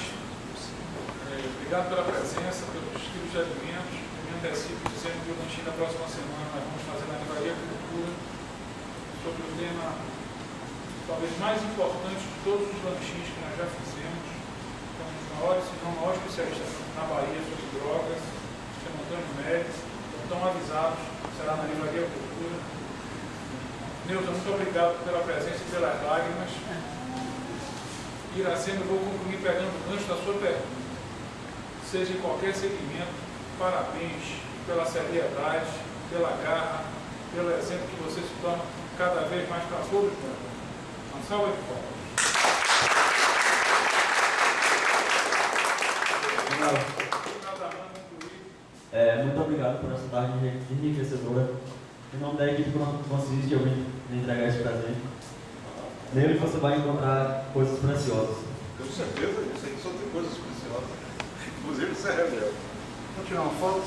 Obrigado pela presença, pelos estilos de alimentos. Eu me antecipo dizendo que o lanchinho da próxima semana nós vamos fazer na Livraria Cultura sobre o tema talvez mais importante de todos os lanchinhos que nós já fizemos. Então, os maiores, se não o maior especialista na Bahia sobre drogas, chama Antônio Médici. Estão avisados, será na Livraria Cultura. Neuza, muito obrigado pela presença e pelas lágrimas. Iracema, eu vou concluir pegando o gancho da sua pergunta. Seja em qualquer segmento, parabéns pela seriedade, pela garra, pelo exemplo que você se torna cada vez mais para todos nós. Uma salva de palmas. Muito obrigado por essa tarde enriquecedora. Em nome da equipe que consiste, eu vim entregar esse presente. Nele você vai encontrar coisas preciosas. Com certeza, isso aqui só tem coisas preciosas. Inclusive isso é rebelde. Vamos tirar uma foto?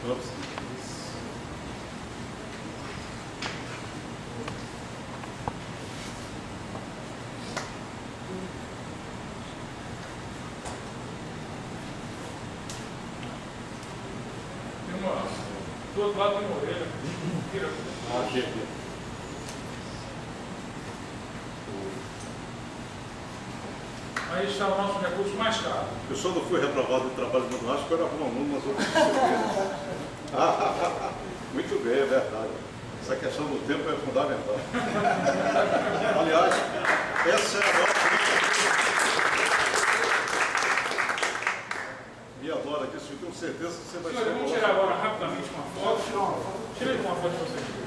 Vamos. Do outro lado tem uma orelha. Tira. Aqui. Aí está o nosso recurso mais caro. Eu só não fui reprovado em trabalho manual, acho que eu era bom aluno nas outras disciplinas. Muito bem, é verdade. Essa questão do tempo é fundamental. Aliás, essa é a nossa... Me adora disso, eu tenho certeza que você vai... Senhor, vamos tirar agora rapidamente uma foto. Tira uma foto de vocês.